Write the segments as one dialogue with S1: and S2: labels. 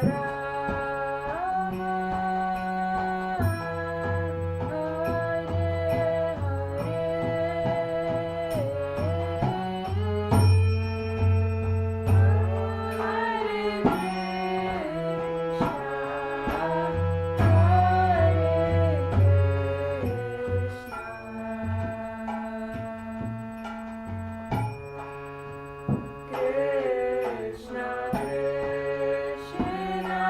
S1: Krishna Krishna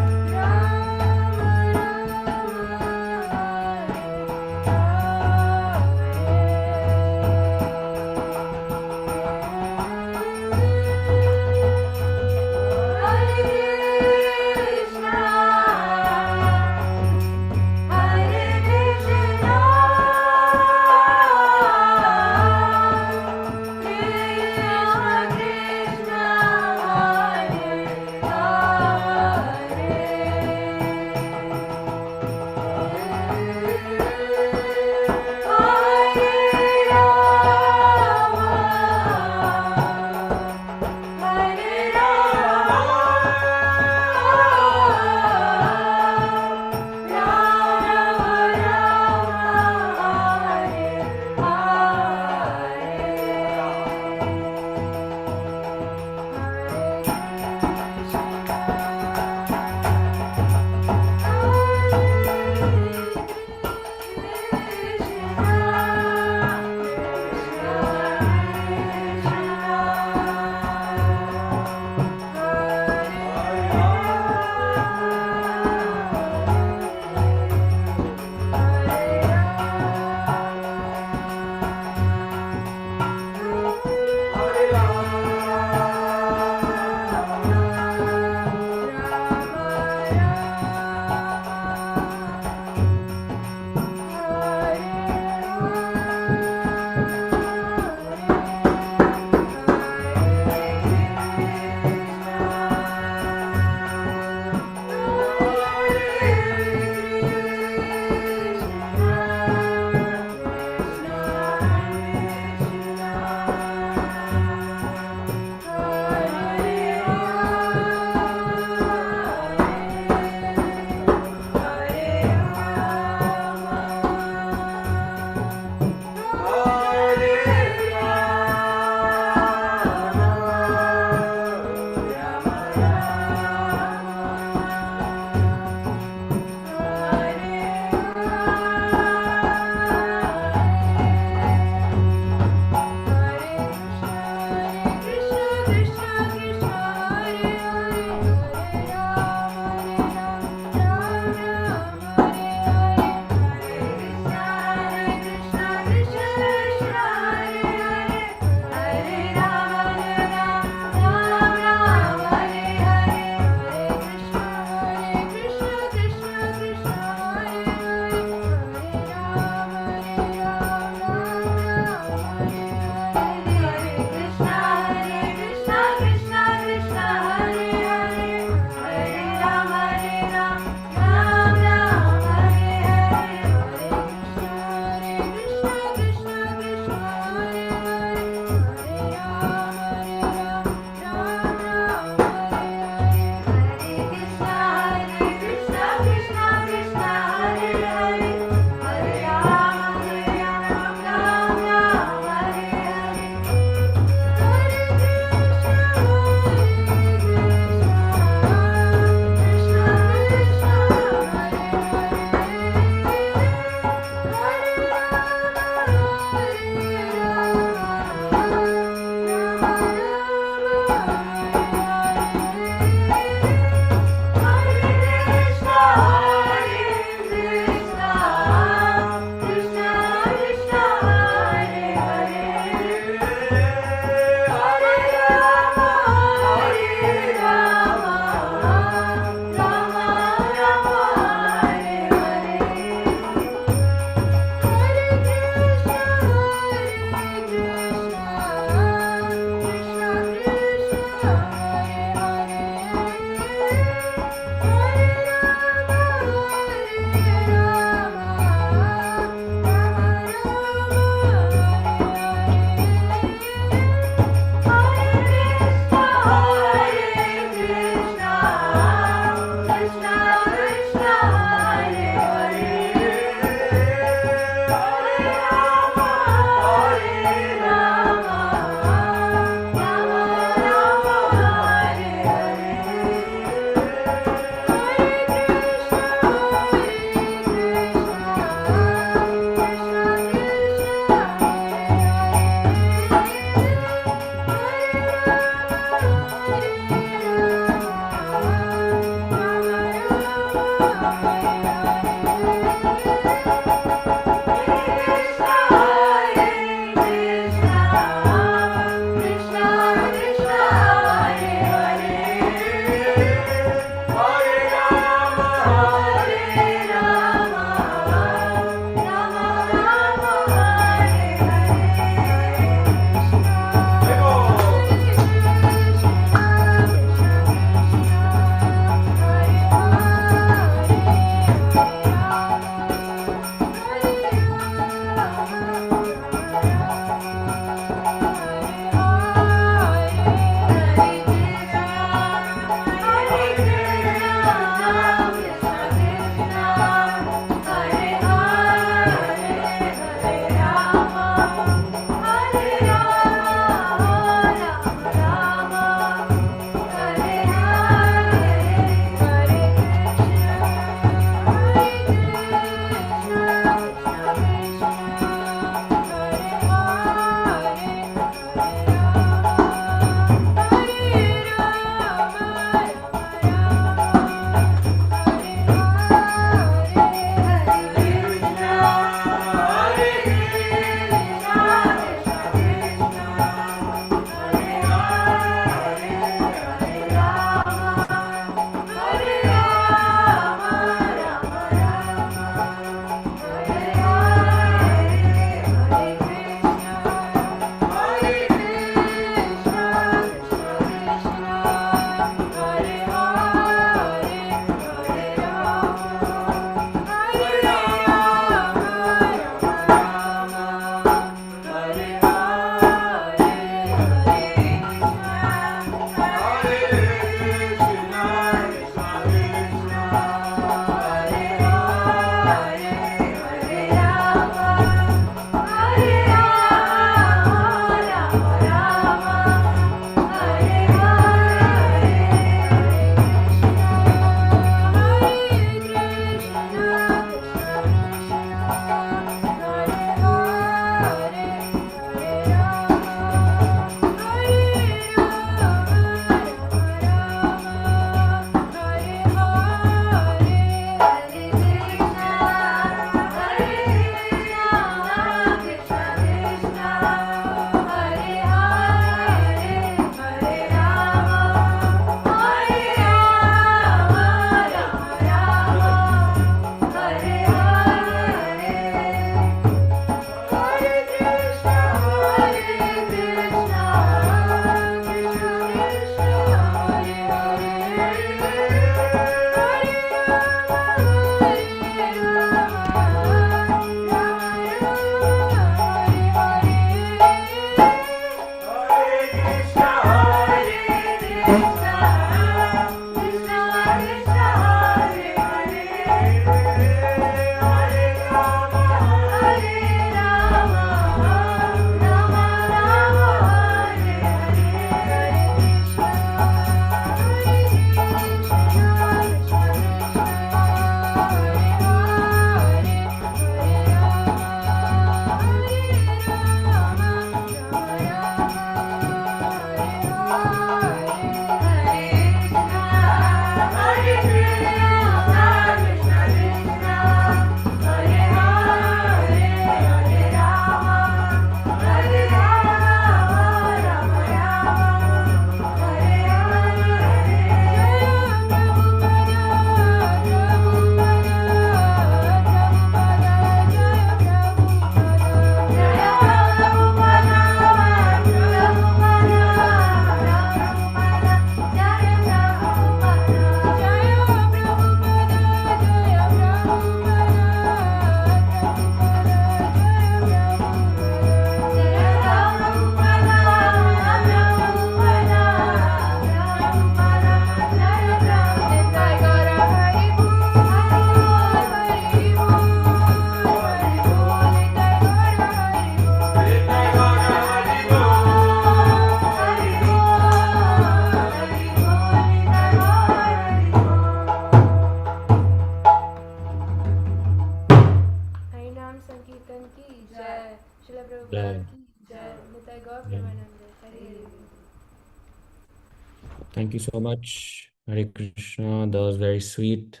S1: Thank you so much, Hare Krishna. That was very sweet.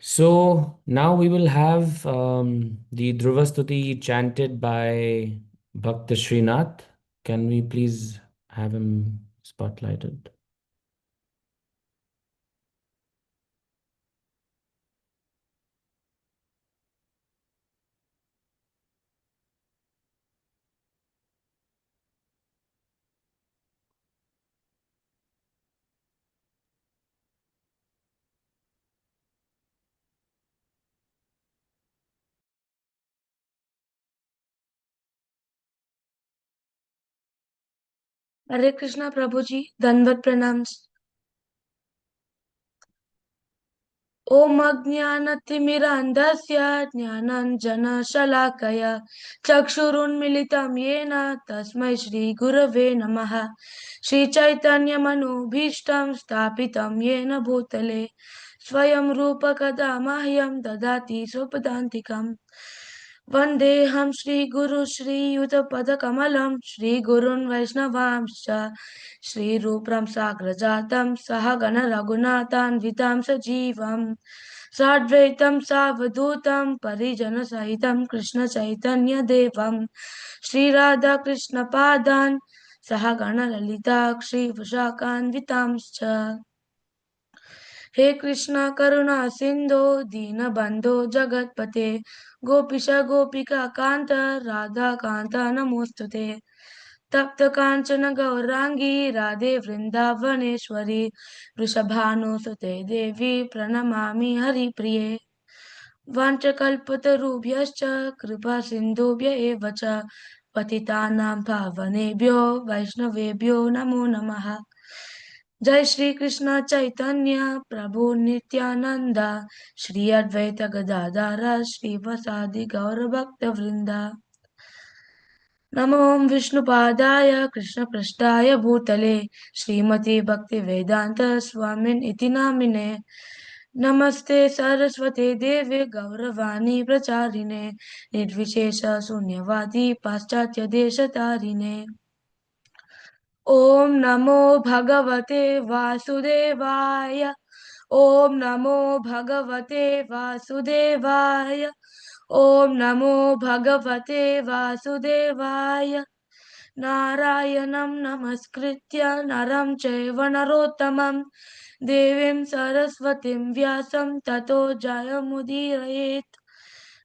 S1: So now we will have the Dhruva Stuti chanted by Bhakta Srinath. Can we please have him spotlighted?
S2: हरे कृष्णा प्रभु जी, दंडवत प्रणाम। ओम अज्ञानतिमिरान्धस्य ज्ञानाञ्जनशलाकया चक्षुरुन्मीलितं येन तस्मै श्रीगुरवे नमः। श्रीचैतन्यमनोभीष्टं स्थापितं येन भूतले स्वयं रूपकदा मह्यं ददाति स्वपदान्तिकम्। वन्देऽहं श्रीगुरु श्रीयुतपदकमलं श्रीगुरुन् वैष्णवांश्च श्रीरूपं साग्रजातं सहगण रघुनाथान्वितं सजीवम् साद्वैतं सावधूतं परिजनसहितं कृष्णचैतन्यदेवं श्रीराधाकृष्णपादान् सहगण ललिता श्रीविशाखान्वितांश्च। हे कृष्ण करुणा सिंधो दीनबंधो जगतपते गोपीश गोपिका कांत राधा कांत नमोस्तुते। तप्त कांचन गौरांगी राधे वृंदावनेश्वरी वृषभानुसुते देवी प्रणमामि हरिप्रिये। वाञ्छकल्पतरुभ्यश्च कृपा सिन्धुभ्य एव च पतितानां पावनेभ्यो वैष्णवेभ्यो नमो नमः। जय श्री कृष्ण चैतन्य प्रभु नित्यानंद श्री अद्वैत गदाधर श्रीवासादि गौर भक्त वृंदा। नमो विष्णुपादाय कृष्णपृष्ठाय भूतले श्रीमती भक्ति वेदांत स्वामिन् इति नामिने। नमस्ते सरस्वते देवे गौरवाणी प्रचारिणे निर्विशेष शून्यवादी पाश्चात्य देशतारिणे। ओम नमो भगवते वासुदेवाय। ओम नमो भगवते वासुदेवाय। ओम नमो भगवते वासुदेवाय। नारायणं नमस्कृत्य नरं चैव नरोत्तमं देवीं सरस्वतीं व्यासं ततो जयमुदीरयेत्।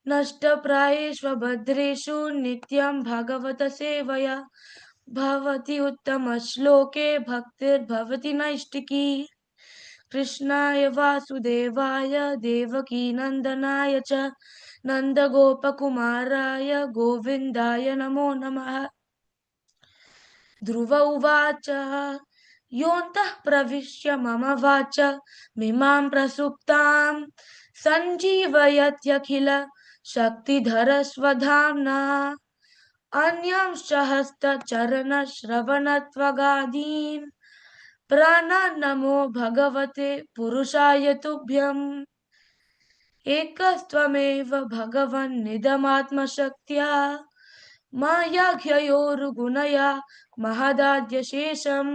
S2: नष्टप्रायेष्वभद्रेषु नित्यं भगवत सेवया भवति उत्तमश्लोके भक्तिर्भवति नैष्टिकी। कृष्णाय वासुदेवाय देवकीनन्दनाय च नन्दगोपकुमाराय गोविन्दाय नमो नमः। ध्रुव उवाच योऽन्तः प्रविश्य मम वाच मिमां प्रसुप्तां सञ्जीवयत्यखिल शक्तिधरस्वधाम्ना अन्यांश्च हस्तचरणश्रवणत्वगादीन् प्राणान्नमो भगवते पुरुषाय तुभ्यम् एकस्त्वमेव भगवन्निदमात्मशक्त्या मायाख्ययोरुगुणया महदाद्यशेषम्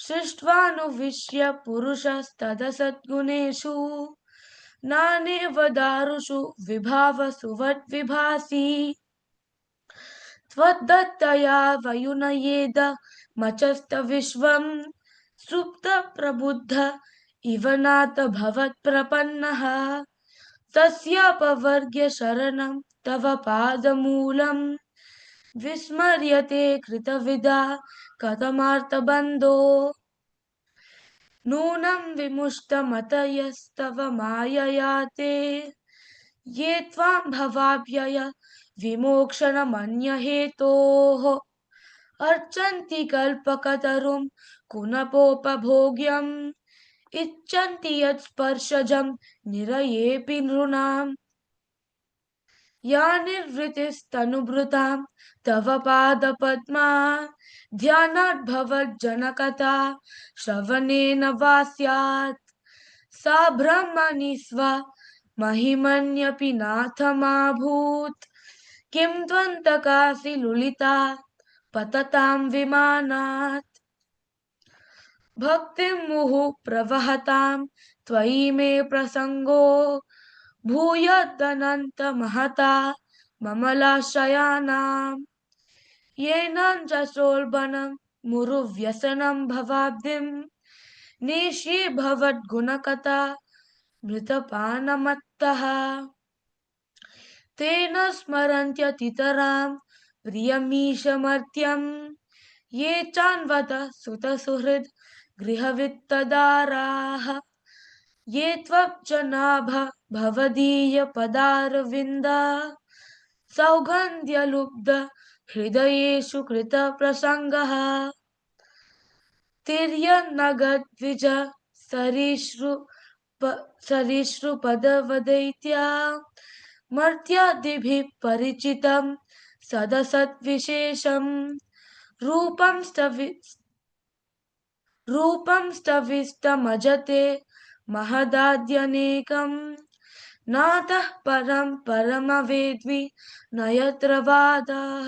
S2: सृष्ट्वानुविश्य पुरुषस्तदसद्गुणेषु नानेव दारुषु विभावसुवद्विभासि त्वद्दत्तया वयुनयेद मचस्तविश्वम् सुप्तप्रबुद्ध इव नाथ भवत्प्रपन्नः तस्यापवर्ग्य शरणं तव पादमूलम् विस्मर्यते कृतविदा कथमार्तबन्धो नूनं विमुष्टमतयस्तव मायया ते ये त्वां भवाभ्यय विमोक्षणमन्यहेतोः अर्चन्ति कल्पकतरुं कुनपोपभोग्यम् इच्छन्ति यत्स्पर्शजं निरयेऽपि नृणाम् या निर्वृतिस्तनुभृतां तव पादपद्मा ध्यानात् भवज्जनकथा श्रवणेन वा स्यात् सा ब्रह्मणि स्वा महिमन्यपि नाथमाभूत् किं त्वन्तकासि लुलिता पततां विमानात् भक्तिं मुहुः प्रवहतां त्वयि मे प्रसङ्गो भूयदनन्तमहता ममलाशयानां येन रसोल्बणं मुरुव्यसनं भवाब्धिं नेष्ये भवद्गुणकथा मृतपानमत्तः तेन स्मरन्त्यतितरां प्रियमीशमर्त्यं ये चान्वत सुतसुहृद् गृहवित्तदाराः ये त्वब्जनाभ भवदीयपदारविन्द सौगन्ध्यलुब्ध हृदयेषु कृतप्रसङ्गः तिर्यन्नगद्विज सरीसृपदवदैत्या मर्त्यादिभिः परिचितं सदसद्विशेषम् रूपं स्तविष्टमजते महदाद्यनेकम् नातः परं परमवेद्मि न यत्र वादाः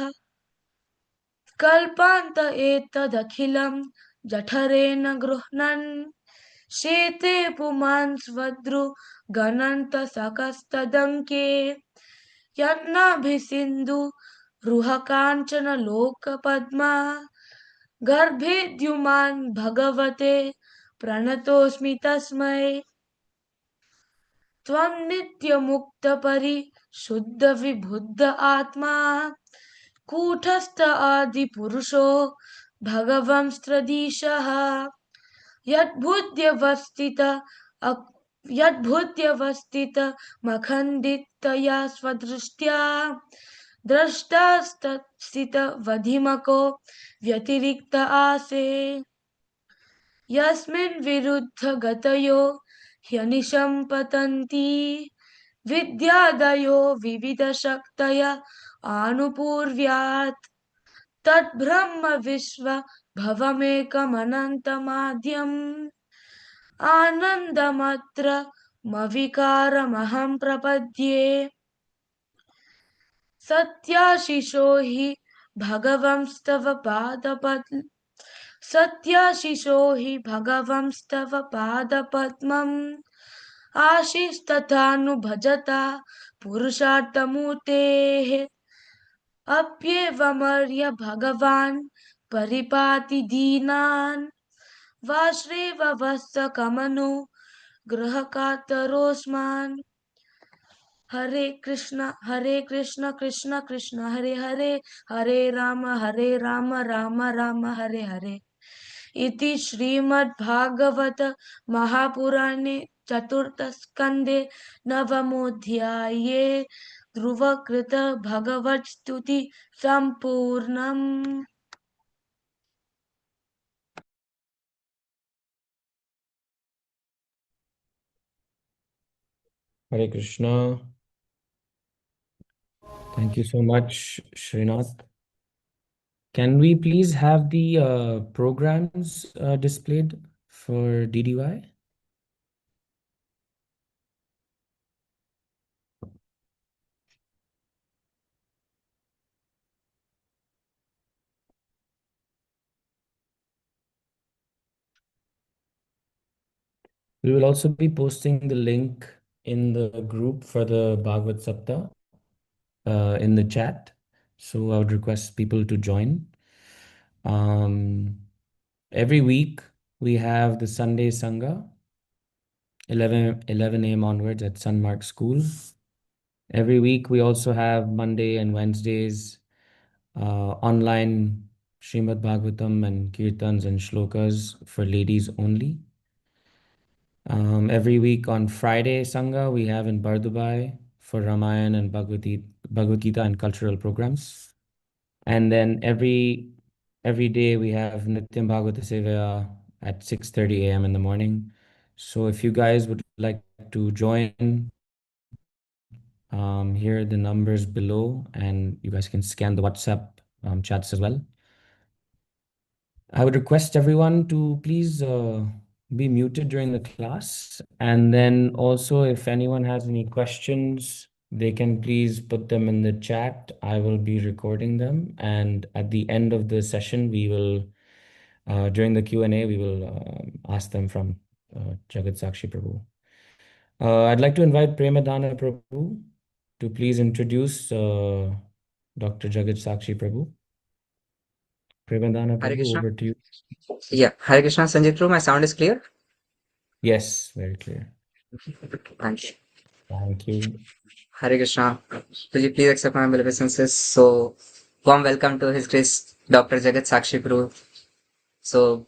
S2: कल्पान्त एतदखिलं जठरेण गृह्णन् शेते पुमान् स्वद्रु गणन्तसकस्तदङ्के यन्नाभिसिन्धु रुहकाञ्चन लोकपद्मा गर्भे द्युमान् भगवते प्रणतोऽस्मि तस्मै त्वं नित्यमुक्तपरिशुद्धविबुद्ध आत्मा कूटस्थ आदिपुरुषो भगवंस्त्रधीशः यद्भूत्यवस्थितमखण्डितया स्वदृष्ट्या द्रष्टास्तत्स्थितवधिमको व्यतिरिक्त आसे यस्मिन् विरुद्धगतयो ह्यनिशं पतन्ति विद्यादयो विविधशक्तय आनुपूर्व्यात् तद्ब्रह्म विश्वभवमेकमनन्तमाद्यम् आनन्दमत्र मविकारमहं प्रपद्ये सत्याशिषो हि भगवंस्तव पादपद्मम् आशिस्तथानुभजता पुरुषार्थमूर्तेः अप्येवमर्य भगवान् परिपाति दीनान् वाश्रेव वत्स कमनु ग्रहकातरोऽस्मान् हरे कृष्ण कृष्ण कृष्ण हरे हरे हरे राम राम राम हरे हरे इति श्रीमद्भागवत महापुराणे चतुर्थस्कन्धे नवमोऽध्याये ध्रुवकृत भगवत्स्तुति सम्पूर्णम्।
S1: Hare Krishna. Thank you so much, Srinath. Can we please have the programs displayed for DDY? We will also be posting the link in the group for the Bhagavad Saptah in the chat. So I would request people to join. Every week we have the Sunday Sangha, 11 a.m. onwards at Sunmark School. Every week we also have Monday and Wednesdays online Srimad Bhagavatam and Kirtans and Shlokas for ladies only. Every week on Friday Sangha we have in Bardubai for Ramayana and Bhagavad Gita and cultural programs. And then every day we have Nityam Bhagavata Sevaya at 6:30 a.m. in the morning. So if you guys would like to join, here are the numbers below, and you guys can scan the WhatsApp chats as well. I would request everyone to please be muted during the class. And then also, if anyone has any questions, they can please put them in the chat. I will be recording them. And at the end of the session, we will, during the Q&A, we will ask them from Jagat Sakshi Prabhu. I'd like to invite Premadana Prabhu to please introduce Dr. Jagat Sakshi Prabhu. Premadana
S3: Hare
S1: Prabhu,
S3: Krishna.
S1: over to you.
S3: Yeah, Hare Krishna, Sanjay Prabhu. My sound is clear?
S1: Yes, very clear.
S3: Thank you.
S1: Thank you.
S3: Hare Krishna. Will you please accept my humble obeisances? So, warm welcome to His Grace Dr. Jagat Sakshi Prabhu. So,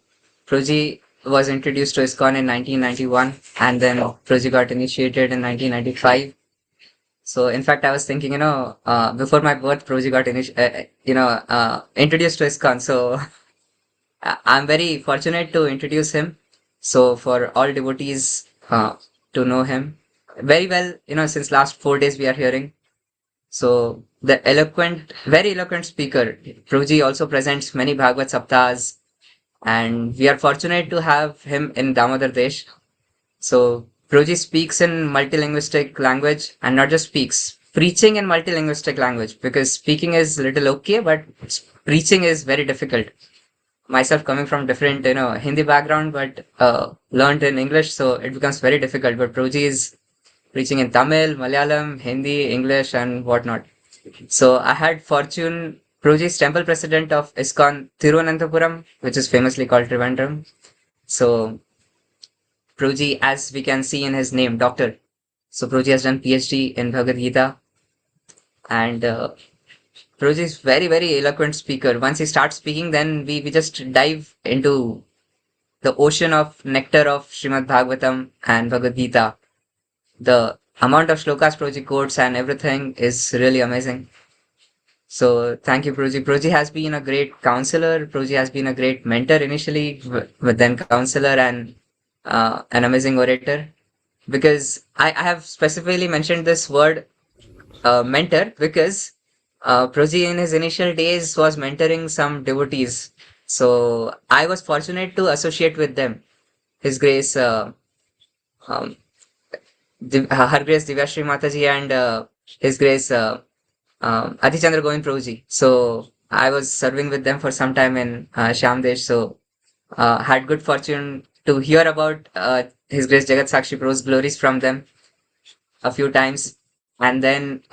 S3: Prabhuji was introduced to ISKCON in 1991 and then Prabhuji got initiated in 1995. So, in fact, I was thinking, before my birth, Prabhuji got introduced to ISKCON. So, I'm very fortunate to introduce him. So for all devotees to know him very well, since last 4 days we are hearing. So the very eloquent speaker, Prabhuji also presents many Bhagavad Saptahs, and we are fortunate to have him in Damodar Desh. So Prabhuji speaks in multilinguistic language, and not just speaks, preaching in multilinguistic language, because speaking is little okay, but preaching is very difficult. Myself coming from different Hindi background, but learned in English, so it becomes very difficult. But Prabhuji is preaching in Tamil, Malayalam, Hindi, English, and whatnot. So I had fortune. Prabhuji is temple president of ISKCON Thiruvananthapuram, which is famously called Trivandrum. So Prabhuji, as we can see in his name, Doctor. So Prabhuji has done PhD in Bhagavad Gita, and Prabhuji is very, very eloquent speaker. Once he starts speaking, then we just dive into the ocean of nectar of Srimad Bhagavatam and Bhagavad Gita. The amount of shlokas Prabhuji quotes and everything is really amazing. So thank you, Prabhuji. Prabhuji has been a great counselor. Prabhuji has been a great mentor initially, but then counselor and an amazing orator. Because I have specifically mentioned this word mentor because Prabhuji in his initial days was mentoring some devotees. So I was fortunate to associate with them. His Grace, um, Her Grace Divyashri Mataji and His Grace Adi Chandra Govind Prabhuji. So I was serving with them for some time in Shamdesh. So had good fortune to hear about His Grace Jagat Sakshi Prabhu's glories from them a few times. And then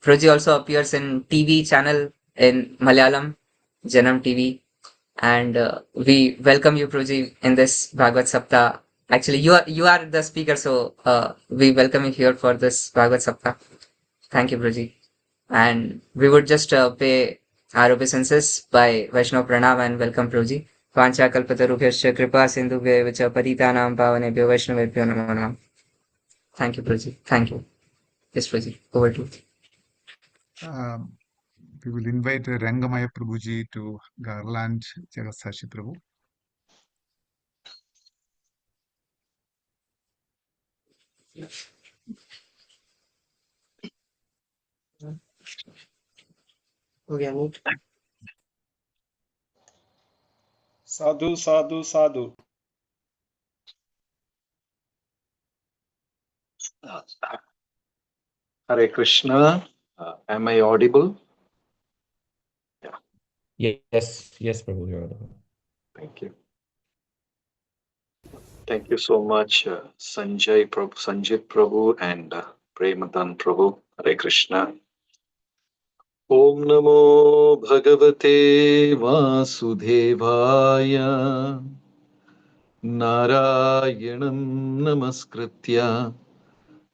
S3: Prabhuji also appears in TV channel in Malayalam, Janam TV. And we welcome you, Prabhuji, in this Bhagavad Saptah. Actually, you are the speaker, so we welcome you here for this Bhagavad Saptah. Thank you, Prabhuji. And we would just pay our obeisances by Vaishnav Pranam and welcome Prabhuji. Vancha kalpatarubhyascha kripa sindhubhya vicha patitanam pavanebhyo Vaishnavebhyo namo namaha. Thank you, Prabhuji. Thank you. Yes, Prabhuji. Over to you.
S4: We will invite Rangamaya Prabhuji to garland Jagat Sakshi Prabhu.
S3: Okay, move.
S5: Sadhu, sadhu, sadhu.
S6: Hare Krishna. Am I audible? Yeah,
S1: Yes, Prabhu, you're audible.
S6: thank you. Thank you so much, Sanjit Prabhu and Premadan Prabhu. Hare Krishna. Om Namo Bhagavate Vasudevaya Narayanam Namaskritya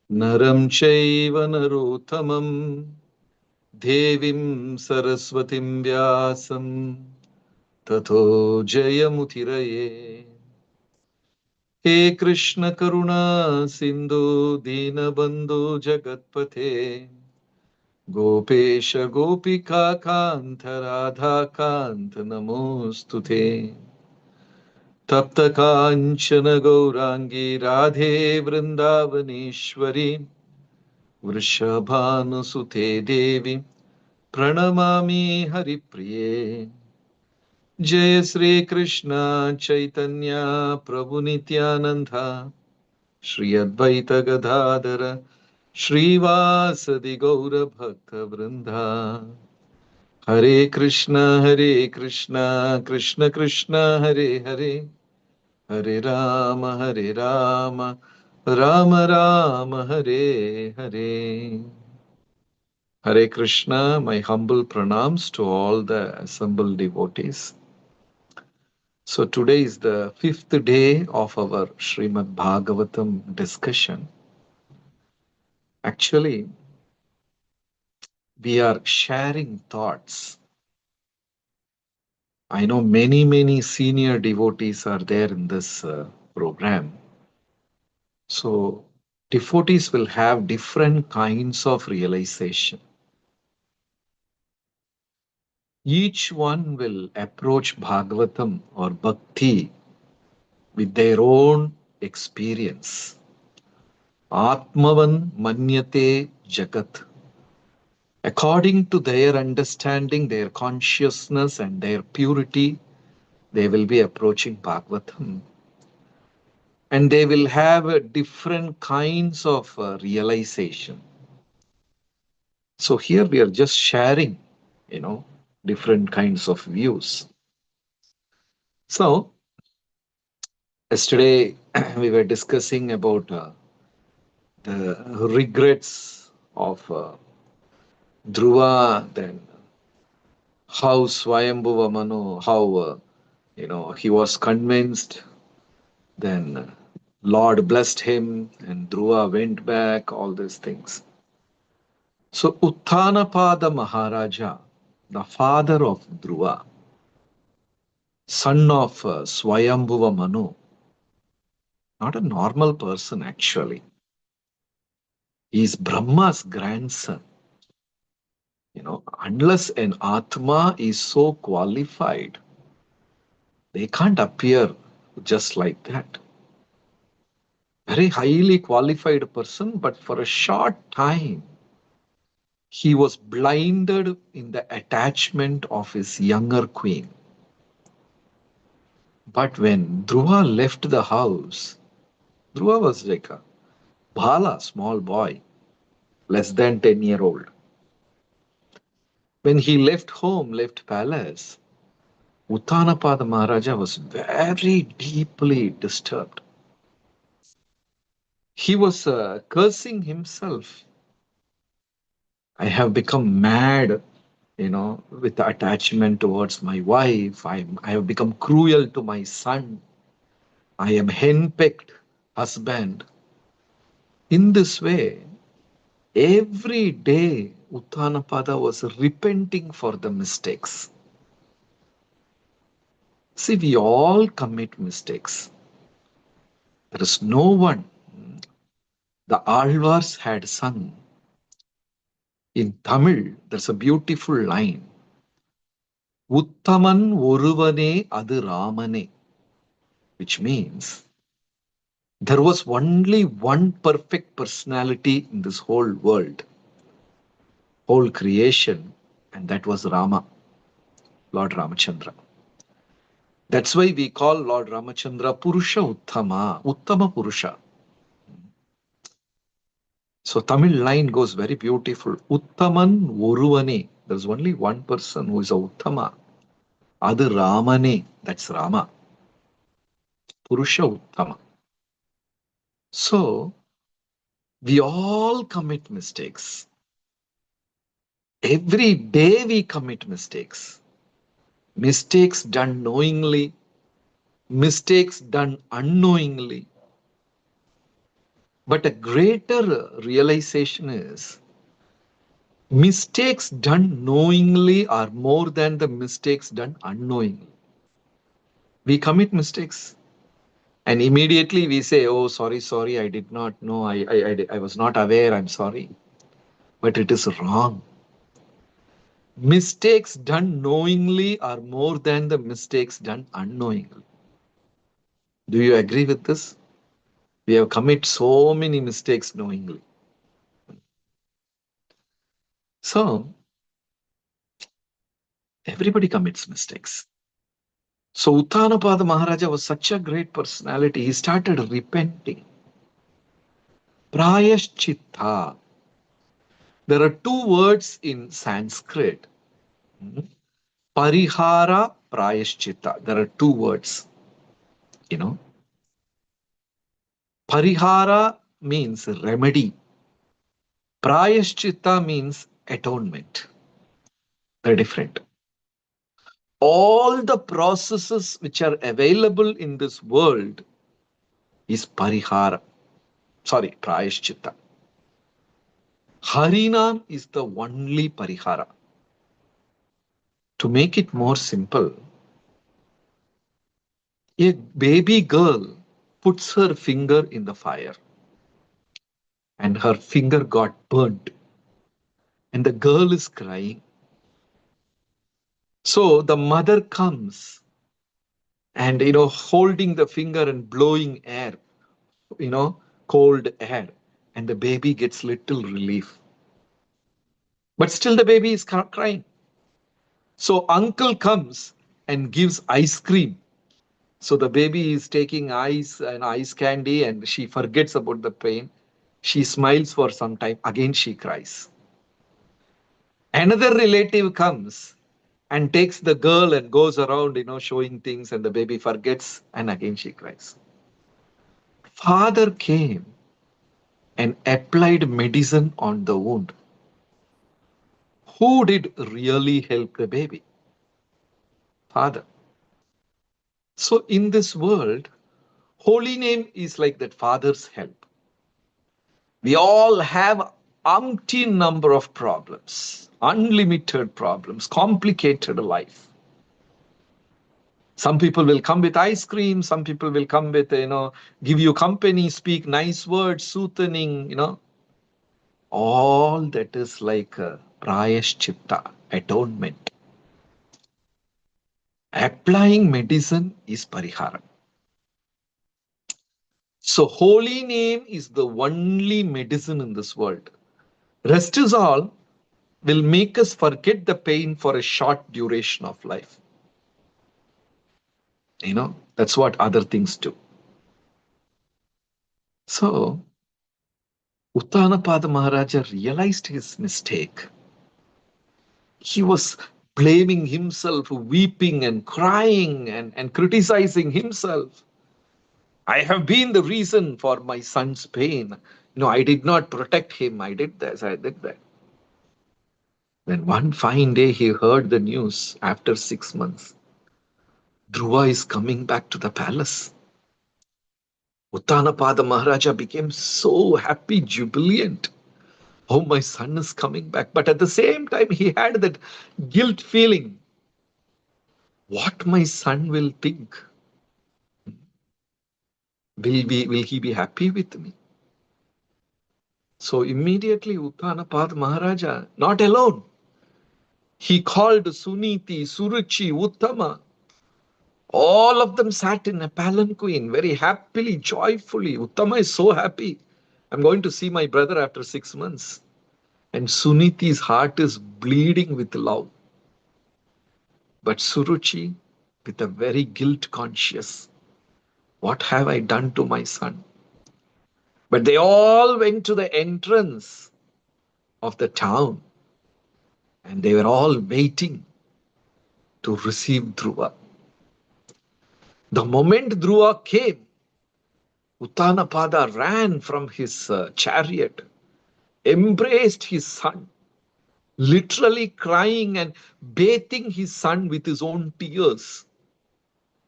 S6: Naram Chaiva Narottamam Devim Saraswatim Vyasam Tato Jayamutiraye. He Krishna Karuna Sindhu Dinabandhu Jagatpate Gopesha Gopika Kanta Radha Kanta Namostute Tapta Kanchana Gaurangi Radhe Vrindavaneshwari Vrishabhanusute Devi Pranamami Haripriye Jai Sri Krishna Chaitanya Prabhu Nityananda Shri Advaita Gadadara Srivasadi Gaura Bhakta Vrinda Hare Krishna Krishna Krishna Hare Hare Hare Rama Rama Rama Hare Hare. Hare Krishna, my humble pranams to all the assembled devotees. So today is the fifth day of our Srimad Bhagavatam discussion. Actually, we are sharing thoughts. I know many senior devotees are there in this program. So devotees will have different kinds of realization. Each one will approach Bhagavatam or Bhakti with their own experience. Atmavan manyate jagat. According to their understanding, their consciousness, and their purity, they will be approaching Bhagavatam. And they will have different kinds of realization. So here we are just sharing, different kinds of views. So yesterday we were discussing about the regrets of Dhruva, then how Swayambhuva Manu, how he was convinced, then Lord blessed him, and Dhruva went back, all these things. So Uttanapada Maharaja, the father of Dhruva, son of Swayambhuva Manu, not a normal person actually. He is Brahma's grandson. Unless an Atma is so qualified, they can't appear just like that. Very highly qualified person, but for a short time, he was blinded in the attachment of his younger queen. But when Dhruva left the house, Dhruva was like a Bala, small boy, less than 10-year-old. When he left home, left palace, Uttanapada Maharaja was very deeply disturbed. He was cursing himself. I have become mad, with attachment towards my wife. I have become cruel to my son. I am henpecked husband. In this way, every day Uttanapada was repenting for the mistakes. See, we all commit mistakes. There is no one. The Alvars had sung. In Tamil, there's a beautiful line. Uttaman oruvane adu Ramane, which means there was only one perfect personality in this whole world, whole creation, and that was Rama, Lord Ramachandra. That's why we call Lord Ramachandra Purusha Uttama, Uttama Purusha. So Tamil line goes very beautiful. Uttaman Oruvane. There's only one person who is a Uttama. Adu Ramane. That's Rama. Purusha Uttama. So we all commit mistakes. Every day we commit mistakes. Mistakes done knowingly, mistakes done unknowingly. But a greater realization is mistakes done knowingly are more than the mistakes done unknowingly. We commit mistakes and immediately we say, oh, sorry, I did not know, I was not aware, I'm sorry. But it is wrong. Mistakes done knowingly are more than the mistakes done unknowingly. Do you agree with this? We have committed so many mistakes knowingly. So, everybody commits mistakes. So, Uttanapada Maharaja was such a great personality. He started repenting. Prayashchitta. There are two words in Sanskrit. Parihara, Prayashchitta. There are two words. You know, Parihara means remedy. Prayashchitta means atonement. They're different. All the processes which are available in this world is parihara. Sorry, prayashchitta. Harinam is the only parihara. To make it more simple, a baby girl puts her finger in the fire and her finger got burnt and the girl is crying. So the mother comes and, holding the finger and blowing air, cold air, and the baby gets little relief. But still the baby is crying. So uncle comes and gives ice cream. So the baby is taking ice and ice candy and she forgets about the pain. She smiles for some time. Again she cries. Another relative comes and takes the girl and goes around, showing things, and the baby forgets and again she cries. Father came and applied medicine on the wound. Who did really help the baby? Father. So in this world, holy name is like that Father's help. We all have umpteen number of problems, unlimited problems, complicated life. Some people will come with ice cream, some people will come with, give you company, speak nice words, soothing, All that is like prayashchitta, atonement. Applying medicine is parihara. So holy name is the only medicine in this world. Rest is all will make us forget the pain for a short duration of life. That's what other things do. So Uttanapada Maharaja realized his mistake. He was blaming himself, weeping and crying and criticizing himself. I have been the reason for my son's pain. I did not protect him. I did this, I did that. Then one fine day he heard the news after 6 months. Dhruva is coming back to the palace. Uttanapada Maharaja became so happy, jubilant. Oh, my son is coming back. But at the same time, he had that guilt feeling. What my son will think? Will he be happy with me? So immediately Uttanapada Maharaja, not alone, he called Suniti, Suruchi, Uttama. All of them sat in a palanquin very happily, joyfully. Uttama is so happy. I'm going to see my brother after 6 months. And Suniti's heart is bleeding with love. But Suruchi, with a very guilt conscious, what have I done to my son? But they all went to the entrance of the town and they were all waiting to receive Dhruva. The moment Dhruva came, Uttanapada ran from his chariot, embraced his son, literally crying and bathing his son with his own tears,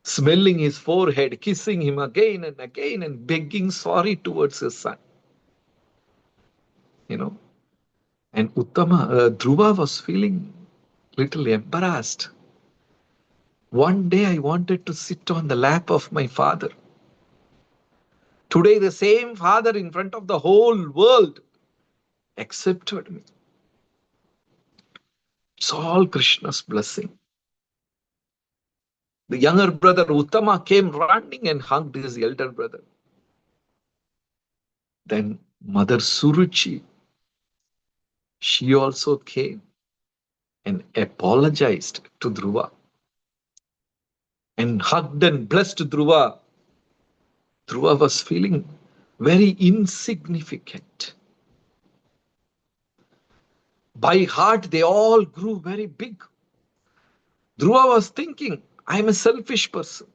S6: smelling his forehead, kissing him again, and begging sorry towards his son. You know, and Dhruva was feeling little embarrassed. One day I wanted to sit on the lap of my father. Today the same father in front of the whole world accepted me. It's all Krishna's blessing. The younger brother Uttama came running and hugged his elder brother. Then Mother Suruchi, she also came and apologized to Dhruva and hugged and blessed Dhruva. Dhruva was feeling very insignificant. By heart, they all grew very big. Dhruva was thinking, I'm a selfish person.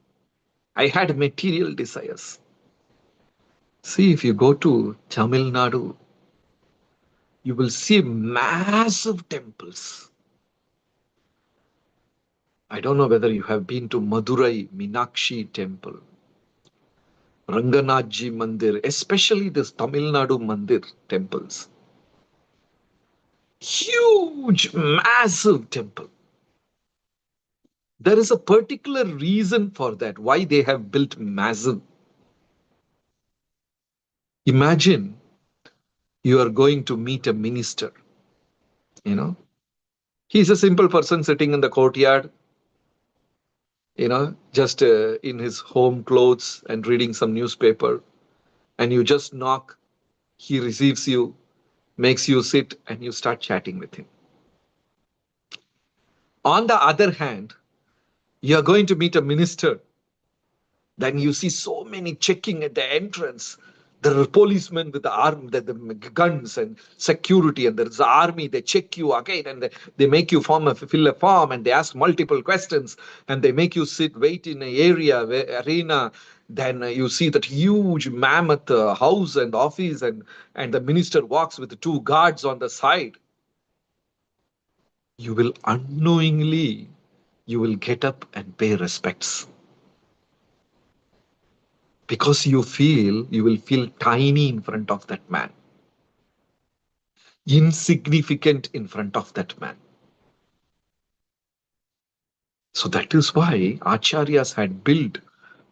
S6: I had material desires. See, if you go to Tamil Nadu, you will see massive temples. I don't know whether you have been to Madurai Meenakshi temple, Ranganathji Mandir, especially this Tamil Nadu Mandir temples. Huge, massive temple. There is a particular reason for that, why they have built massive. Imagine you are going to meet a minister, you know. He's a simple person sitting in the courtyard, just in his home clothes and reading some newspaper. And you just knock, he receives you, makes you sit, and you start chatting with him. On the other hand, you are going to meet a minister. Then you see so many checking at the entrance. There are policemen with the guns and security, and there's the army. They check you again, and they make you fill a form, and they ask multiple questions, and they make you wait in an arena. Then you see that huge mammoth house and office, and the minister walks with two guards on the side. You will unknowingly, you will get up and pay respects. Because you will feel tiny in front of that man, insignificant in front of that man. So that is why Acharyas had built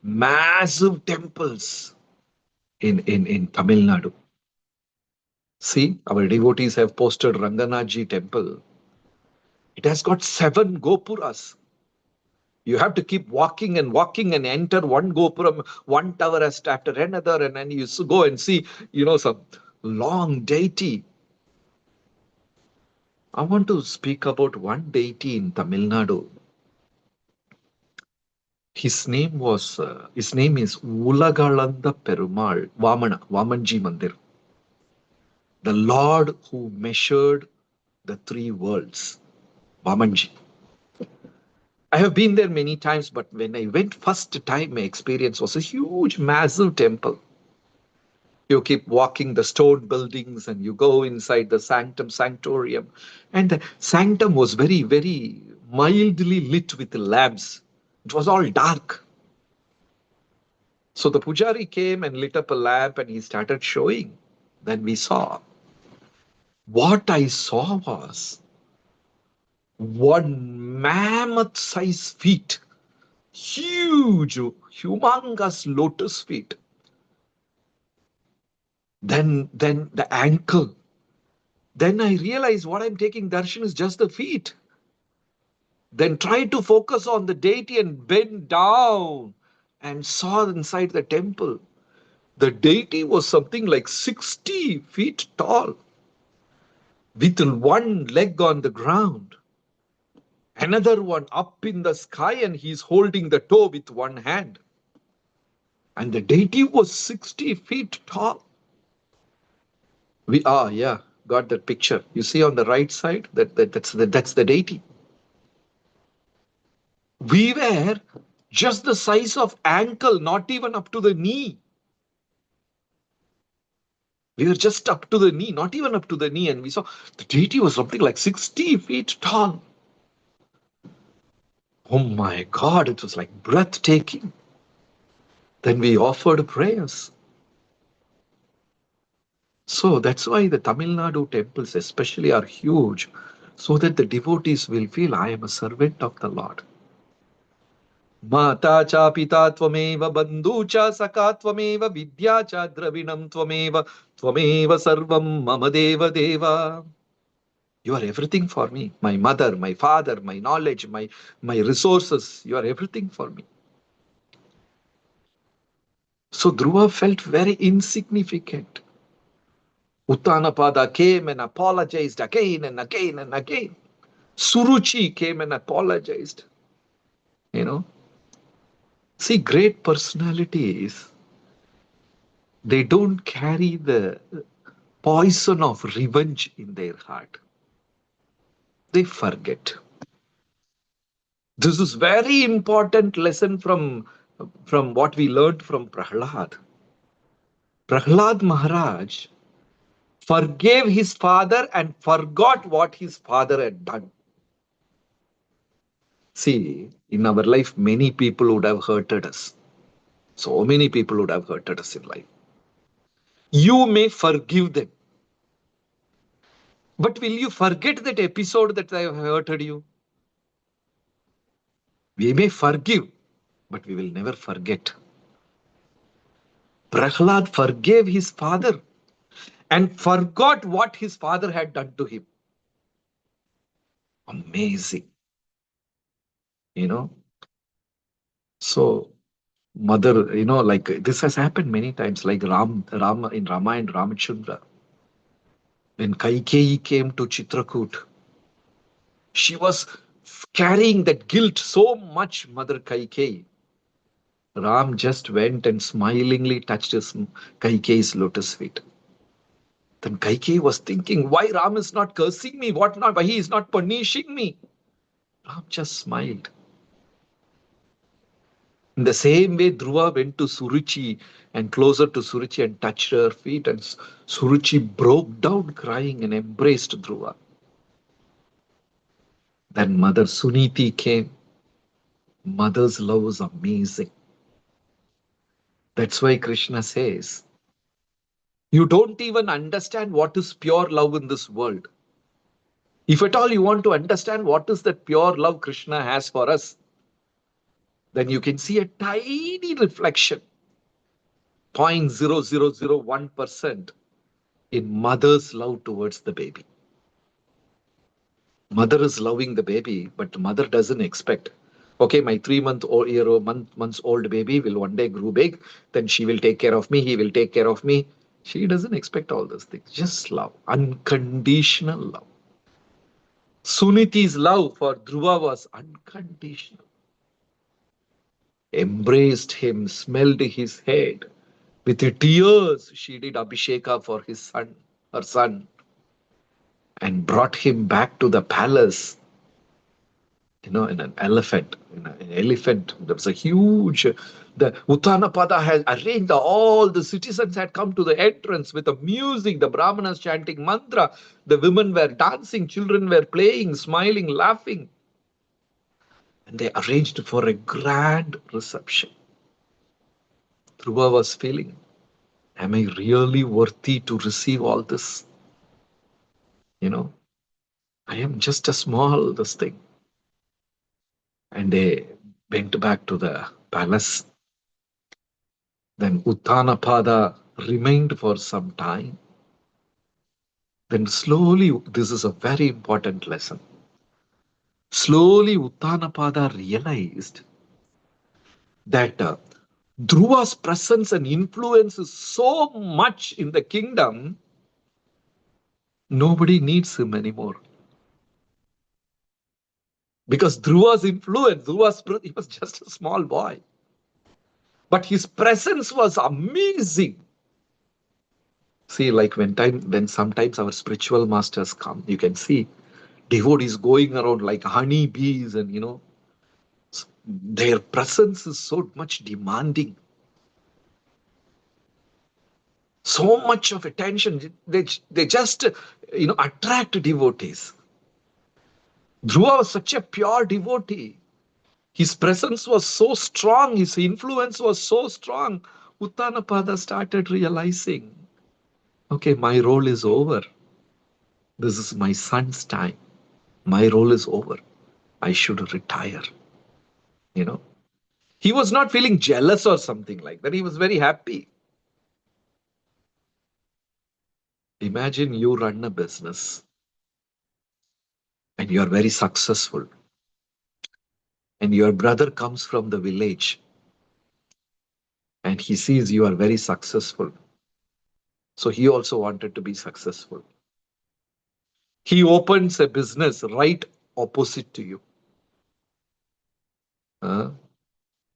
S6: massive temples in Tamil Nadu. See, our devotees have posted Ranganathji temple. It has got 7 gopuras. You have to keep walking and enter one gopuram, one tower after another, and then you go and see, some long deity. I want to speak about one deity in Tamil Nadu. His name is Ulagalanda Perumal, Vamanji Mandir. The Lord who measured the 3 worlds, Vamanji. I have been there many times, but when I went first time, my experience was a huge, massive temple. You keep walking the stone buildings and you go inside the sanctorium. And the sanctum was very, very mildly lit with lamps. It was all dark. So the pujari came and lit up a lamp and he started showing. Then we saw. What I saw was one mammoth size feet, huge, humongous lotus feet. Then the ankle. Then I realized what I'm taking darshan is just the feet. Then tried to focus on the deity and bend down and saw inside the temple. The deity was something like 60 feet tall. with one leg on the ground, another one up in the sky, and he's holding the toe with one hand. And the deity was 60 feet tall. Yeah, got that picture. You see on the right side, that's the deity. We were just the size of ankle, not even up to the knee. We were just up to the knee, not even up to the knee. And we saw the deity was something like 60 feet tall. Oh my God, it was like breathtaking. Then we offered prayers. So that's why the Tamil Nadu temples especially are huge, so that the devotees will feel, I am a servant of the Lord. Mata cha pita tvameva bandhu cha saka tvameva vidya cha dravinam tvameva tvameva sarvam mama deva deva. You are everything for me. My mother, my father, my knowledge, my resources. You are everything for me. So Dhruva felt very insignificant. Uttanapada came and apologized again and again and again. Suruchi came and apologized. You know, see, great personalities, they don't carry the poison of revenge in their heart. They forget. This is very important lesson from what we learned from Prahlad. Prahlad Maharaj forgave his father and forgot what his father had done. See, in our life, many people would have hurted us. So many people would have hurted us in life. You may forgive them. But will you forget that episode that I have hurted you? We may forgive, but we will never forget. Prahlad forgave his father and forgot what his father had done to him. Amazing. You know? So, mother, like this has happened many times, like Rama in Rama and Ramachandra. When Kaikeyi came to Chitrakoot, she was carrying that guilt so much, Mother Kaikeyi. Ram just went and smilingly touched his Kaikeyi's lotus feet. Then Kaikeyi was thinking, why Ram is not cursing me? What not? Why he is not punishing me? Ram just smiled. In the same way, Dhruva went to Suruchi and closer to Suruchi and touched her feet, and Suruchi broke down crying and embraced Dhruva. Then Mother Suniti came. Mother's love was amazing. That's why Krishna says, you don't even understand what is pure love in this world. If at all you want to understand what is that pure love Krishna has for us, then you can see a tiny reflection, 0.0001% in mother's love towards the baby. Mother is loving the baby, but mother doesn't expect, okay, my 3 months old baby will one day grow big, then she will take care of me, he will take care of me. She doesn't expect all those things. Just love, unconditional love. Suniti's love for Dhruva was unconditional. Embraced him, smelled his head. With tears, she did Abhisheka for her son, and brought him back to the palace. In an elephant. An elephant. There was a huge. The Uttanapada had arranged, all the citizens had come to the entrance with the music, the Brahmanas chanting mantra. The women were dancing, children were playing, smiling, laughing. And they arranged for a grand reception. Dhruva was feeling, am I really worthy to receive all this? I am just a small this thing. And they went back to the palace. Then Uttanapada remained for some time. Then slowly, this is a very important lesson. Slowly, Uttanapada realized that Dhruva's presence and influence is so much in the kingdom Nobody needs him anymore. Because Dhruva's influence, he was just a small boy. But his presence was amazing. See, like when sometimes our spiritual masters come, you can see devotees going around like honey bees, and their presence is so much demanding. So much of attention. They just attract devotees. Dhruva was such a pure devotee. His presence was so strong, his influence was so strong. Uttanapada started realizing, okay, my role is over. This is my son's time. My role is over. I should retire. You know, he was not feeling jealous or something like that. He was very happy. Imagine you run a business and you are very successful, and your brother comes from the village and he sees you are very successful. So he also wanted to be successful. He opens a business right opposite to you.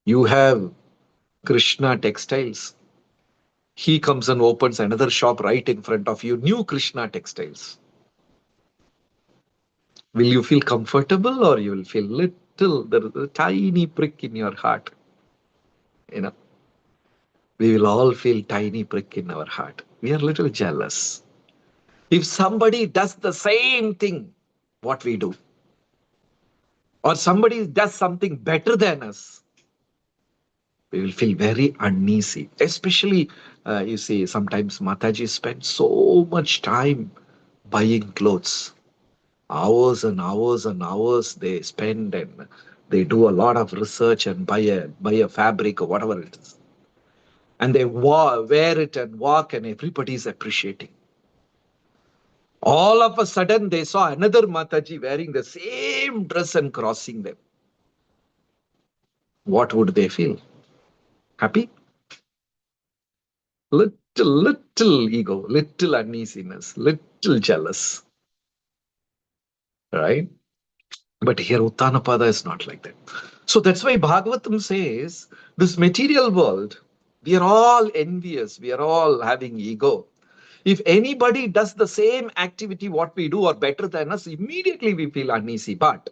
S6: You have Krishna Textiles. He comes and opens another shop right in front of you, New Krishna Textiles. Will you feel comfortable, or you will feel there is a tiny prick in your heart? We will all feel tiny prick in our heart. We are a little jealous. If somebody does the same thing, what we do, or somebody does something better than us, we will feel very uneasy. Especially, you see, sometimes Mataji spends so much time buying clothes. Hours and hours and hours they spend, and they do a lot of research and buy a fabric or whatever it is. And they wear it and walk, and everybody is appreciating. All of a sudden, they saw another Mataji wearing the same dress and crossing them. What would they feel? Happy? Little ego, little uneasiness, little jealous. Right? But here Uttanapada is not like that. So that's why Bhagavatam says, this material world, we are all envious, we are all having ego. If anybody does the same activity what we do or better than us, immediately we feel uneasy. But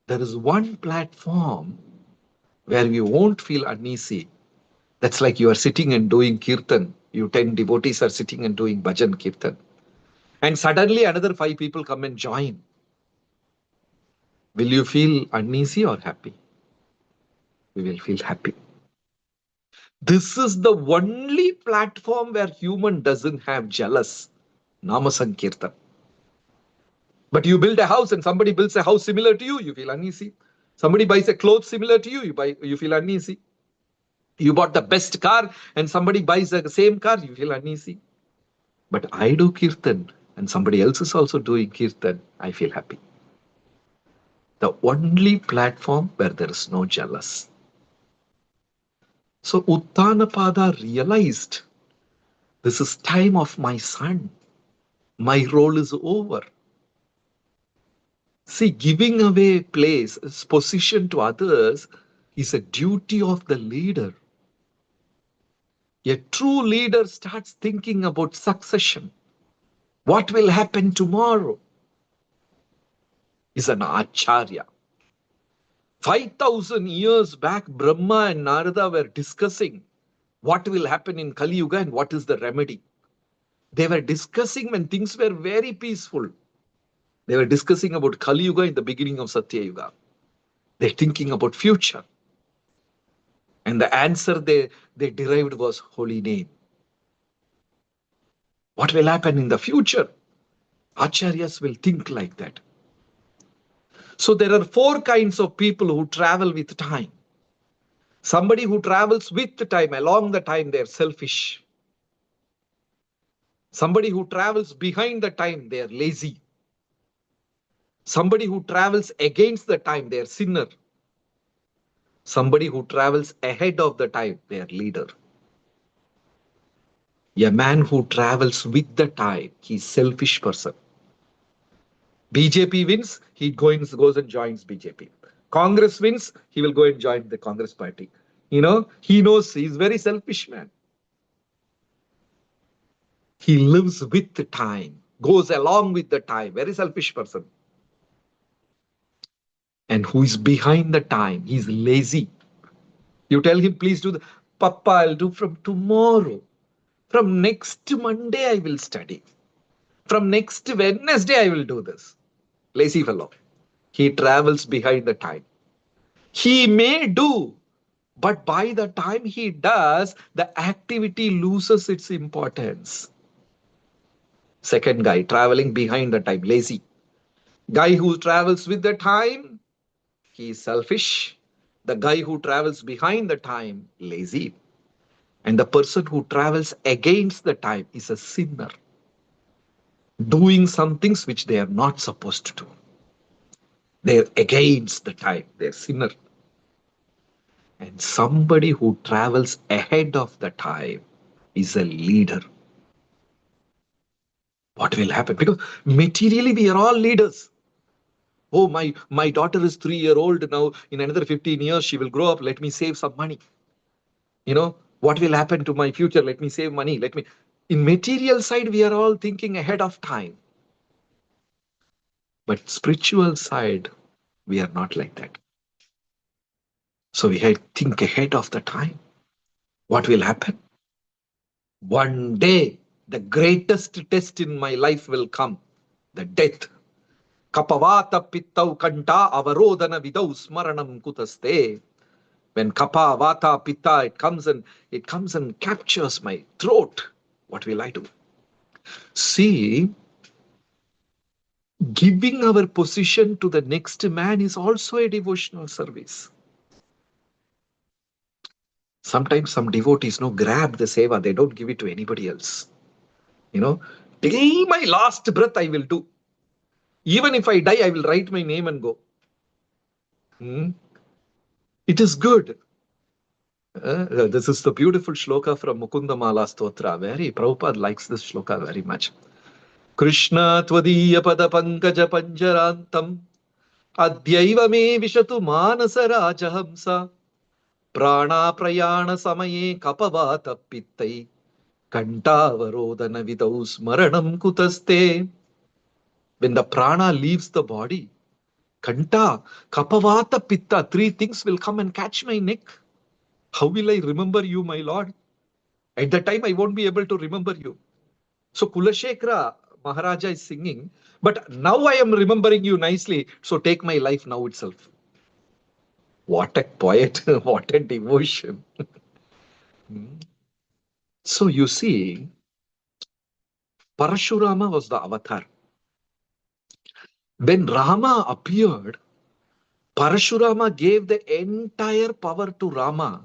S6: there is one platform where we won't feel uneasy. That's like you are sitting and doing kirtan. You 10 devotees are sitting and doing bhajan kirtan. And suddenly another 5 people come and join. Will you feel uneasy or happy? We will feel happy. This is the only platform where human doesn't have jealous. Nama Sankirtan. But you build a house and somebody builds a house similar to you, you feel uneasy. Somebody buys a clothes similar to you, you feel uneasy. You bought the best car and somebody buys the same car, you feel uneasy. But I do kirtan and somebody else is also doing kirtan, I feel happy. The only platform where there is no jealous. So Uttanapada realized, this is time of my son. My role is over. See, giving away place, position to others is a duty of the leader. A true leader starts thinking about succession. What will happen tomorrow? Is an acharya. 5,000 years back, Brahma and Narada were discussing what will happen in Kali Yuga and what is the remedy. They were discussing when things were very peaceful. They were discussing about Kali Yuga in the beginning of Satya Yuga. They're thinking about future. And the answer they derived was holy name. What will happen in the future? Acharyas will think like that. So there are 4 kinds of people who travel with time. Somebody who travels with the time, along the time, they're selfish. Somebody who travels behind the time, they're lazy. Somebody who travels against the time, they're sinner. Somebody who travels ahead of the time, they're leader. A man who travels with the time, he's selfish person. BJP wins, he goes and joins BJP. Congress wins, he will go and join the Congress party. He knows he's very selfish man. He lives with the time, goes along with the time, very selfish person. And who is behind the time, he's lazy. You tell him, please do the, Papa, I'll do from tomorrow. From next Monday, I will study. From next Wednesday, I will do this. Lazy fellow. He travels behind the time. He may do, but by the time he does, the activity loses its importance. Second guy, traveling behind the time, lazy. Guy who travels with the time, he is selfish. The guy who travels behind the time, lazy. And the person who travels against the time is a sinner, doing some things which they are not supposed to do. They're against the time, they're sinner. And somebody who travels ahead of the time is a leader. What will happen? Because materially we are all leaders. Oh, my daughter is 3 years old now. In another 15 years, she will grow up. Let me save some money. What will happen to my future? Let me save money. In material side, we are all thinking ahead of time. But spiritual side, we are not like that. So we have to think ahead of the time. What will happen? One day, the greatest test in my life will come, the death. Kapavata pittau kanta avarodana vidau smaranam kutaste. When kapha, vata, pitta, it comes and captures my throat. What will I do? See, giving our position to the next man is also a devotional service. Sometimes some devotees grab the seva, they don't give it to anybody else. Till my last breath I will do. Even if I die, I will write my name and go. It is good. This is the beautiful shloka from Mukunda Mala Stotra. Prabhupada likes this shloka very much. Krishna tvadiya pada pankaja panjarantam adyaiva me vishatu manasa rajahamsa prana prayana samaye kapavata pittai kantavarodana vidau smaranam kutaste. When the prana leaves the body, kanta, kapavata, pitta, three things will come and catch my neck. How will I remember you, my Lord? At that time, I won't be able to remember you. So Kulashekara Maharaja is singing, but now I am remembering you nicely, so take my life now itself. What a poet, what a devotion. So you see, Parashurama was the avatar. When Rama appeared, Parashurama gave the entire power to Rama,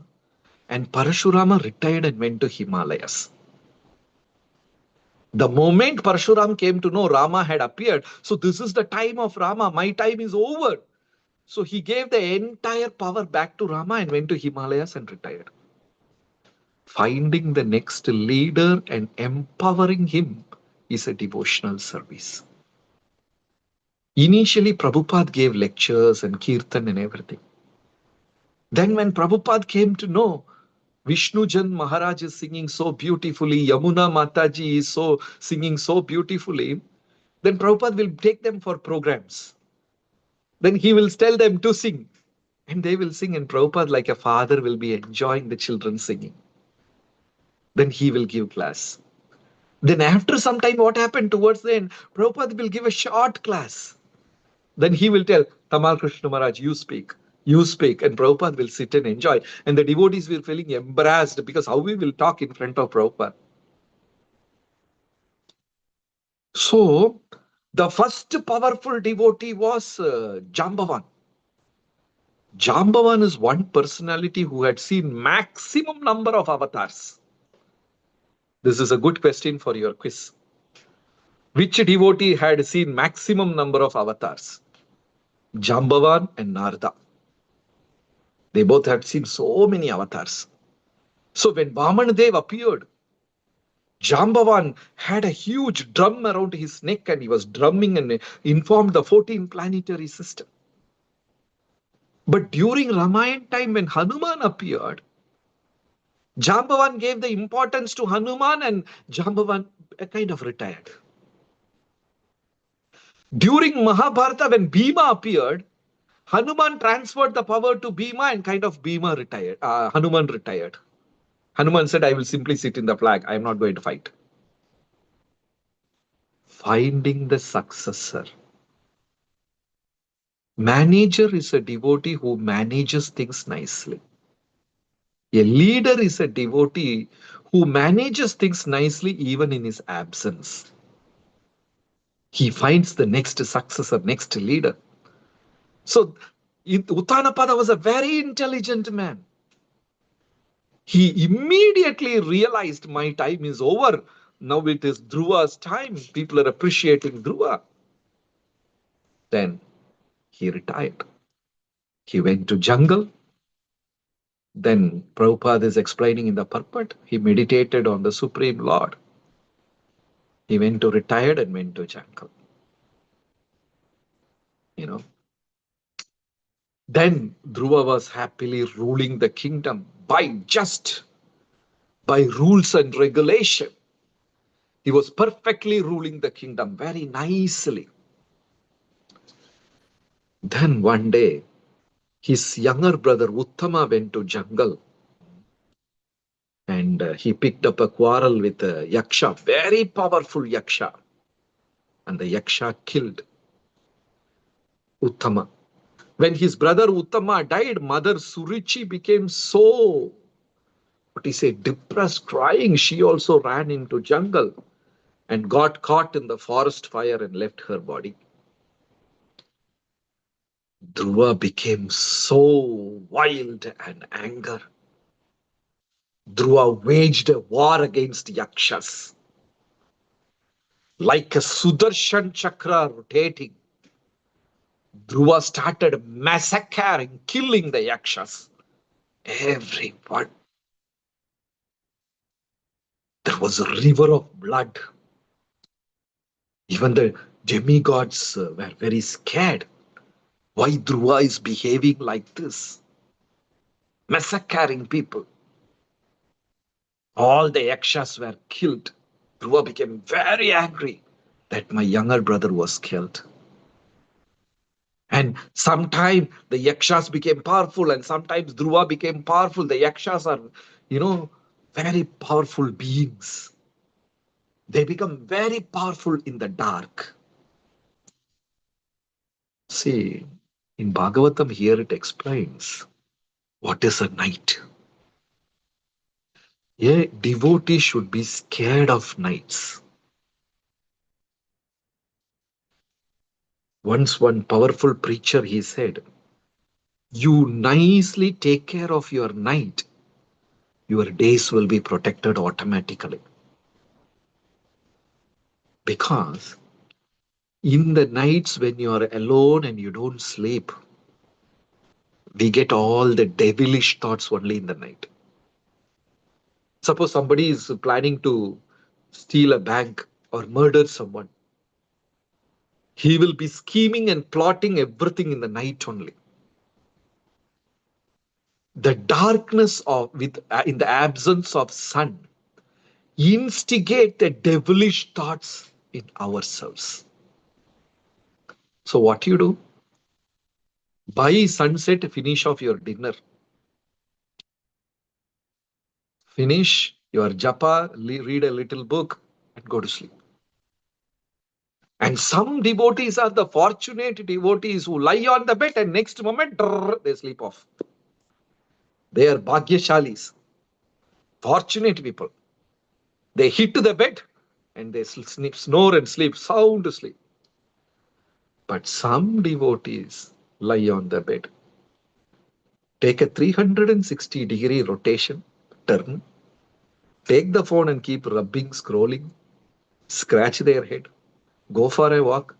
S6: and Parashurama retired and went to Himalayas. The moment Parshuram came to know Rama had appeared, so this is the time of Rama, my time is over. So he gave the entire power back to Rama and went to Himalayas and retired. Finding the next leader and empowering him is a devotional service. Initially, Prabhupada gave lectures and kirtan and everything. Then when Prabhupada came to know Vishnujan Maharaj is singing so beautifully, Yamuna Mataji is singing so beautifully, then Prabhupada will take them for programs. Then he will tell them to sing. And they will sing, and Prabhupada, like a father, will be enjoying the children singing. Then he will give class. Then after some time, what happened towards the end? Prabhupada will give a short class. Then he will tell, Tamal Krishna Maharaj, you speak. You speak. And Prabhupada will sit and enjoy. And the devotees will feeling embarrassed because how we will talk in front of Prabhupada. So, the first powerful devotee was Jambavan. Jambavan is one personality who had seen maximum number of avatars. This is a good question for your quiz. Which devotee had seen maximum number of avatars? Jambavan and Narada. They both had seen so many avatars. So when Vamanadev appeared, Jambavan had a huge drum around his neck and he was drumming and informed the 14 planetary system. But during Ramayana time when Hanuman appeared, Jambavan gave the importance to Hanuman and Jambavan kind of retired. During Mahabharata when Bhima appeared, Hanuman transferred the power to Bhima and kind of Bhima retired. Hanuman retired. Hanuman said, I will simply sit in the flag. I am not going to fight. Finding the successor. Manager is a devotee who manages things nicely. A leader is a devotee who manages things nicely even in his absence. He finds the next successor, next leader. So Uttanapada was a very intelligent man. He immediately realized my time is over. Now it is Dhruva's time. People are appreciating Dhruva. Then he retired. He went to jungle. Then Prabhupada is explaining in the purport, he meditated on the Supreme Lord. He went to retired and went to jungle. You know. Then Dhruva was happily ruling the kingdom by rules and regulation. He was perfectly ruling the kingdom very nicely. Then one day, his younger brother Uttama went to jungle and he picked up a quarrel with a yaksha, very powerful yaksha. And the yaksha killed Uttama. When his brother Uttama died, mother Surichi became so, depressed, crying. She also ran into jungle and got caught in the forest fire and left her body. Dhruva became so wild and anger. Dhruva waged a war against Yakshas. Like a Sudarshan chakra rotating, Dhruva started massacring, killing the Yakshas. Everyone. There was a river of blood. Even the demigods were very scared. Why Dhruva is behaving like this? Massacring people. All the Yakshas were killed. Dhruva became very angry that my younger brother was killed. And sometimes the Yakshas became powerful and sometimes Dhruva became powerful. The Yakshas are, very powerful beings. They become very powerful in the dark. See, in Bhagavatam here it explains what is a night. A devotee should be scared of nights. Once one powerful preacher, he said, you nicely take care of your night, your days will be protected automatically. Because in the nights when you are alone and you don't sleep, we get all the devilish thoughts only in the night. Suppose somebody is planning to steal a bank or murder someone. He will be scheming and plotting everything in the night only. The darkness in the absence of sun instigate the devilish thoughts in ourselves. So what you do? By sunset, finish off your dinner. Finish your japa, read a little book and go to sleep. And some devotees are the fortunate devotees who lie on the bed and next moment, they sleep off. They are bhagyashalis, fortunate people. They hit the bed and they snore and sleep, sound sleep. But some devotees lie on the bed. Take a 360-degree rotation, turn. Take the phone and keep rubbing, scrolling, scratch their head, go for a walk,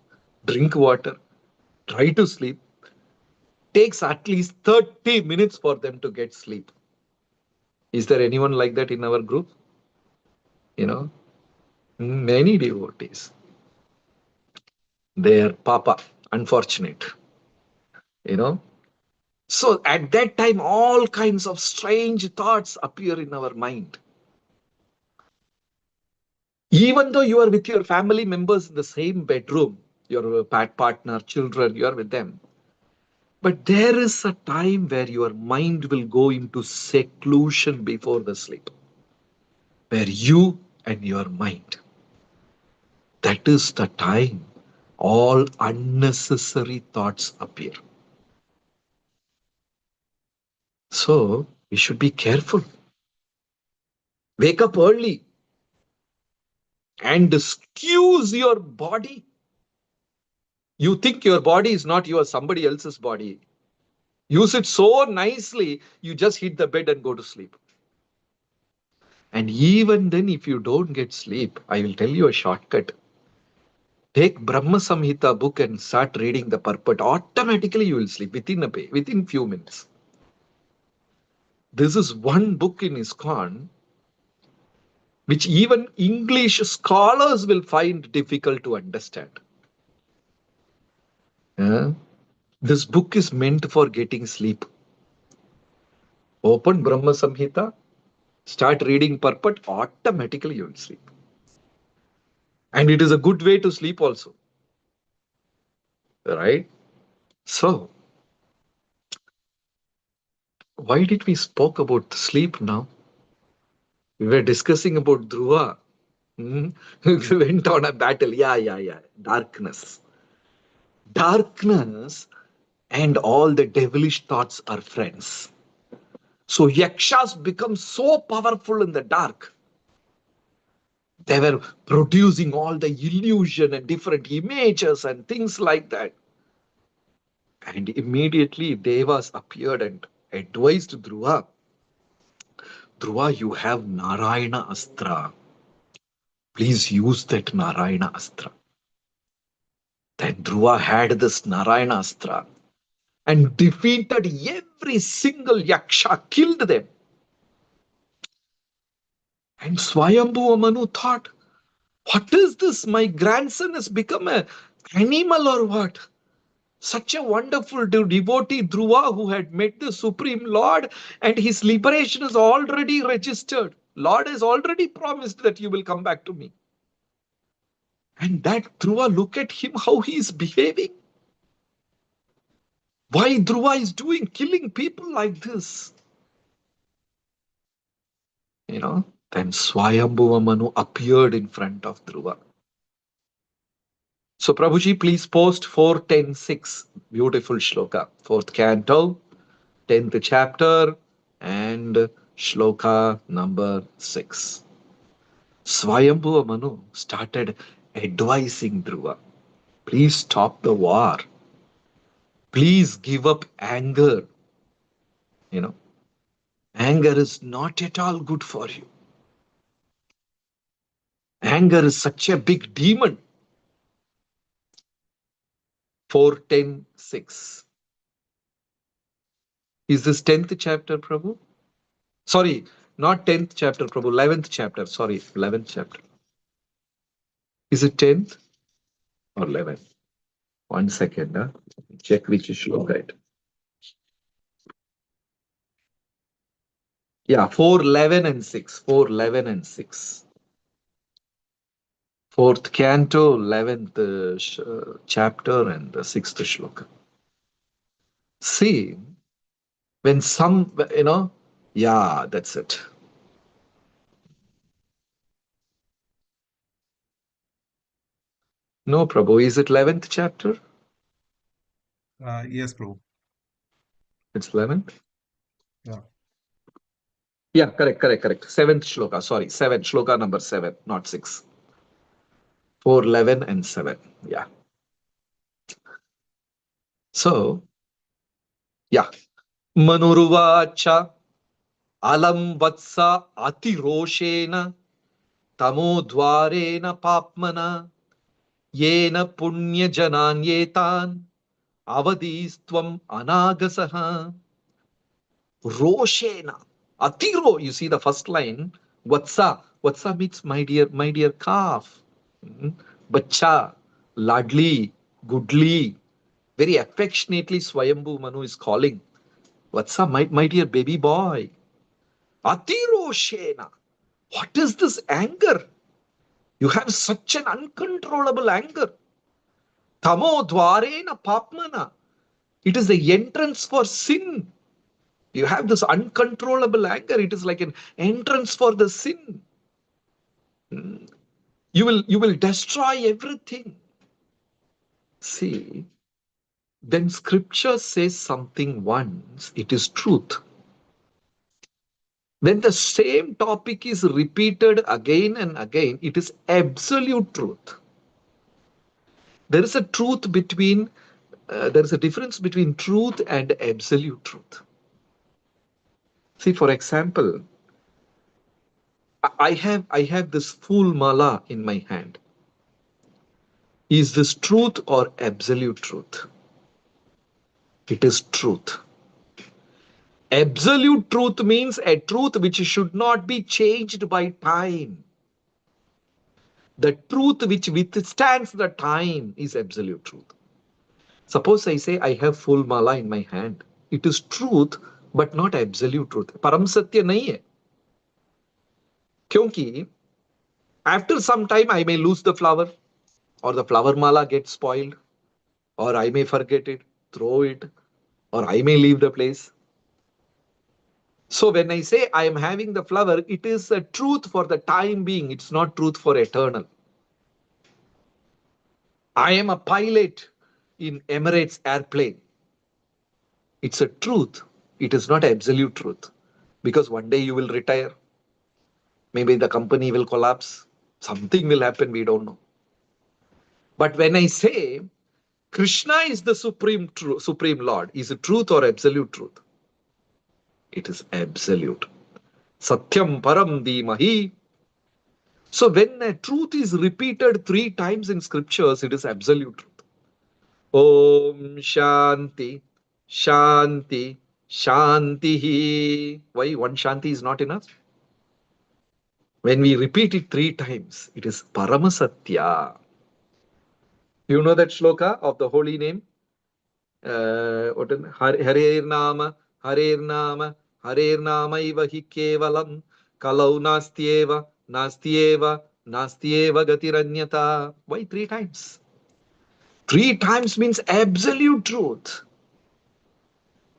S6: drink water, try to sleep. Takes at least 30 minutes for them to get sleep. Is there anyone like that in our group? Many devotees, their papa, unfortunate, you know. So at that time, all kinds of strange thoughts appear in our mind. Even though you are with your family members in the same bedroom, your partner, children, you are with them. But there is a time where your mind will go into seclusion before the sleep, where you and your mind, that is the time all unnecessary thoughts appear. So we should be careful. Wake up early and excuse your body. You think your body is not yours, somebody else's body. Use it so nicely, you just hit the bed and go to sleep. And even then, if you don't get sleep, I will tell you a shortcut. Take Brahma Samhita book and start reading the purport. Automatically, you will sleep within few minutes. This is one book in ISKCON which even English scholars will find difficult to understand. Yeah? This book is meant for getting sleep. Open Brahma Samhita, start reading purport, automatically you will sleep. And it is a good way to sleep also. Right? So, why did we spoke about sleep now? We were discussing about Dhruva. Hmm? We went on a battle. Yeah. Darkness. Darkness and all the devilish thoughts are friends. So yakshas become so powerful in the dark. They were producing all the illusion and different images and things like that. And immediately Devas appeared and advised Dhruva, Dhruva, you have Narayana Astra. Please use that Narayana Astra. Then Dhruva had this Narayana Astra and defeated every single yaksha, killed them. And Swayambhuva Manu thought, what is this? My grandson has become an animal or what? Such a wonderful devotee Dhruva who had met the Supreme Lord, and his liberation is already registered. Lord has already promised that you will come back to me. And that Dhruva, look at him, how he is behaving. Why Dhruva is killing people like this? Then Swayambhuva Manu appeared in front of Dhruva. So Prabhuji, please post 4.10.6, beautiful shloka, 4th canto, 10th chapter, and shloka number 6. Swayambhuva Manu started advising Dhruva, please stop the war. Please give up anger. Anger is not at all good for you. Anger is such a big demon. 4.10.6. Is this 10th chapter, Prabhu? Sorry, not 10th chapter, Prabhu. 11th chapter. Sorry, 11th chapter. Is it 10th or 11th? 1 second. Check which shloka it. Yeah, 4.11 and 6. 4.11 and 6. 4th canto, 11th chapter, and the 6th shloka. See, when yeah, that's it. No, Prabhu, is it 11th chapter?
S4: Yes, Prabhu.
S6: It's 11th?
S4: Yeah.
S6: Yeah, correct. 7th shloka, sorry, 7, shloka number 7, not 6. 4.11 and 7, yeah. So, yeah. Manuruvacha alam vatsa atiroshena tamodvarena papmana yena punya jananyetan avadistvam anagasaha roshena atiro. You see the first line, Vatsa. Vatsa means my dear calf. Bacha, ladli, goodly. Very affectionately, Swayambhu Manu is calling. Vatsa, my dear baby boy. Atiroshena. What is this anger? You have such an uncontrollable anger. Tamo dwarena papmana. It is the entrance for sin. You have this uncontrollable anger. It is like an entrance for the sin. You will destroy everything. See, when scripture says something once, it is truth. When the same topic is repeated again and again, it is absolute truth. There is a difference between truth and absolute truth. See, for example, I have this full mala in my hand. Is this truth or absolute truth? It is truth. Absolute truth means a truth which should not be changed by time. The truth which withstands the time is absolute truth. Suppose I say I have full mala in my hand. It is truth, but not absolute truth. Param Satya nahi hai. Kyunki after some time I may lose the flower, or the flower mala gets spoiled, or I may forget it, throw it, or I may leave the place. So when I say I am having the flower, it is a truth for the time being. It's not truth for eternal. I am a pilot in Emirates airplane. It's a truth. It is not absolute truth. Because one day you will retire. Maybe the company will collapse. Something will happen, we don't know. But when I say Krishna is the supreme Lord, is it truth or absolute truth? It is absolute. Satyam param dhimahi. So when a truth is repeated 3 times in scriptures, it is absolute truth. Om Shanti, Shanti, Shanti. Why one Shanti is not enough? When we repeat it 3 times, it is Paramasatya. You know that shloka of the holy name? Harer Nama, Harer Nama, Harer Nama iva hi kevalam, kalau nastyeva, nastyeva, nastyeva gatiranyata. Why 3 times? 3 times means absolute truth.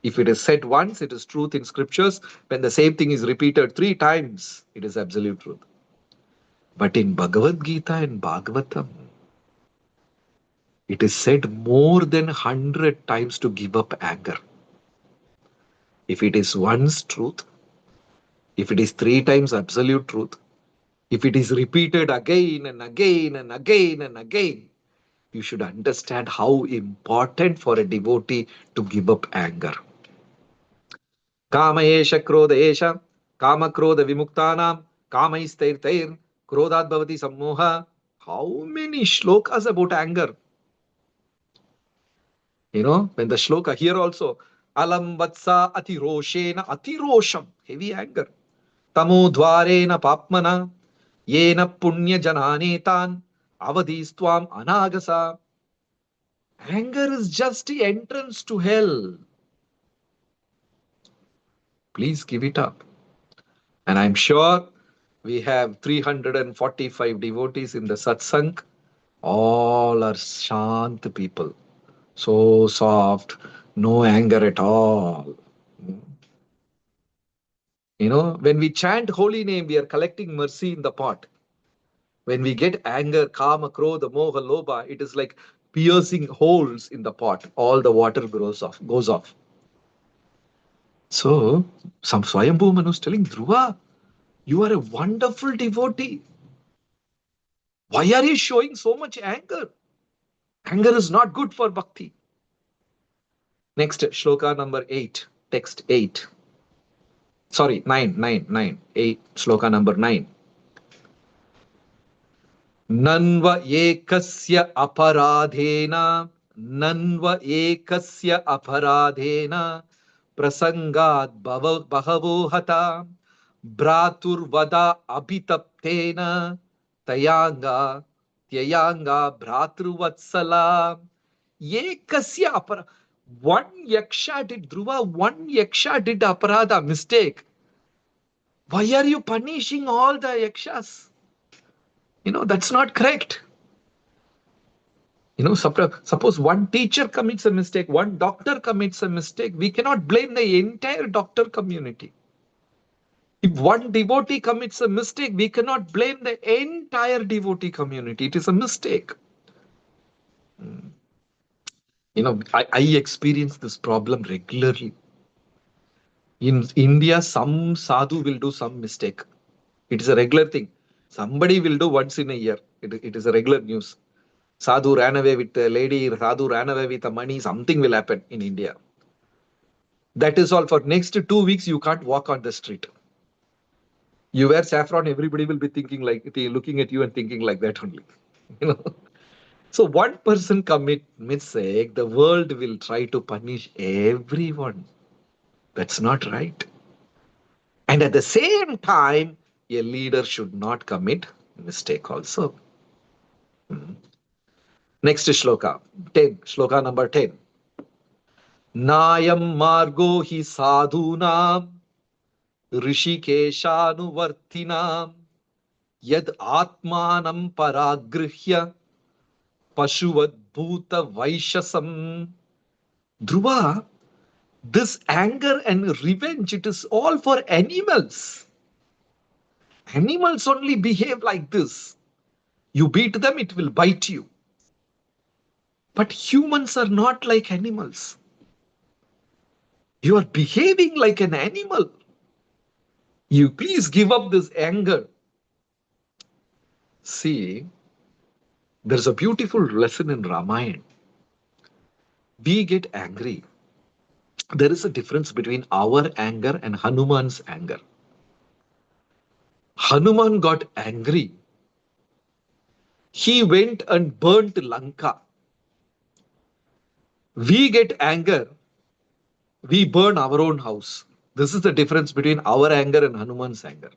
S6: If it is said once, it is truth in scriptures. When the same thing is repeated 3 times, it is absolute truth. But in Bhagavad Gita and Bhagavatam, it is said more than 100 times to give up anger. If it is once truth, if it is 3 times absolute truth, if it is repeated again and again and again and again, you should understand how important for a devotee to give up anger. Kama esha krodha esha, kama krodha vimuktanam, kama istair krodhat bhavati sammoha. How many shlokas about anger? You know, when the shloka here also, alam vatsa atiroshena, atirosham, heavy anger. Tamo dvarena papmana, yena punya jananetan, avadhistvam anagasa. Anger is just the entrance to hell. Please give it up. And I'm sure we have 345 devotees in the satsang. All are shant people. So soft, no anger at all. You know, when we chant holy name, we are collecting mercy in the pot. When we get anger, kama, krodha, moha, lobha, it is like piercing holes in the pot. All the water goes off. So, some Swayambhu Manu was telling, Dhruva, you are a wonderful devotee. Why are you showing so much anger? Anger is not good for bhakti. Next, shloka number 8, text 8. Sorry, 9, 8, shloka number 9. Nanva ekasya aparadhena, nanva ekasya aparadhena, prasangad bahavo hata, Bhraturvada abhitaptena tayanga tyayanga bhratruvatsala. Ekasya apara. One yaksha did Dhruva, one yaksha did aparada, mistake. Why are you punishing all the yakshas? That's not correct. Suppose one teacher commits a mistake, one doctor commits a mistake, we cannot blame the entire doctor community. If one devotee commits a mistake, we cannot blame the entire devotee community. It is a mistake. I experience this problem regularly. In India, some sadhu will do some mistake. It is a regular thing. Somebody will do once in a year. It is a regular news. Sadhu ran away with a lady, sadhu ran away with the money, something will happen in India. That is all. For next 2 weeks, you can't walk on the street. You wear saffron, everybody will be thinking like, looking at you and thinking like that only. You know. So one person commit mistake, the world will try to punish everyone. That's not right. And at the same time, a leader should not commit mistake also. Next shloka, 10, shloka number 10. Nayam margo hi sadhunam rishikeshanuvartinam yad atmanam paragrihya pashuvad bhuta vaishasam. Dhruva, this anger and revenge, it is all for animals. Animals only behave like this. You beat them, it will bite you. But humans are not like animals. You are behaving like an animal. You please give up this anger. See, there's a beautiful lesson in Ramayana. We get angry. There is a difference between our anger and Hanuman's anger. Hanuman got angry. He went and burnt Lanka. We get anger. We burn our own house. This is the difference between our anger and Hanuman's anger.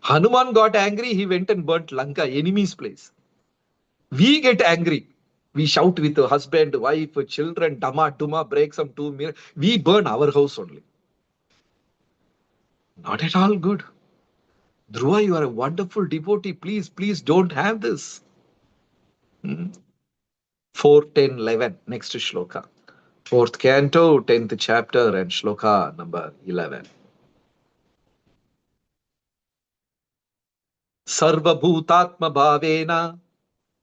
S6: Hanuman got angry. He went and burnt Lanka, enemy's place. We get angry. We shout with the husband, wife, children, dama, duma, break some 2 minutes. We burn our house only. Not at all good. Dhruva, you are a wonderful devotee. Please, please don't have this. 4, 10, 11. Next shloka. 4th canto, 10th chapter and shloka number 11. Sarva bhutatma bhavena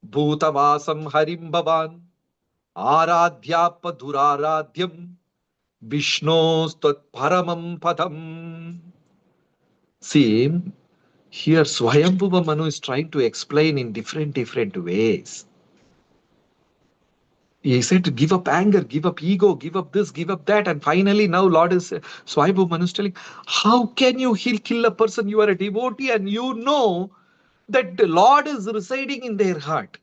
S6: bhutavasam harim bhavan aradhyapa duraradyam Vishnostat paramam padam. See, here Swayambhuva Manu is trying to explain in different ways. He said to give up anger, give up ego, give up this, give up that. And finally now Lord is, Swayambhuva Manu is telling, how can you kill a person? You are a devotee and you know that the Lord is residing in their heart.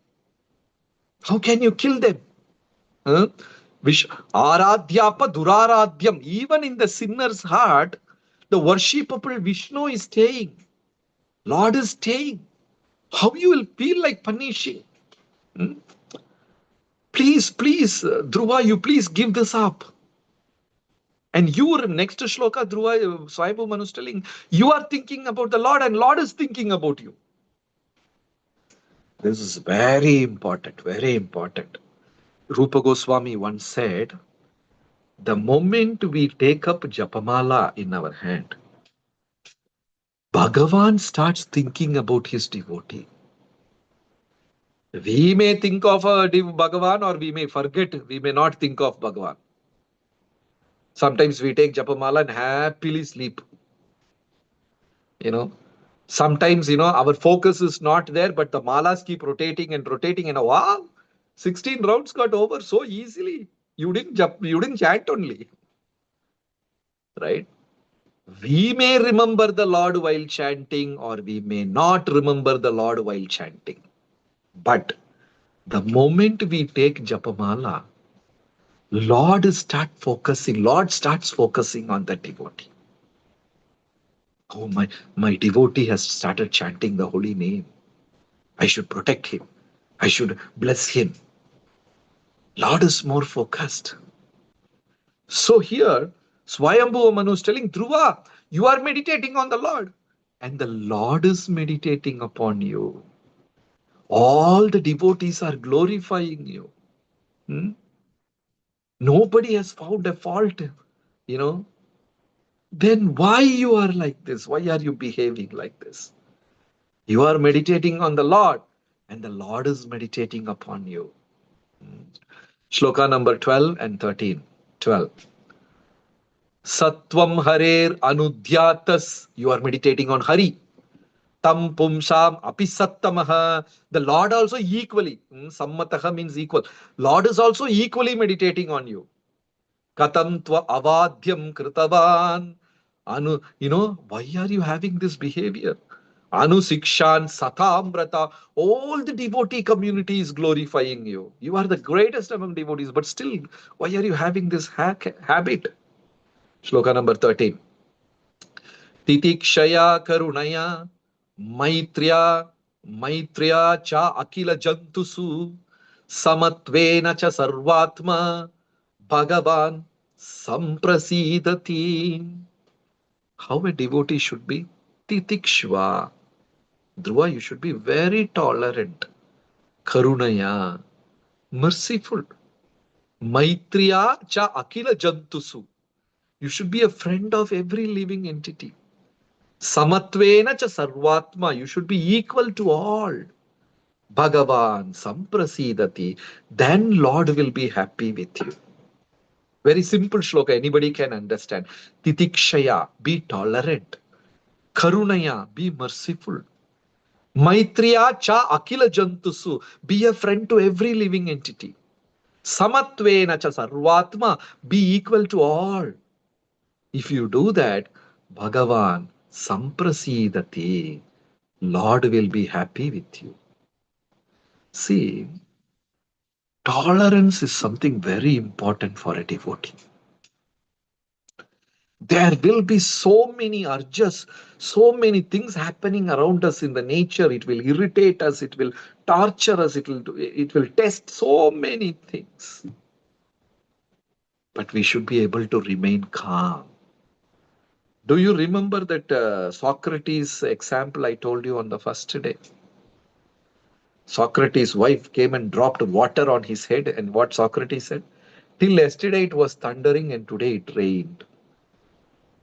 S6: How can you kill them? Huh? Aradhyapa duraradyam. Even in the sinner's heart, the worshipable Vishnu is staying. Lord is staying. How you will feel like punishing? Please, please, Dhruva, you please give this up. And your next shloka, Dhruva, Swayambhuva Manu is telling, you are thinking about the Lord and Lord is thinking about you. This is very important, very important. Rupa Goswami once said, the moment we take up Japamala in our hand, Bhagavan starts thinking about his devotee. We may think of Bhagavan or we may forget, we may not think of Bhagavan. Sometimes we take Japamala and happily sleep. Sometimes, our focus is not there, but the malas keep rotating and rotating and wow, 16 rounds got over so easily. You didn't chant only. Right? We may remember the Lord while chanting or we may not remember the Lord while chanting. But the moment we take Japamala, Lord starts focusing on the devotee. Oh, my devotee has started chanting the holy name. I should protect him. I should bless him. Lord is more focused. So here, Swayambhuva Manu is telling Dhruva, you are meditating on the Lord. And the Lord is meditating upon you. All the devotees are glorifying you. Hmm? Nobody has found a fault, you know. Then why you are like this? Why are you behaving like this? You are meditating on the Lord, and the Lord is meditating upon you. Shloka number 12 and 13. 12. Sattvam harer anudhyatas. You are meditating on Hari. Tam pumsam apisattamaha. The Lord also equally. Sammataha means equal. Lord is also equally meditating on you. Katam tva avadhyam kritavan. Why are you having this behavior? Anusikshan satambrata. All the devotee community is glorifying you. You are the greatest among devotees, but still, why are you having this habit? Shloka number 13. Titikshaya karunaya maitriya cha akila jantusu samatvena cha sarvatma bhagavan samprasidati. How a devotee should be? Titikshva. Dhruva, you should be very tolerant. Karunaya, merciful. Maitriya cha akila jantusu. You should be a friend of every living entity. Samatvena cha sarvatma. You should be equal to all. Bhagavan samprasidati. Then Lord will be happy with you. Very simple shloka. Anybody can understand. Titikshaya. Be tolerant. Karunaya. Be merciful. Maitriya cha akila jantusu. Be a friend to every living entity. Samatvena cha sarvatma. Be equal to all. If you do that, Bhagavan samprasidati. Lord will be happy with you. See, tolerance is something very important for a devotee. There will be so many urges, so many things happening around us in the nature. It will irritate us, it will torture us, it will test so many things. But we should be able to remain calm. Do you remember that Socrates example I told you on the first day? Socrates' wife came and dropped water on his head, and what Socrates said? Till yesterday it was thundering and today it rained.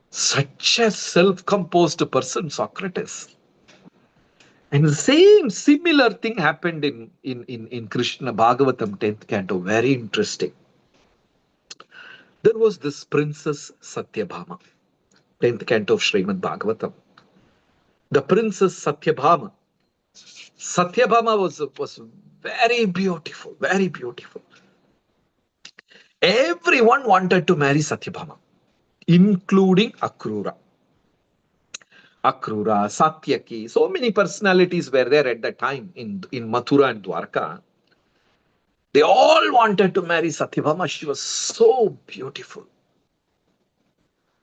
S6: Such a self-composed person, Socrates. And the same similar thing happened in Krishna Bhagavatam 10th canto. Very interesting. There was this princess Satyabhama, 10th canto of Srimad Bhagavatam. The princess Satyabhama. Satyabhama was very beautiful, very beautiful. Everyone wanted to marry Satyabhama, including Akrura. Akrura, Satyaki, so many personalities were there at that time in Mathura and Dwarka. They all wanted to marry Satyabhama. She was so beautiful.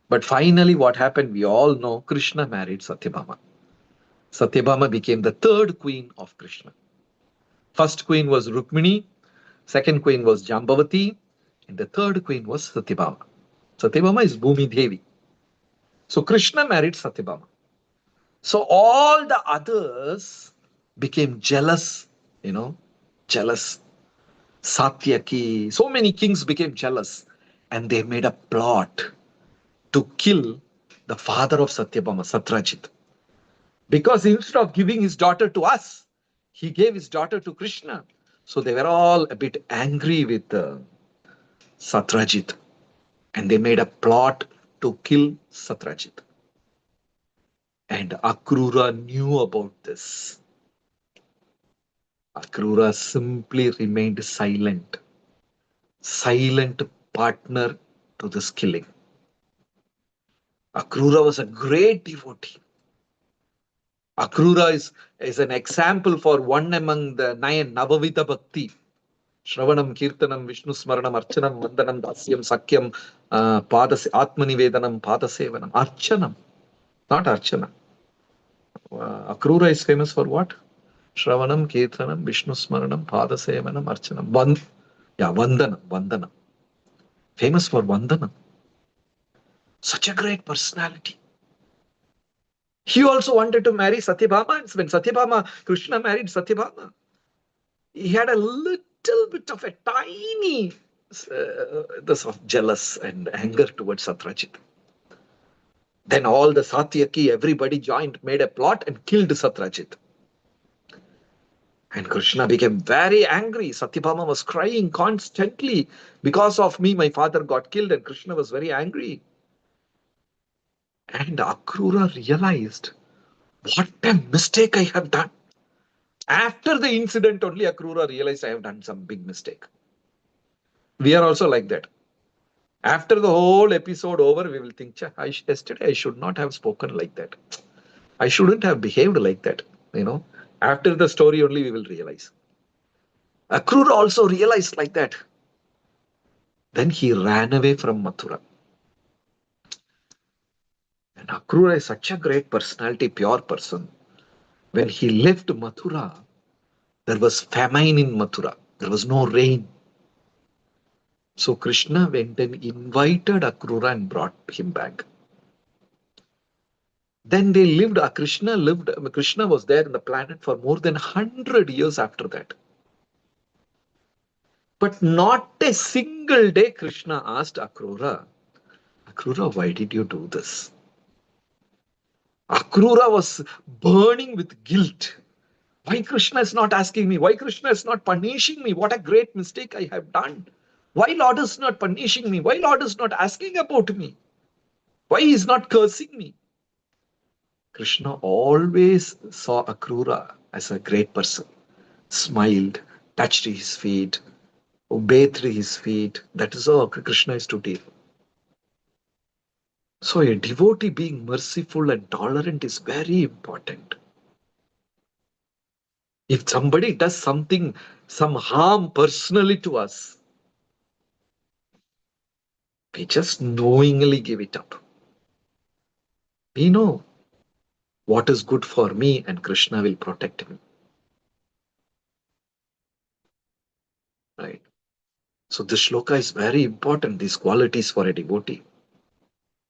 S6: But finally, what happened? We all know Krishna married Satyabhama. Satyabhama became the third queen of Krishna. First queen was Rukmini, second queen was Jambavati, and the third queen was Satyabhama. Satyabhama is Bhumi Devi. So Krishna married Satyabhama. So all the others became jealous, jealous. Satyaki, so many kings became jealous, and they made a plot to kill the father of Satyabhama, Satrajit. Because instead of giving his daughter to us, he gave his daughter to Krishna. So they were all a bit angry with Satrajit, and they made a plot to kill Satrajit. And Akrura knew about this. Akrura simply remained silent partner to this killing. Akrura was a great devotee. Akrura is an example for one among the 9 Navavita Bhakti. Shravanam, Kirtanam, Vishnu Smaranam, Archanam, Vandanam, Dasyam, Sakyam, Atmanivedanam, Padasevanam, Archanam. not Archana. Akrura is famous for what? Shravanam, Kirtanam, Vishnu Smaranam, Padasevanam, Archanam. Vandanam, Vandanam. Famous for Vandanam. Such a great personality. He also wanted to marry Satyabhama, and when Satyabhama, Krishna married Satyabhama, he had a little bit of a tiny this of jealous and anger towards Satyajit. Then all the Satyaki, everybody joined, made a plot and killed Satyajit. And Krishna became very angry. Satyabhama was crying constantly. Because of me, my father got killed, and Krishna was very angry. And Akrura realized, what a mistake I have done. After the incident, only Akrura realized I have done some big mistake. We are also like that. After the whole episode over, we will think, yesterday I should not have spoken like that. I shouldn't have behaved like that. After the story only we will realize. Akrura also realized like that. Then he ran away from Mathura. And Akrura is such a great personality, pure person. When he left Mathura, there was famine in Mathura. There was no rain. So Krishna went and invited Akrura and brought him back. Then they lived, Krishna was there on the planet for more than 100 years after that. But not a single day Krishna asked Akrura, why did you do this? Akrura was burning with guilt. Why Krishna is not asking me? Why Krishna is not punishing me? What a great mistake I have done. Why Lord is not punishing me? Why Lord is not asking about me? Why he is not cursing me? Krishna always saw Akrura as a great person. Smiled, touched his feet, bathed his feet. That is how Krishna is to deal. So a devotee being merciful and tolerant is very important. If somebody does something, some harm personally to us, we just knowingly give it up. We know what is good for me and Krishna will protect me. Right? So this shloka is very important, these qualities for a devotee.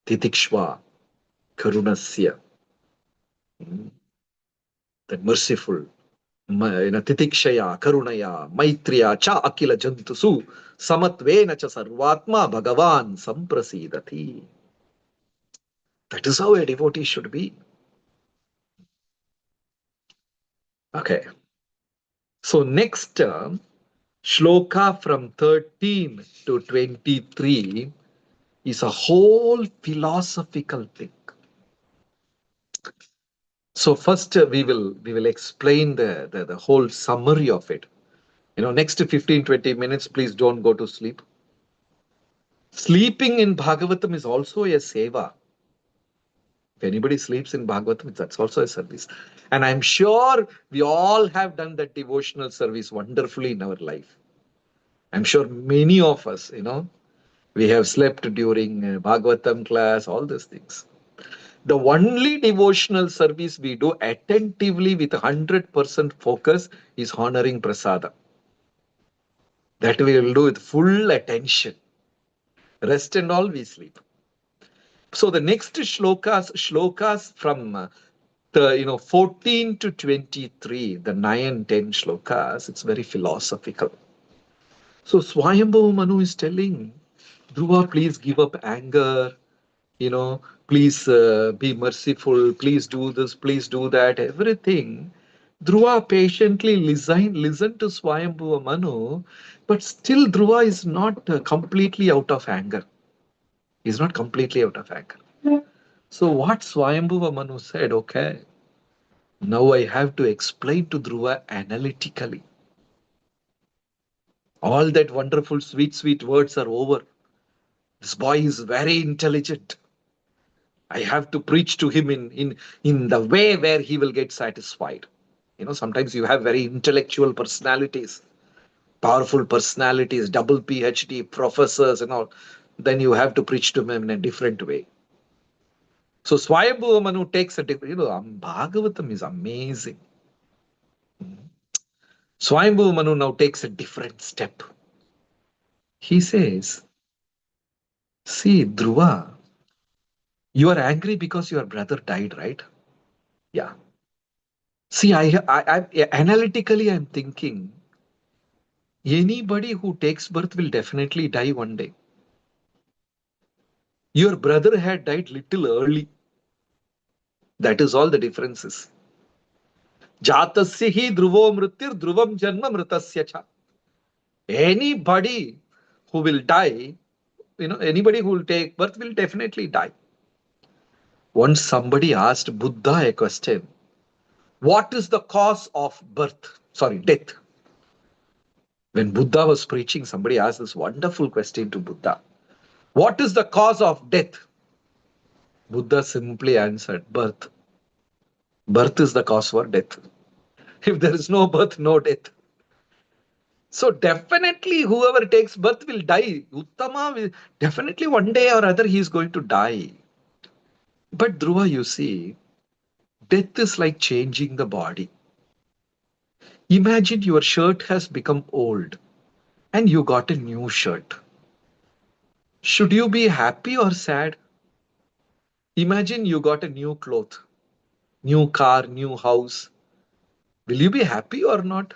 S6: Titikshva, karunasya, that merciful, titikshaya, karunaya, maitriya, cha akila jantusu, samatvena cha sarvatma bhagavan samprasidati. That is how a devotee should be. Okay. So next shloka from 13 to 23 is a whole philosophical thing. So first we will explain the whole summary of it. Next 15-20 minutes, please don't go to sleep. Sleeping in Bhagavatam is also a seva. If anybody sleeps in Bhagavatam, that's also a service. And I'm sure we all have done that devotional service wonderfully in our life. I'm sure many of us, we have slept during Bhagavatam class, all these things. The only devotional service we do attentively with 100% focus is honoring prasada. That we will do with full attention. Rest and all we sleep. So the next shlokas from 14 to 23, the 9-10 shlokas, it's very philosophical. So Swayambhu Manu is telling, Dhruva, please give up anger, please be merciful, please do this, please do that, everything. Dhruva patiently listen to Swayambhu Manu, but still Dhruva is not completely out of anger. He's not completely out of anger. Yeah. So what Swayambhu Manu said, okay, now I have to explain to Dhruva analytically. All that wonderful, sweet words are over. This boy is very intelligent. I have to preach to him in the way where he will get satisfied. Sometimes you have very intellectual personalities, powerful personalities, double PhD professors and all. Then you have to preach to them in a different way. So Swayambhuva Manu takes a different, Bhagavatam is amazing. Swayambhuva Manu now takes a different step. He says, see, Dhruva, you are angry because your brother died, right? Yeah. See, analytically, I'm thinking, anybody who takes birth will definitely die one day. Your brother had died little early. That is all the differences. Jatasya hi dhruvo mrityur dhruvam janma mritasya cha. Anybody who will die, anybody who will take birth will definitely die. Once somebody asked Buddha a question, what is the cause of birth? Sorry, death. When Buddha was preaching, somebody asked this wonderful question to Buddha. What is the cause of death? Buddha simply answered, birth. Birth is the cause for death. If there is no birth, no death. So definitely whoever takes birth will die. Uttama will definitely one day or other he is going to die. But Dhruva, you see, death is like changing the body. Imagine your shirt has become old and you got a new shirt. Should you be happy or sad? Imagine you got a new cloth, new car, new house. Will you be happy or not?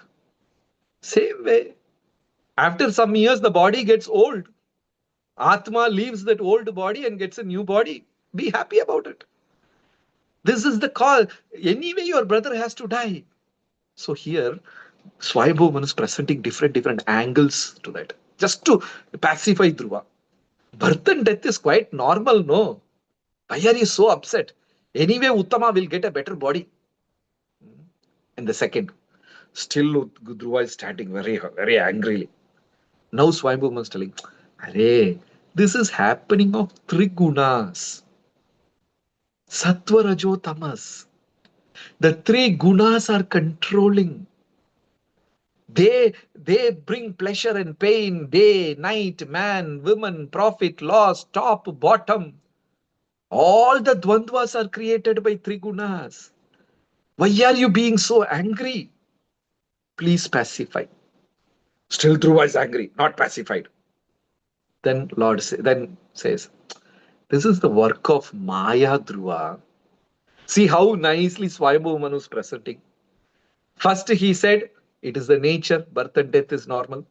S6: Same way. After some years, the body gets old. Atma leaves that old body and gets a new body. Be happy about it. This is the call. Anyway, your brother has to die. So here, Swayambhuva is presenting different angles to that. Just to pacify Dhruva. Birth and death is quite normal, no? Why are you so upset? Anyway, Uttama will get a better body. And the second, still Dhruva is standing very angrily. Now Swayambhuva is telling, Arey, this is happening of three gunas. Sattva, Rajo, Tamas. The three gunas are controlling. They bring pleasure and pain, day, night, man, woman, profit, loss, top, bottom. All the dvandvas are created by three gunas. Why are you being so angry? Please pacify. Still Dhruva is angry, not pacified. Then Lord says, this is the work of Maya, Dhruva. See how nicely Swayambhuva Manu is presenting. First he said, it is the nature, birth and death is normal.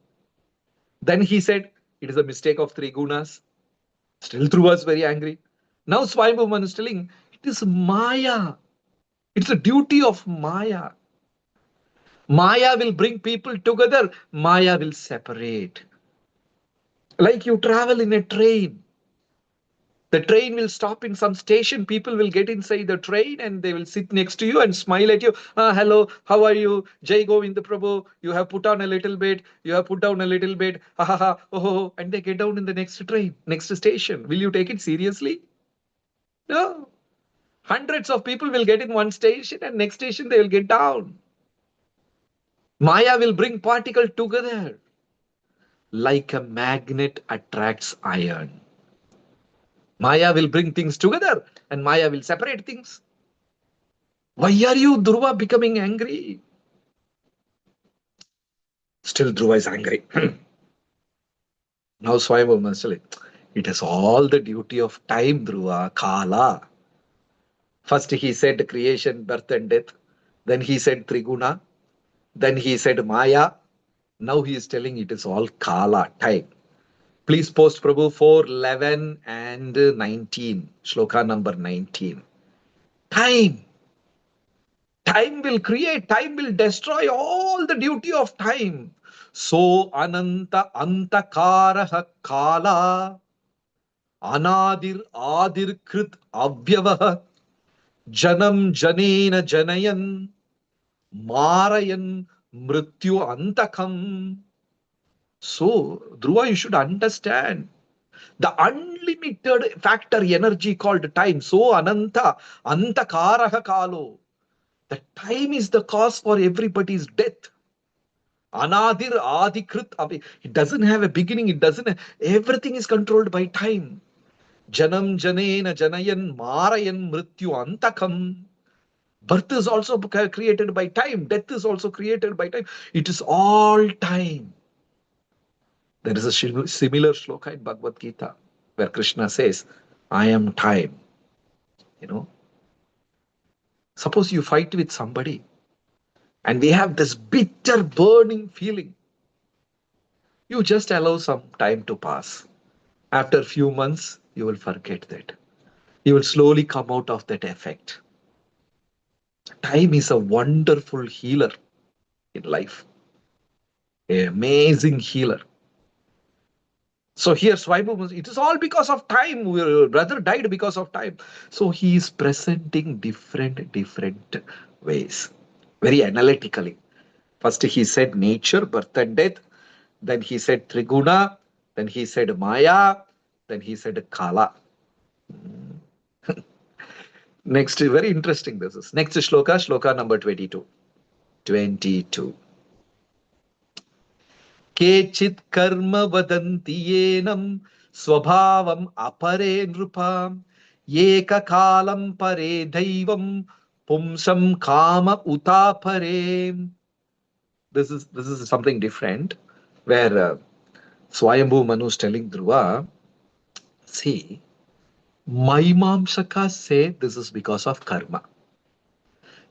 S6: Then he said, it is a mistake of three gunas. Still Dhruva is very angry. Now Swayambhuva Manu is telling, it is Maya. It's a duty of Maya. Maya will bring people together. Maya will separate. Like you travel in a train. The train will stop in some station. People will get inside the train and they will sit next to you and smile at you. Hello, how are you? Jai Govinda Prabhu. You have put on a little bit. You have put down a little bit. Ha ha ha. Oh, and they get down in the next train, next station. Will you take it seriously? No. Hundreds of people will get in one station and next station they will get down. Maya will bring particles together. Like a magnet attracts iron. Maya will bring things together and Maya will separate things. Why are you, Dhruva, becoming angry? Still Dhruva is angry. Now Swayambhuva is telling, it is all the duty of time, Dhruva, Kala. First he said creation, birth and death. Then he said Triguna. Then he said Maya. Now he is telling it is all Kala, time. Please post Prabhu 4, 11 and 19. Shloka number 19. Time. Time will create, time will destroy, all the duty of time. So ananta antakaraha kala anadir adir krit avyavaha janam janena janayan marayan mrityu antakam. So, Dhruva, you should understand the unlimited factor energy called time. So, Ananta, Antakaraha Kalo. The time is the cause for everybody's death. Anadir Adikrit. It doesn't have a beginning. It doesn't. Everything is controlled by time. Janam janena janayan marayan mrityu antakam. Birth is also created by time. Death is also created by time. It is all time. There is a similar shloka in Bhagavad Gita where Krishna says, I am time. You know, suppose you fight with somebody and we have this bitter burning feeling. You just allow some time to pass. After a few months, you will forget that. You will slowly come out of that effect. Time is a wonderful healer in life, an amazing healer. So here, Swayambhu, it is all because of time. Your brother died because of time. So he is presenting different ways, very analytically. First he said nature, birth and death. Then he said Triguna. Then he said Maya. Then he said Kala. Next, very interesting this is. Next shloka number 22. 22. Kechit karma vadanti yenam swabhavam apare nrupam yeka kalam pare daivam pumsam kama utapare. This is something different where Swayambhu Manu is telling Dhruva, see, Maimamsaka say this is because of karma.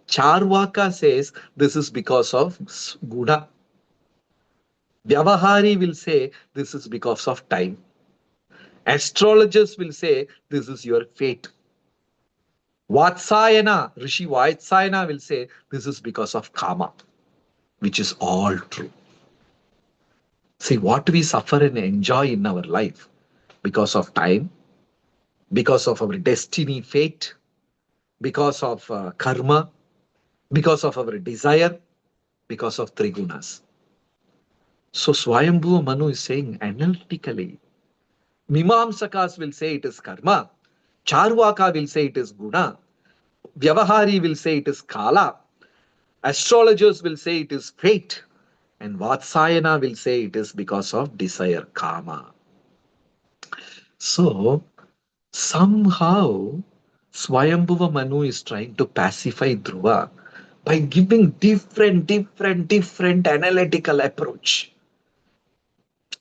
S6: Charvaka says this is because of guna. Vyavahari will say this is because of time. Astrologers will say this is your fate. Vatsayana, Rishi Vatsayana will say this is because of karma, which is all true. See, what we suffer and enjoy in our life because of time, because of our destiny, fate, because of karma, because of our desire, because of trigunas. So Swayambhu Manu is saying analytically, Mimamsakas will say it is karma, Charvaka will say it is guna, Vyavahari will say it is kala, astrologers will say it is fate, and Vatsayana will say it is because of desire, karma. So somehow Swayambhuva Manu is trying to pacify Dhruva by giving different analytical approach.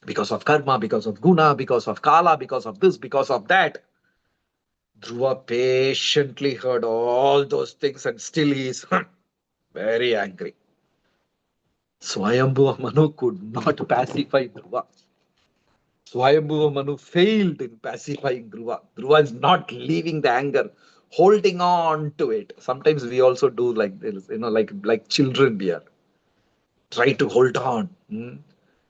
S6: Because of karma, because of guna, because of kala, because of this, because of that. Dhruva patiently heard all those things and still he is very angry. Swayambhuva Manu could not pacify Dhruva. Swayambhuva Manu failed in pacifying Dhruva. Dhruva is not leaving the anger, holding on to it. Sometimes we also do like this, like children we are. Try to hold on.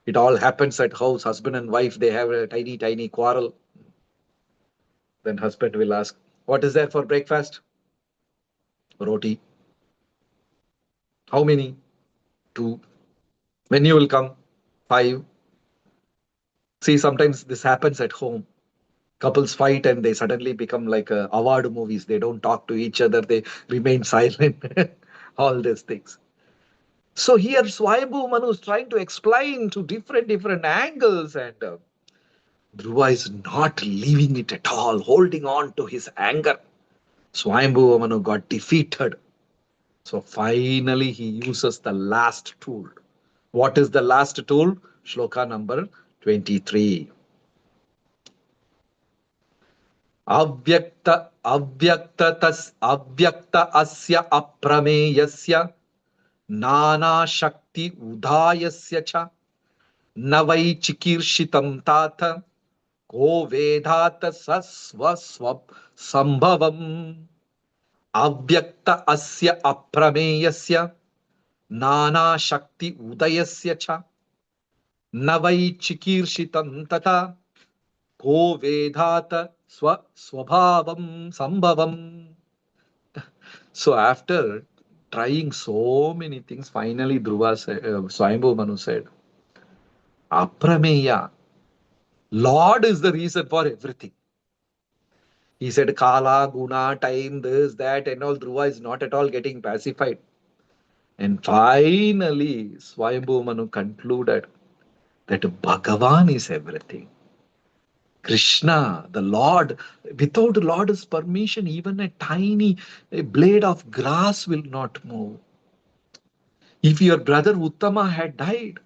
S6: It all happens at house. Husband and wife, they have a tiny quarrel. Then husband will ask, what is there for breakfast? Roti. How many? 2. When you will come? 5. See, sometimes this happens at home. Couples fight and they suddenly become like award movies. They don't talk to each other. They remain silent. All these things. So here Swayambhu Manu is trying to explain to different angles, and Dhruva is not leaving it at all, holding on to his anger. Swayambhu Manu got defeated. So finally he uses the last tool. What is the last tool? Shloka number 23. Avyakta asya aprameyasya nana shakti udayasya cha navai chikirshitam tatha ko vedata sasva sambhavam. Avyakta asya aprameyasya nana shakti udayasya cha navai chikirshitam tata ko vedata swabhavam sambhavam. So after trying so many things, finally Swayambhu Manu said, Aprameya, Lord is the reason for everything. He said Kala, Guna, time, this, that, and all. Dhruva is not at all getting pacified. And finally, Swayambhu Manu concluded that Bhagavan is everything. Krishna, the Lord, without Lord's permission, even a tiny blade of grass will not move. If your brother Uttama had died,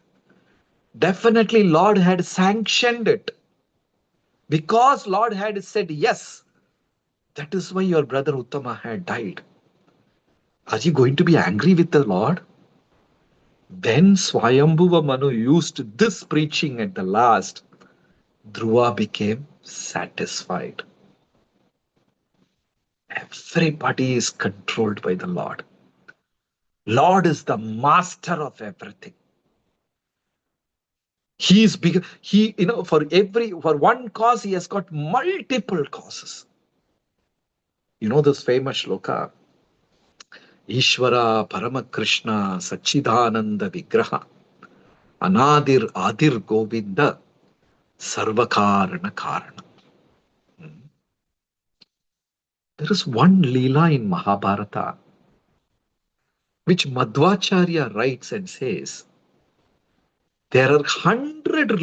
S6: definitely Lord had sanctioned it. Because Lord had said yes, that is why your brother Uttama had died. Are you going to be angry with the Lord? When Swayambhuva Manu used this preaching at the last, Dhruva became satisfied. Everybody is controlled by the Lord. Lord is the master of everything. He is big. He, for one cause, he has got multiple causes. You know this famous shloka, Ishvara Paramakrishna Sachidananda Vigraha Anadir Adir Govinda Sarvakarana Karana. There is one Leela in Mahabharata which Madhvacharya writes and says, there are 100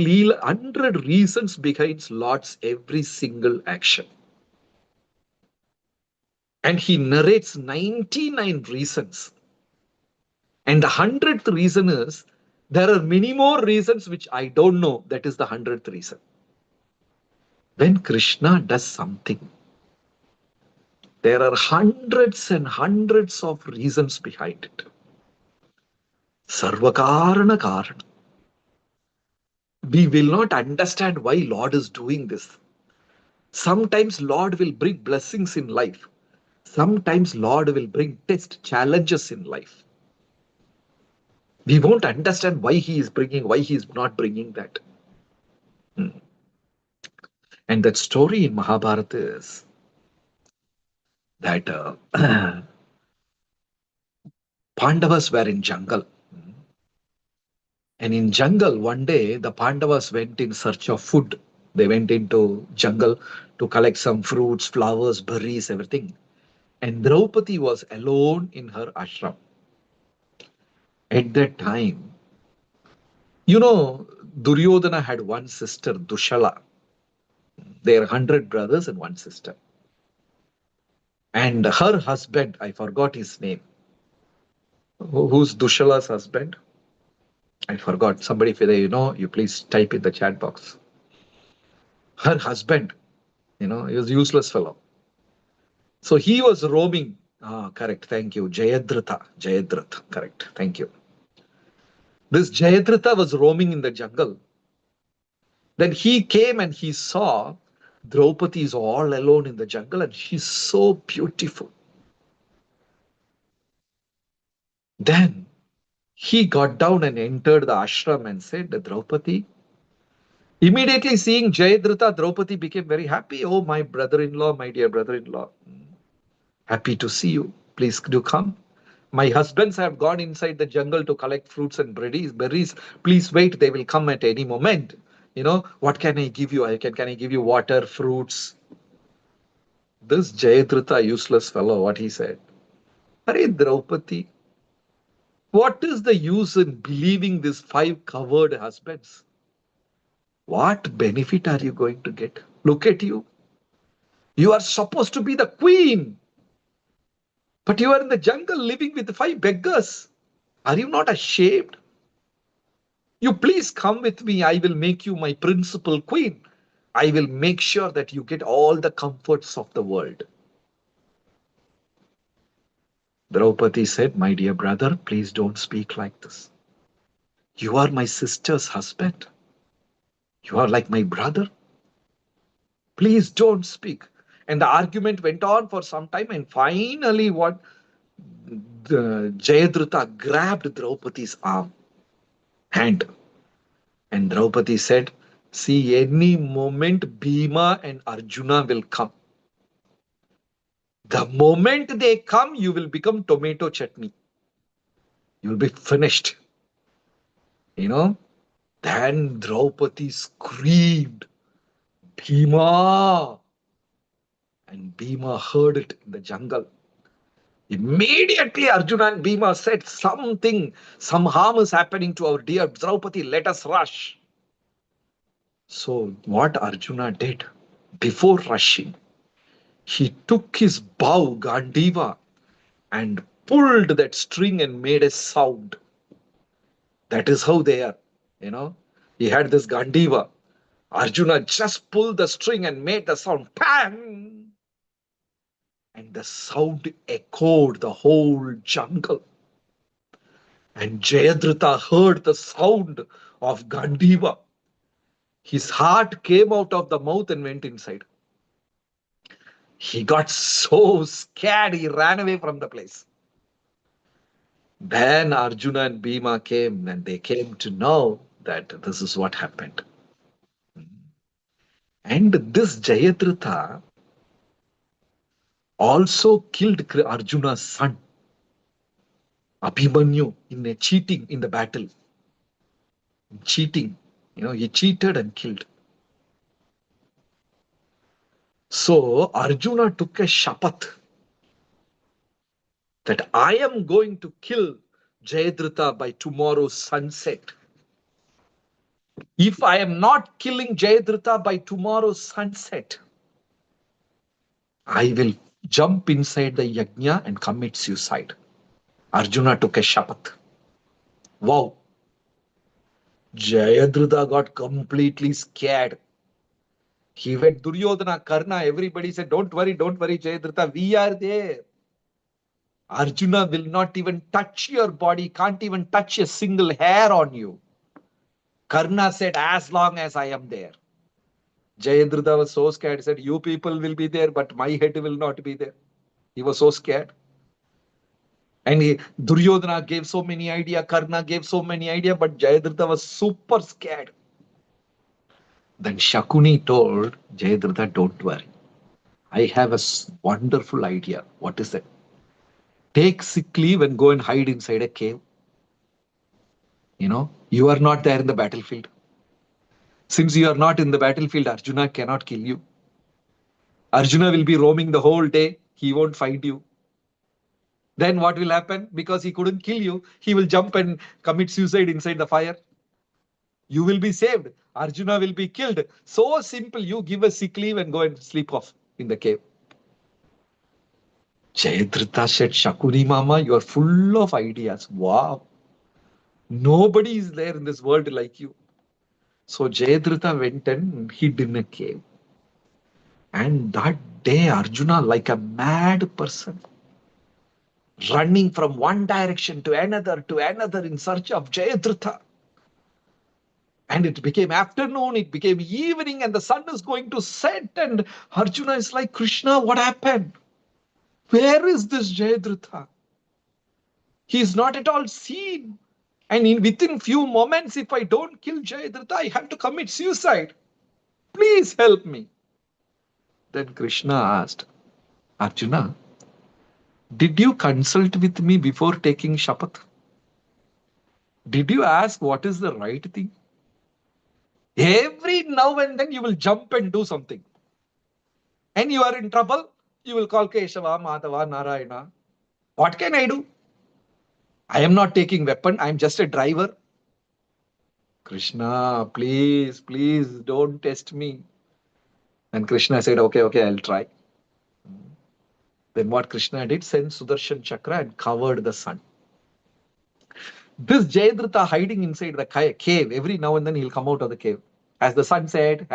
S6: reasons behind Lord's every single action. And he narrates 99 reasons. And the 100th reason is, there are many more reasons which I don't know. That is the 100th reason. When Krishna does something, there are hundreds and hundreds of reasons behind it. Sarvakarana Karana. We will not understand why Lord is doing this. Sometimes Lord will bring blessings in life. Sometimes Lord will bring test challenges in life. We won't understand why he is not bringing that. And that story in Mahabharata is that Pandavas were in jungle. And in jungle, one day, the Pandavas went in search of food. They went into jungle to collect some fruits, flowers, berries, everything. And Draupadi was alone in her ashram. At that time, Duryodhana had one sister, Dushala. They are 100 brothers and one sister. And her husband, I forgot his name. Who's Dushala's husband? I forgot. Somebody, if you please type in the chat box. Her husband, he was a useless fellow. So he was roaming. Correct. Thank you. Jayadratha. Correct. Thank you. This Jayadratha was roaming in the jungle. Then he came and he saw Draupadi is all alone in the jungle and she's so beautiful. Then he got down and entered the ashram and said, Draupadi. Immediately seeing Jayadratha, Draupadi became very happy. Oh, my brother-in-law, my dear brother-in-law. Happy to see you. Please do come. My husbands have gone inside the jungle to collect fruits and berries. Please wait. They will come at any moment. What can I give you? Can I give you water, fruits? This Jayadratha, useless fellow, what he said? Hare Draupadi, what is the use in believing these 5 covered husbands? What benefit are you going to get? Look at you. You are supposed to be the queen. But you are in the jungle living with 5 beggars. Are you not ashamed? You please come with me. I will make you my principal queen. I will make sure that you get all the comforts of the world. Draupadi said, my dear brother, please don't speak like this. You are my sister's husband. You are like my brother. Please don't speak. And the argument went on for some time. And finally, Jayadratha grabbed Draupadi's hand. And Draupadi said, see, any moment Bhima and Arjuna will come. The moment they come, you will become tomato chutney. You will be finished. Then Draupadi screamed, Bhima! And Bhima heard it in the jungle. Immediately Arjuna and Bhima said, some harm is happening to our dear Draupadi, let us rush. So what Arjuna did, before rushing, he took his bow, Gandiva, and pulled that string and made a sound. That is how they are, you know. He had this Gandiva. Arjuna just pulled the string and made the sound, pang! And the sound echoed the whole jungle. And Jayadratha heard the sound of Gandiva. His heart came out of the mouth and went inside. He got so scared, he ran away from the place. Then Arjuna and Bhima came and they came to know that this is what happened. And this Jayadratha also killed Arjuna's son, Abhimanyu, in a cheating in the battle. Cheating. He cheated and killed. So Arjuna took a shapath that I am going to kill Jayadratha by tomorrow's sunset. If I am not killing Jayadratha by tomorrow's sunset, I will jump inside the yajna and commit suicide. Arjuna took a shapath. Wow. Jayadratha got completely scared. He went Duryodhana, Karna, everybody said, don't worry, Jayadratha, we are there. Arjuna will not even touch your body, can't even touch a single hair on you. Karna said, as long as I am there. Jayadratha was so scared. He said, you people will be there, but my head will not be there. He was so scared. And Duryodhana gave so many ideas, Karna gave so many ideas, but Jayadratha was super scared. Then Shakuni told Jayadratha, don't worry. I have a wonderful idea. What is it? Take sick leave and go and hide inside a cave. You are not there in the battlefield. Since you are not in the battlefield, Arjuna cannot kill you. Arjuna will be roaming the whole day. He won't find you. Then what will happen? Because he couldn't kill you, he will jump and commit suicide inside the fire. You will be saved. Arjuna will be killed. So simple. You give a sick leave and go and sleep off in the cave. Jayadratha said, Shakuni Mama, you are full of ideas. Wow. Nobody is there in this world like you. So Jayadratha went and hid in a cave. And that day, Arjuna, like a mad person, running from one direction to another in search of Jayadratha. And it became afternoon, it became evening, and the sun is going to set. And Arjuna is like, Krishna, what happened? Where is this Jayadratha? He is not at all seen. And within few moments, if I don't kill Jayadratha, I have to commit suicide. Please help me. Then Krishna asked, Arjuna, did you consult with me before taking shapath? Did you ask what is the right thing? Every now and then you will jump and do something. And you are in trouble, you will call Keshava, Madhava, Narayana. What can I do? I am not taking weapon, I am just a driver. Krishna, please, don't test me. And Krishna said, okay, I'll try. Then what Krishna did, sent Sudarshan Chakra and covered the sun. This Jayadratha hiding inside the cave, every now and then he'll come out of the cave. As the sun set.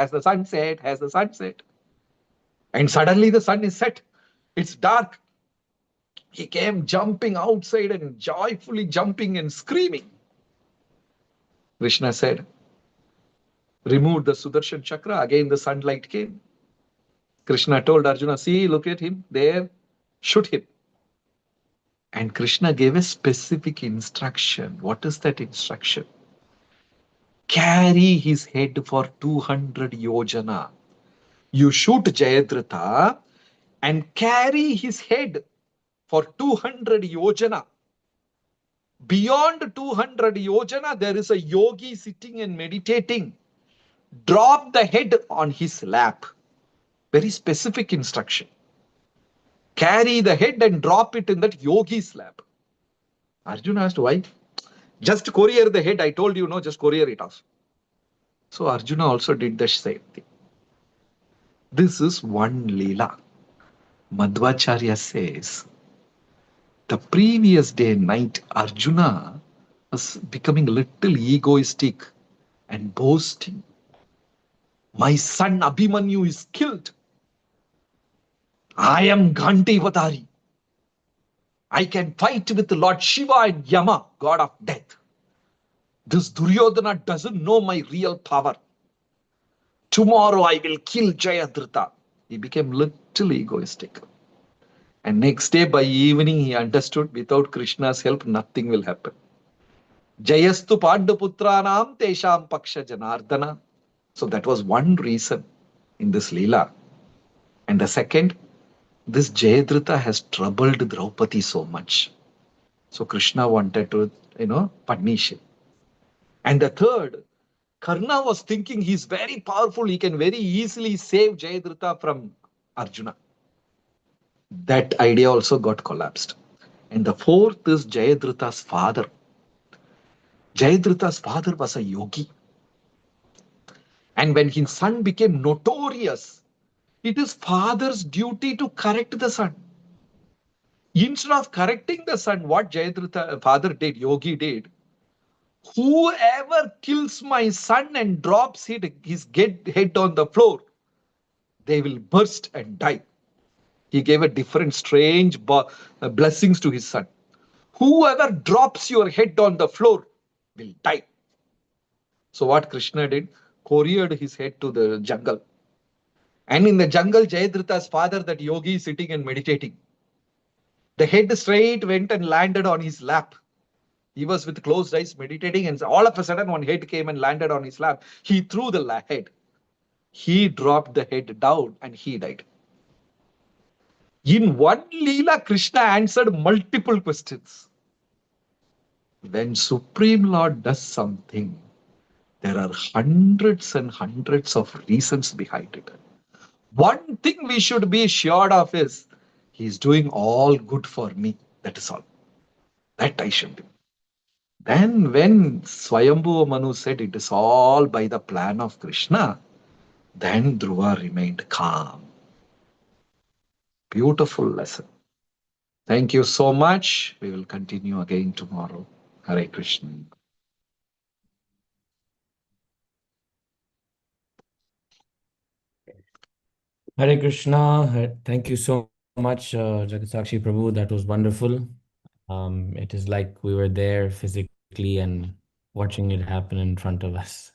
S6: And suddenly the sun is set. It's dark. He came jumping outside and joyfully jumping and screaming. Krishna said, remove the Sudarshan Chakra. Again the sunlight came. Krishna told Arjuna, see, look at him there. Shoot him. And Krishna gave a specific instruction. What is that instruction? Carry his head for 200 yojana. You shoot Jayadratha and carry his head for 200 yojana. Beyond 200 yojana, there is a yogi sitting and meditating. Drop the head on his lap. Very specific instruction. Carry the head and drop it in that yogi's lap. Arjuna asked, why? Just courier the head. I told you, no, just courier it off. So Arjuna also did the same thing. This is one Leela. Madhvacharya says the previous day night Arjuna was becoming a little egoistic and boasting. My son Abhimanyu is killed. I am Ghantivadari. I can fight with Lord Shiva and Yama, god of death. This Duryodhana doesn't know my real power. Tomorrow I will kill Jayadratha. He became little egoistic. And next day by evening he understood without Krishna's help nothing will happen. Jayastu Pandaputranam Tesham Paksha Janardana. So that was one reason in this Leela. And the second, this Jayadratha has troubled Draupadi so much. So Krishna wanted to, punish him. And the third, Karna was thinking he's very powerful, he can very easily save Jayadratha from Arjuna. That idea also got collapsed. And the fourth is Jayadratha's father. Jayadratha's father was a yogi. And when his son became notorious, it is father's duty to correct the son. Instead of correcting the son, what Jayadratha father did, yogi did, whoever kills my son and drops his head on the floor, they will burst and die. He gave a different strange blessings to his son. Whoever drops your head on the floor will die. So what Krishna did, couriered his head to the jungle. And in the jungle, Jayadratha's father, that yogi, is sitting and meditating. The head straight went and landed on his lap. He was with closed eyes meditating, and all of a sudden one head came and landed on his lap. He threw the head. He dropped the head down and he died. In one Leela, Krishna answered multiple questions. When Supreme Lord does something, there are hundreds and hundreds of reasons behind it. One thing we should be sure of is, he's doing all good for me. That is all. That I should do. Then when Swayambhuva Manu said it is all by the plan of Krishna, then Dhruva remained calm. Beautiful lesson. Thank you so much. We will continue again tomorrow. Hare Krishna.
S1: Hare Krishna. Thank you so much, Jagat Sakshi Prabhu. That was wonderful. It is like we were there physically and watching it happen in front of us.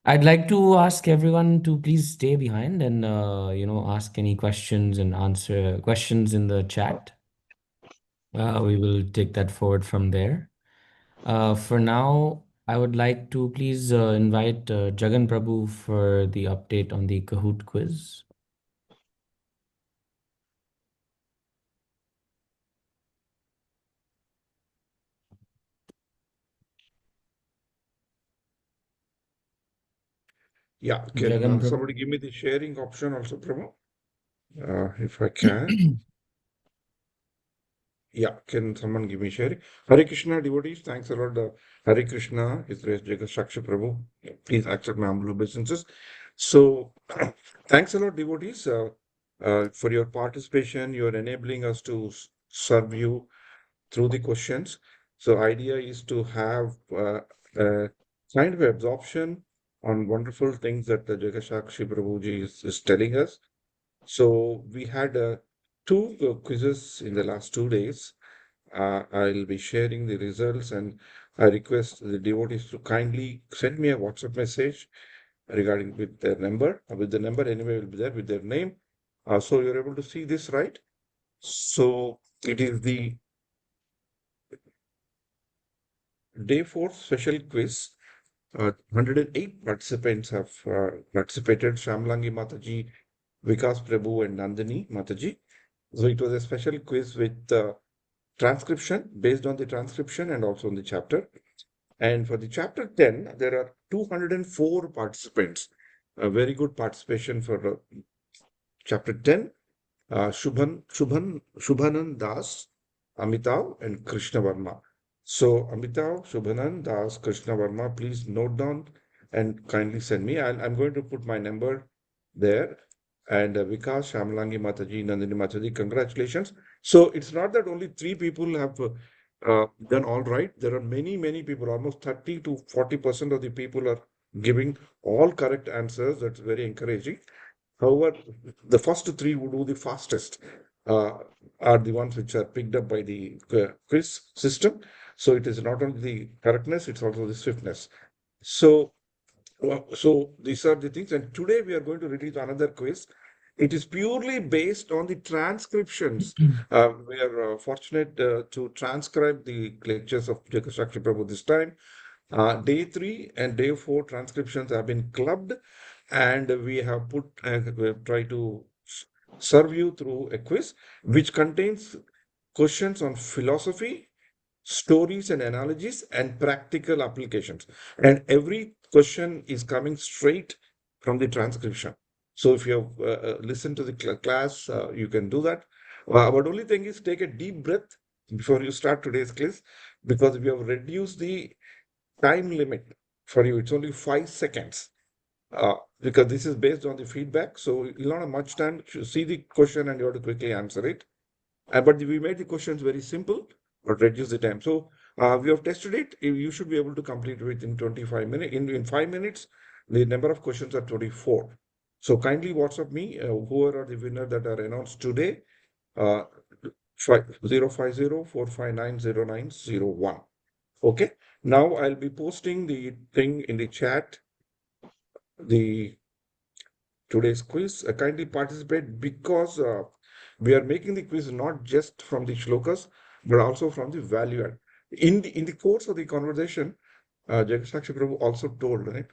S1: I'd like to ask everyone to please stay behind and ask any questions and answer questions in the chat. We will take that forward from there. For now, I would like to please invite Jagan Prabhu for the update on the Kahoot quiz.
S5: Yeah,
S1: Jagan
S5: can
S1: Prabhu.
S5: somebody give me the sharing option also, Prabhu? If I can. Yeah, can someone give me sharing? Hare Krishna devotees, thanks a lot. Hare Krishna, His Grace Jagat Sakshi Prabhu. Please accept my humble obeisances. So, thanks a lot, devotees, for your participation. You're enabling us to serve you through the questions. So, idea is to have a kind of absorption on wonderful things that the Jagat Sakshi Prabhuji is telling us. So, we had two quizzes in the last 2 days. I'll be sharing the results, and I request the devotees to kindly send me a WhatsApp message regarding with their number. With the number anyway will be there with their name. So you're able to see this, right? So it is the day 4 special quiz. 108 participants have participated. Shamlangi Mataji, Vikas Prabhu, and Nandini Mataji. So it was a special quiz with transcription, based on the transcription and also on the chapter. And for the chapter 10, there are 204 participants. A very good participation for chapter 10. Shubhanan Das, Amitav, and Krishna Varma. So Amitav, Shubhanan, Das, Krishna Verma, please note down and kindly send me. I'm going to put my number there. And Vikas, Shamlangi Mataji, Nandini Mataji, congratulations. So it's not that only three people have done all right. There are many, many people, almost 30 to 40% of the people are giving all correct answers. That's very encouraging. However, the first three who do the fastest uh, are the ones which are picked up by the quiz system. So it is not only the correctness, it's also the swiftness. So, so these are the things. And today we are going to release another quiz. It is purely based on the transcriptions. We are fortunate to transcribe the lectures of Jagat Sakshi Prabhu this time. Day 3 and day 4 transcriptions have been clubbed, and we have put we try to serve you through a quiz which contains questions on philosophy, stories and analogies, and practical applications. And every question is coming straight from the transcription. So if you have listened to the class, you can do that. But only thing is take a deep breath before you start today's class, because we have reduced the time limit for you. It's only 5 seconds because this is based on the feedback. So you'll not have much time to see the question and you have to quickly answer it. But we made the questions very simple, but reduce the time. So we have tested it. You should be able to complete within 25 minutes. In 5 minutes, the number of questions are 24. So kindly WhatsApp me whoever are the winner that are announced today. 050 4590901. Okay. Now I'll be posting the thing in the chat, the today's quiz. Kindly participate because we are making the quiz not just from the shlokas, but also from the value add. In the course of the conversation, Jagat Sakshi Prabhu also told, right,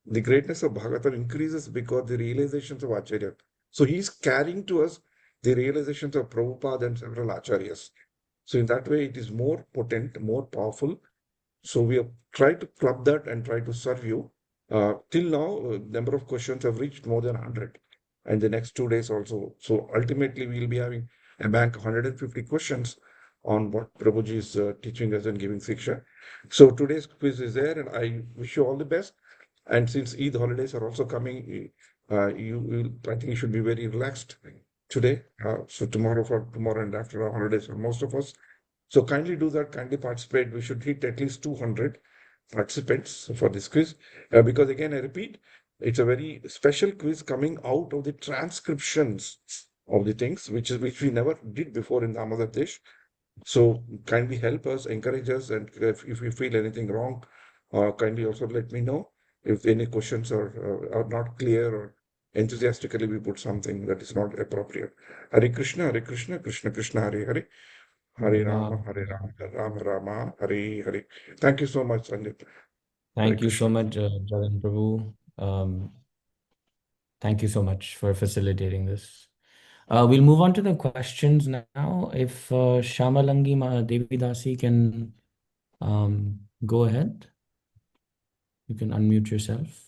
S5: the greatness of Bhagavatam increases because the realizations of Acharya. So he's carrying to us the realizations of Prabhupada and several Acharyas. So in that way, it is more potent, more powerful. So we have tried to club that and try to serve you. Till now, number of questions have reached more than 100, and the next 2 days also. So ultimately, we'll be having a bank of 150 questions on what Prabhuji is teaching us and giving Siksha. So today's quiz is there, and I wish you all the best. And since Eid holidays are also coming, I think you should be very relaxed today. So tomorrow and after our holidays for most of us. So kindly do that, kindly participate. We should hit at least 200 participants for this quiz. Because again, I repeat, it's a very special quiz coming out of the transcriptions of the things, which we never did before in Damodar Desh. So kindly help us, encourage us, and if you feel anything wrong, kindly also let me know. If any questions are not clear or enthusiastically we put something that is not appropriate. Hare Krishna, Krishna Krishna, Hare Hare. Hare Rama,
S1: Wow.
S5: Hare Rama, Rama Rama, Hare Hare. Thank you so much, Sanjit. Hare
S1: Thank you so
S5: Krishna.
S1: much, Jagan Prabhu. Thank you so much for facilitating this. We'll move on to the questions now. If Shamalangi Devi Dasi can go ahead, you can unmute yourself.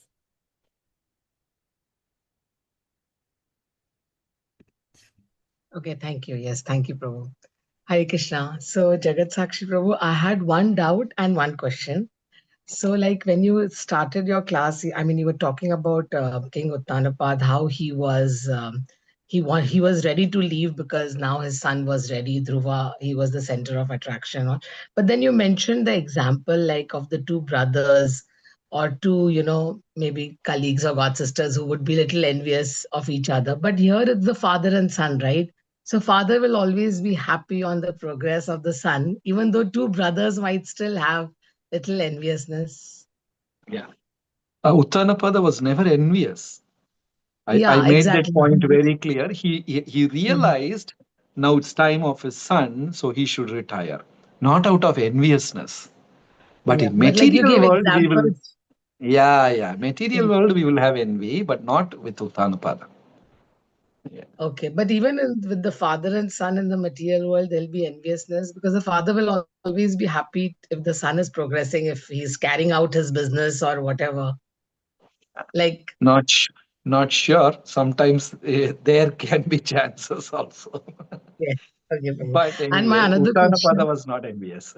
S2: Okay, thank you. Yes, thank you, Prabhu. Hare Krishna. So, Jagat Sakshi Prabhu, I had one doubt and one question. So, like when you started your class, I mean, you were talking about King Uttanapad, how he was ready to leave because now his son was ready. Dhruva, he was the center of attraction. But then you mentioned the example like of the two brothers or two, maybe colleagues or god sisters who would be little envious of each other. But here it's the father and son, right? So father will always be happy on the progress of the son, even though two brothers might still have little enviousness.
S6: Yeah. Uttanapada was never envious. I
S2: Yeah,
S6: made that
S2: exactly.
S6: point very clear. He
S2: Mhm.
S6: realized now it's time of his son, so he should retire. Not out of enviousness. But
S2: Yeah,
S6: in
S2: but like you
S6: material
S2: gave
S6: world, we will,
S2: examples.
S6: yeah. Material
S2: Mhm.
S6: world, we will have envy, but not with Uttanapada. Yeah.
S2: Okay, but even with the father and son in the material world, there'll be enviousness because the father will always be happy if the son is progressing, if he's carrying out his business or whatever. Like,
S6: Not, sh- Not sure. Sometimes there can be chances also.
S2: yeah, okay, okay.
S6: But
S2: And my
S6: anyway,
S2: another
S6: Uttanapada
S2: question.
S6: was not envious.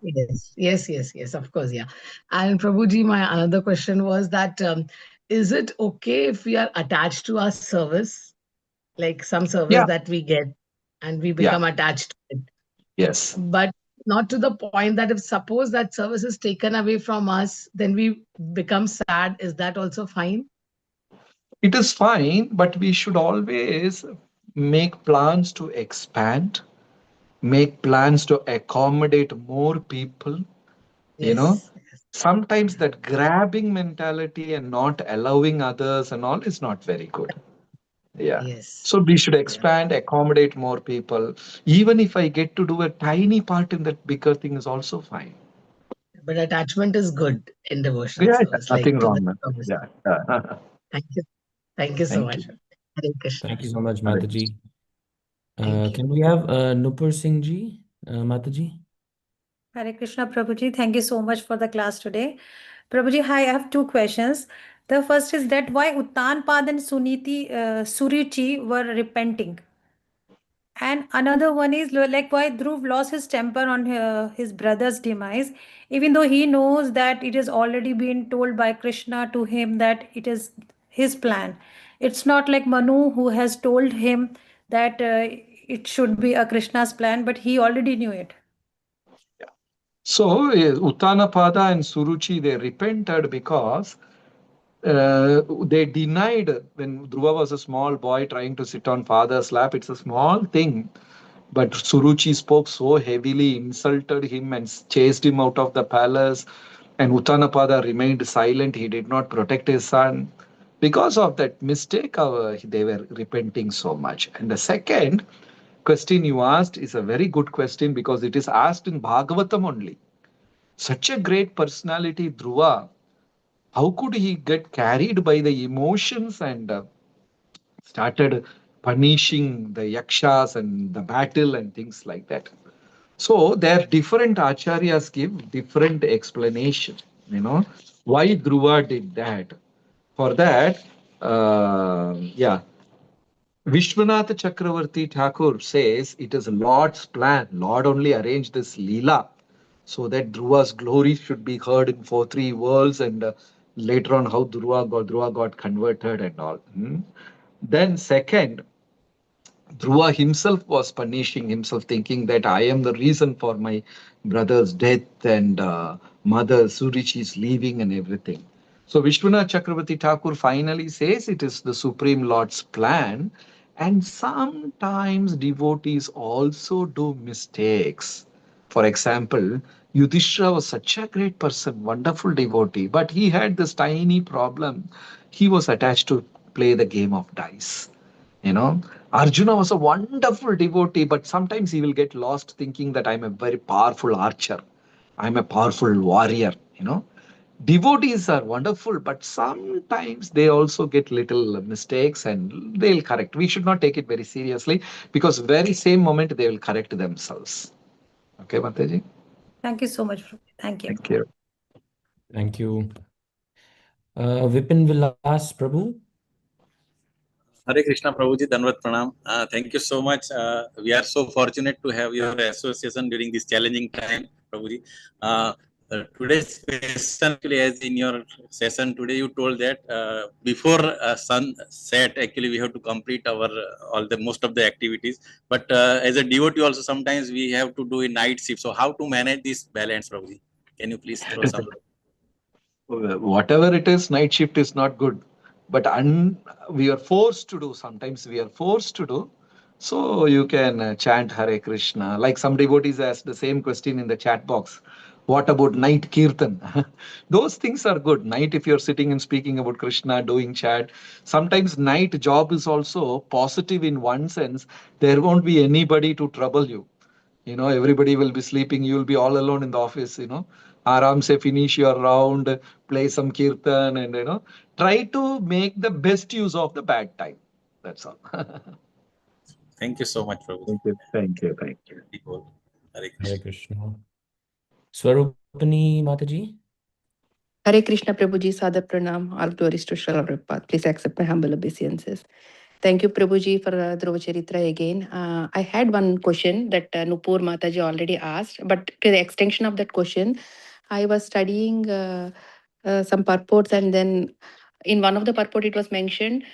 S2: Yes. Of course, yeah. And Prabhuji, my another question was that is it okay if we are attached to our service, like some service
S6: Yeah,
S2: that we get, and we
S6: yeah,
S2: become attached to it,
S6: yes.
S2: but not to the point that if suppose that service is taken away from us, then we become sad. Is that also fine?
S6: It is fine, but we should always make plans to expand, make plans to accommodate more people. You know,
S2: Yes.
S6: sometimes that grabbing mentality and not allowing others and all is not very good. Yeah.
S2: Yes.
S6: So we should
S2: Yeah.
S6: expand, accommodate more people. Even if I get to do a tiny part in that bigger thing is also fine.
S2: But attachment is good in devotional
S6: Yeah, yeah,
S2: service, like
S6: nothing
S2: to the
S6: wrong with it.
S2: service.
S6: Yeah. Yeah.
S2: Thank you. Thank you so
S6: Thank you.
S2: much. Hare Krishna.
S1: Thank you so much,
S6: Hare
S1: Mataji.
S2: Thank you.
S1: Can we have Nupur Singh ji, Mataji?
S7: Hare Krishna, Prabhuji. Thank you so much for the class today. Prabhuji, hi, I have two questions. The first is that why Uttanpad and Suruchi were repenting? And another one is like why Dhruv lost his temper on his brother's demise, even though he knows that it has already been told by Krishna to him that it is his plan. It's not like Manu who has told him that it should be a Krishna's plan, but he already knew it.
S6: So, Uttanapada and Suruchi, they repented because they denied when Dhruva was a small boy trying to sit on father's lap. It's a small thing. But Suruchi spoke so heavily, insulted him, and chased him out of the palace. And Uttanapada remained silent. He did not protect his son. Because of that mistake, they were repenting so much. And the second question you asked is a very good question because it is asked in Bhagavatam only. Such a great personality, Dhruva, how could he get carried by the emotions and started punishing the yakshas and the battle and things like that? So there different acharyas give different explanation, why Dhruva did that. For that, yeah, Vishwanath Chakravarti Thakur says it is Lord's plan. Lord only arranged this Leela so that Dhruva's glory should be heard in three worlds, and later on how Dhruva got converted and all. Then second, Dhruva himself was punishing himself, thinking that I am the reason for my brother's death and mother Surichi's leaving and everything. So Vishwanath Chakravarti Thakur finally says it is the Supreme Lord's plan. And sometimes devotees also do mistakes. For example, Yudhishthira was such a great person, wonderful devotee, but he had this tiny problem. He was attached to play the game of dice. You know, Arjuna was a wonderful devotee, but sometimes he will get lost thinking that I'm a very powerful archer, I'm a powerful warrior. Devotees are wonderful, but sometimes they also get little mistakes and they'll correct. We should not take it very seriously because very same moment they will correct themselves. Okay, Mataji?
S7: Thank you so much, Prabhuji. Thank you.
S6: Thank you.
S1: Thank you. Vipin Vilas Prabhu.
S8: Hare Krishna Prabhuji, Danvat Pranam. Thank you so much. We are so fortunate to have your association during this challenging time, Prabhuji. Today's question, actually, as in your session today, you told that before sunset, actually, we have to complete our all the most of the activities. But as a devotee, also sometimes we have to do a night shift. So, how to manage this balance, Prabhuji? Can you please throw some?
S6: Whatever it is, night shift is not good. But we are forced to do. Sometimes we are forced to do. So you can chant Hare Krishna. Like some devotees asked the same question in the chat box. What about night kirtan? Those things are good. Night, if you're sitting and speaking about Krishna, doing chat. Sometimes night job is also positive in one sense. There won't be anybody to trouble you. Everybody will be sleeping. You will be all alone in the office. Aram se finish your round, play some kirtan, and try to make the best use of the bad time. That's all.
S8: Thank you so much, Prabhuji.
S6: Thank you. Thank you. Thank you.
S8: Hare
S1: Hare
S8: Krishna.
S1: Krishna. Swarupani Mataji.
S9: Hare Krishna Prabhuji, Sada Pranam, all glories to Srila Prabhupada. Please accept my humble obeisances. Thank you, Prabhuji, for Dhruva Charitra again. I had one question that Nupur Mataji already asked, but to the extension of that question, I was studying some purports, and then in one of the purport it was mentioned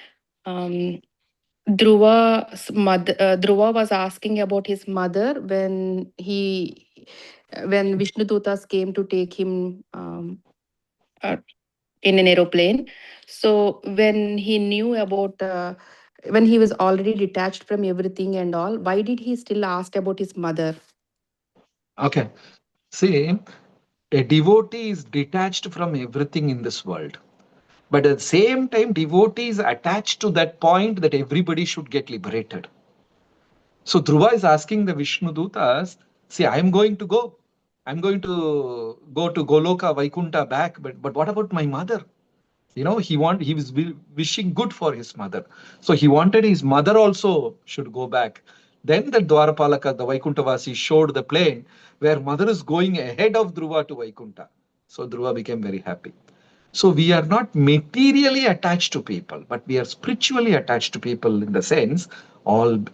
S9: um, Dhruva was asking about his mother when Vishnu Dutas came to take him uh, in an aeroplane. So when he knew about when he was already detached from everything and all, why did he still ask about his mother?
S6: Okay. See, a devotee is detached from everything in this world. But at the same time, devotee is attached to that point that everybody should get liberated. So Dhruva is asking the Vishnu Dutas, see, I'm going to go. I'm going to go to Goloka, Vaikunta back, but what about my mother? You know, he was wishing good for his mother. So he wanted his mother also should go back. Then the Dwarapalaka, the Vaikuntavasi, showed the plane where mother is going ahead of Dhruva to Vaikunta. So Dhruva became very happy. So we are not materially attached to people, but we are spiritually attached to people in the sense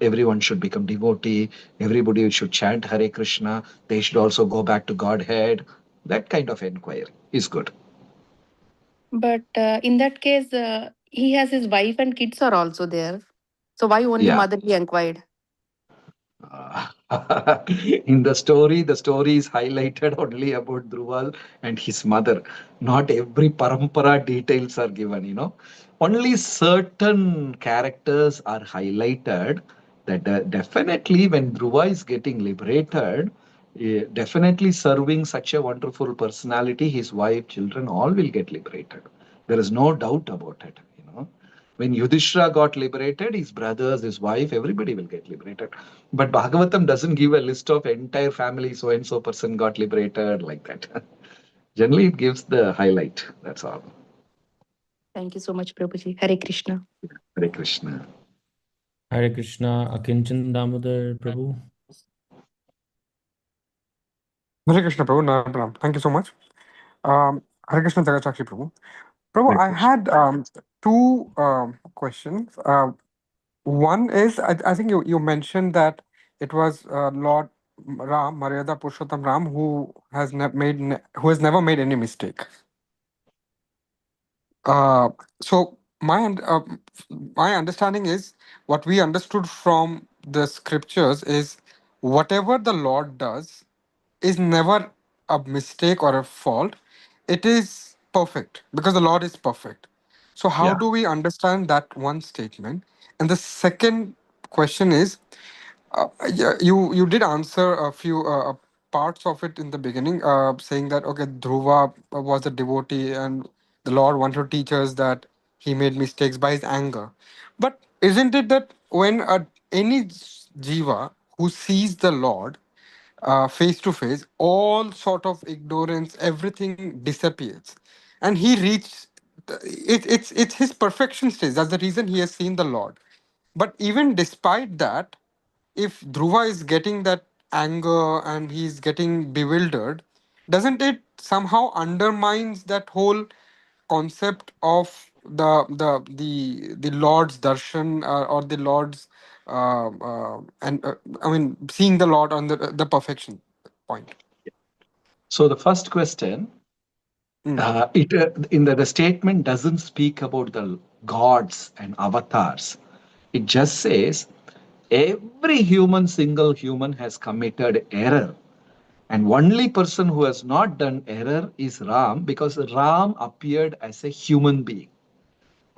S6: everyone should become devotee, everybody should chant Hare Krishna, they should also go back to Godhead. That kind of inquiry is good.
S9: But in that case, he has his wife and kids are also there. So why only
S6: Yeah.
S9: mother he inquired?
S6: In the story is highlighted only about Dhruval and his mother. Not every parampara details are given, you know. Only certain characters are highlighted that definitely when Dhruva is getting liberated, definitely serving such a wonderful personality, his wife, children, all will get liberated. There is no doubt about it, you know. When Yudhishthira got liberated, his brothers, his wife, everybody will get liberated. But Bhagavatam doesn't give a list of entire family, so and so person got liberated like that. Generally, it gives the highlight. That's all.
S9: Thank you so much, Prabhuji. Hare Krishna.
S6: Hare Krishna.
S1: Hare Krishna, Akinchan Damodar Prabhu.
S10: Hare Krishna Prabhu, Narayana. Thank you so much. Hare Krishna Jagat Sakshi Prabhu. Prabhu,
S6: Hare
S10: I
S6: Krishna.
S10: had two questions. One is, I think you mentioned that it was Lord Ram, Maryada Purushottam Ram, who has never made any mistake. So my understanding is what we understood from the scriptures is whatever the Lord does is never a mistake or a fault. It is perfect because the Lord is perfect. So how
S6: Yeah.
S10: do we understand that one statement? And the second question is, yeah, you did answer a few parts of it in the beginning, saying that okay, Dhruva was a devotee, and the Lord wanted to teach us that he made mistakes by his anger. But isn't it that when any jiva who sees the Lord face to face, all sort of ignorance, everything disappears, and he reached it's his perfection stage. That's the reason he has seen the Lord. But even despite that, if Dhruva is getting that anger and he's getting bewildered, doesn't it somehow undermines that whole concept of the Lord's darshan or the Lord's and I mean seeing the Lord on the perfection point?
S6: So the first question,
S10: Mm.
S6: in the statement doesn't speak about the gods and avatars. It just says every single human has committed error. And only person who has not done error is Ram because Ram appeared as a human being.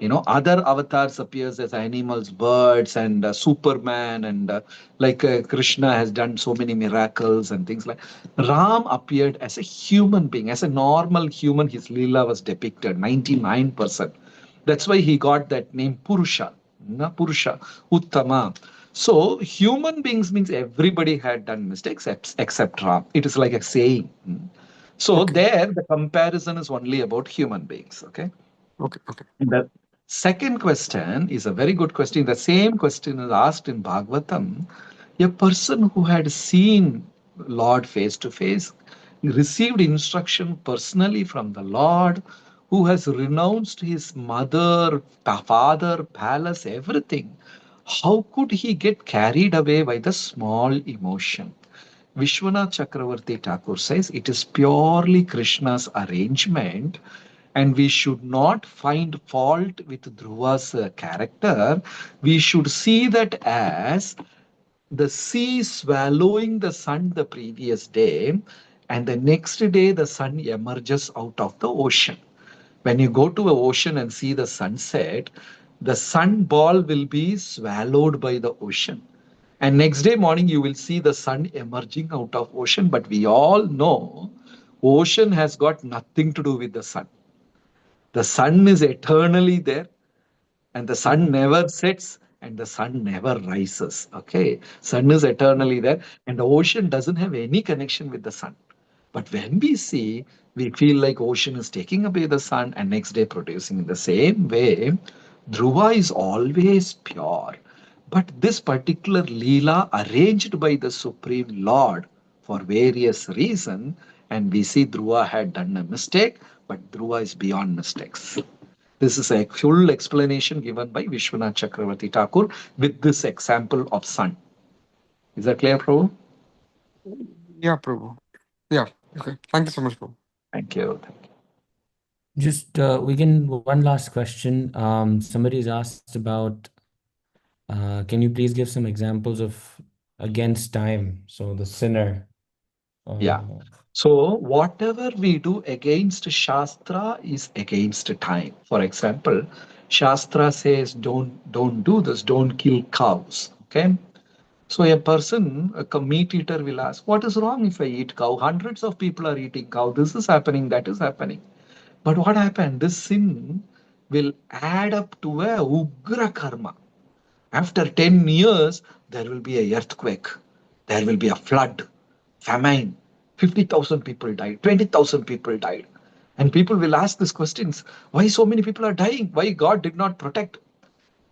S6: You know, other avatars appears as animals, birds, and Superman, and Krishna has done so many miracles and things like. Ram appeared as a human being, as a normal human. His lila was depicted 99%. That's why he got that name Purusha, Purusha, Uttama. So human beings means everybody had done mistakes except Ram. It is like a saying. So
S10: Okay,
S6: there, the comparison is only about human beings. Okay.
S10: okay.
S6: The second question is a very good question. The same question is asked in Bhagavatam. A person who had seen Lord face to face, received instruction personally from the Lord, who has renounced his mother, father, palace, everything. How could he get carried away by the small emotion? Vishwanath Chakravarti Thakur says it is purely Krishna's arrangement, and we should not find fault with Dhruva's character. We should see that as the sea swallowing the sun the previous day, and the next day the sun emerges out of the ocean. When you go to an ocean and see the sunset, the sun ball will be swallowed by the ocean. And next day morning, you will see the sun emerging out of ocean. But we all know ocean has got nothing to do with the sun. The sun is eternally there, and the sun never sets and the sun never rises. Okay, sun is eternally there, and the ocean doesn't have any connection with the sun. But when we see, we feel like ocean is taking away the sun and next day producing. In the same way, Dhruva is always pure. But this particular Leela arranged by the Supreme Lord for various reasons, and we see Dhruva had done a mistake, but Dhruva is beyond mistakes. This is a full explanation given by Vishwanath Chakravarti Thakur with this example of sun. Is that clear, Prabhu?
S10: Yeah, Prabhu. Yeah. Okay. Thank you so much, Prabhu.
S6: Thank you. Thank you.
S1: Just we can one last question. Somebody's asked about. Can you please give some examples of against time? So the sinner.
S6: Yeah. So whatever we do against Shastra is against time. For example, Shastra says don't do this, don't kill cows. Okay. So a person, a meat eater will ask, what is wrong if I eat cow? Hundreds of people are eating cow. This is happening, that is happening. But what happened? This sin will add up to a ugra karma. After 10 years, there will be a earthquake. There will be a flood, famine. 50,000 people died, 20,000 people died. And people will ask these questions. Why so many people are dying? Why God did not protect?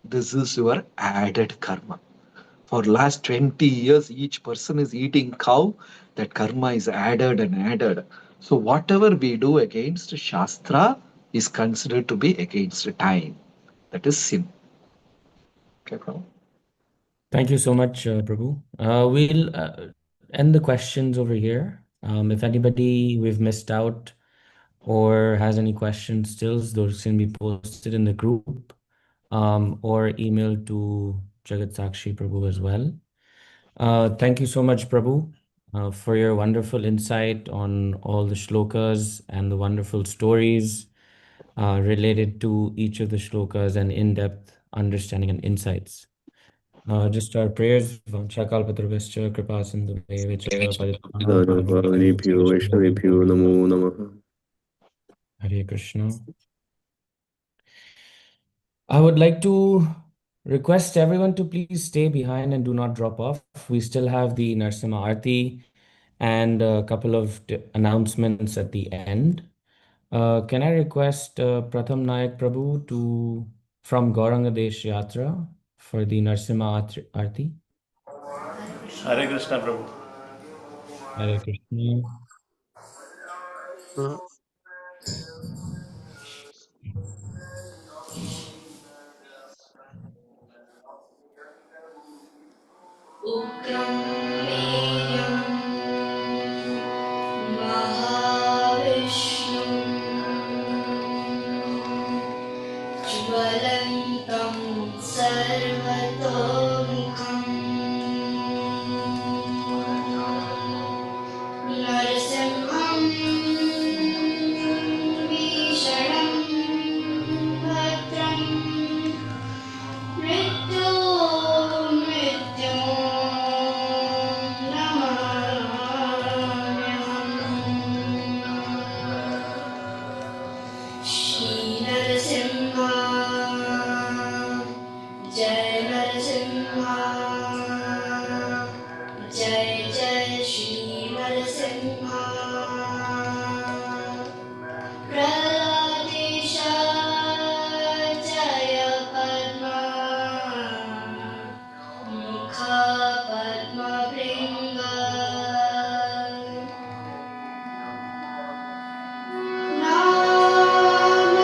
S6: This is your added karma. For last 20 years, each person is eating cow. That karma is added and added. So whatever we do against Shastra is considered to be against time. That is sin. Okay, Prabhu?
S1: Thank you so much, Prabhu. We'll end the questions over here. If anybody we've missed out or has any questions still, those can be posted in the group or emailed to Jagat Sakshi Prabhu as well. Thank you so much, Prabhu, for your wonderful insight on all the shlokas and the wonderful stories related to each of the shlokas and in-depth understanding and insights. Just our prayers. Vanchakalpatarvascha kripasindhumevacha
S11: Vishnu Vaishnavibhyo Namo Namaha.
S1: Hare Krishna. I would like to request everyone to please stay behind and do not drop off. We still have the Narsimha Aarti and a couple of announcements at the end. Can I request Pratham Nayak Prabhu from Gauranga Desh Yatra for the Narsimha Aarti?
S8: Hare Krishna Prabhu.
S1: Hare Krishna.
S12: ज्वलन्तं सर्वतोमुखम् नरसिंहं भीषणं भद्रं नमाम्यहम् श्रीनरसिंहा जय नरसिंहा जय जय श्री नरसिंहा प्रहलादेश जय पद्मा मुख पद्मभृङ्ग नाम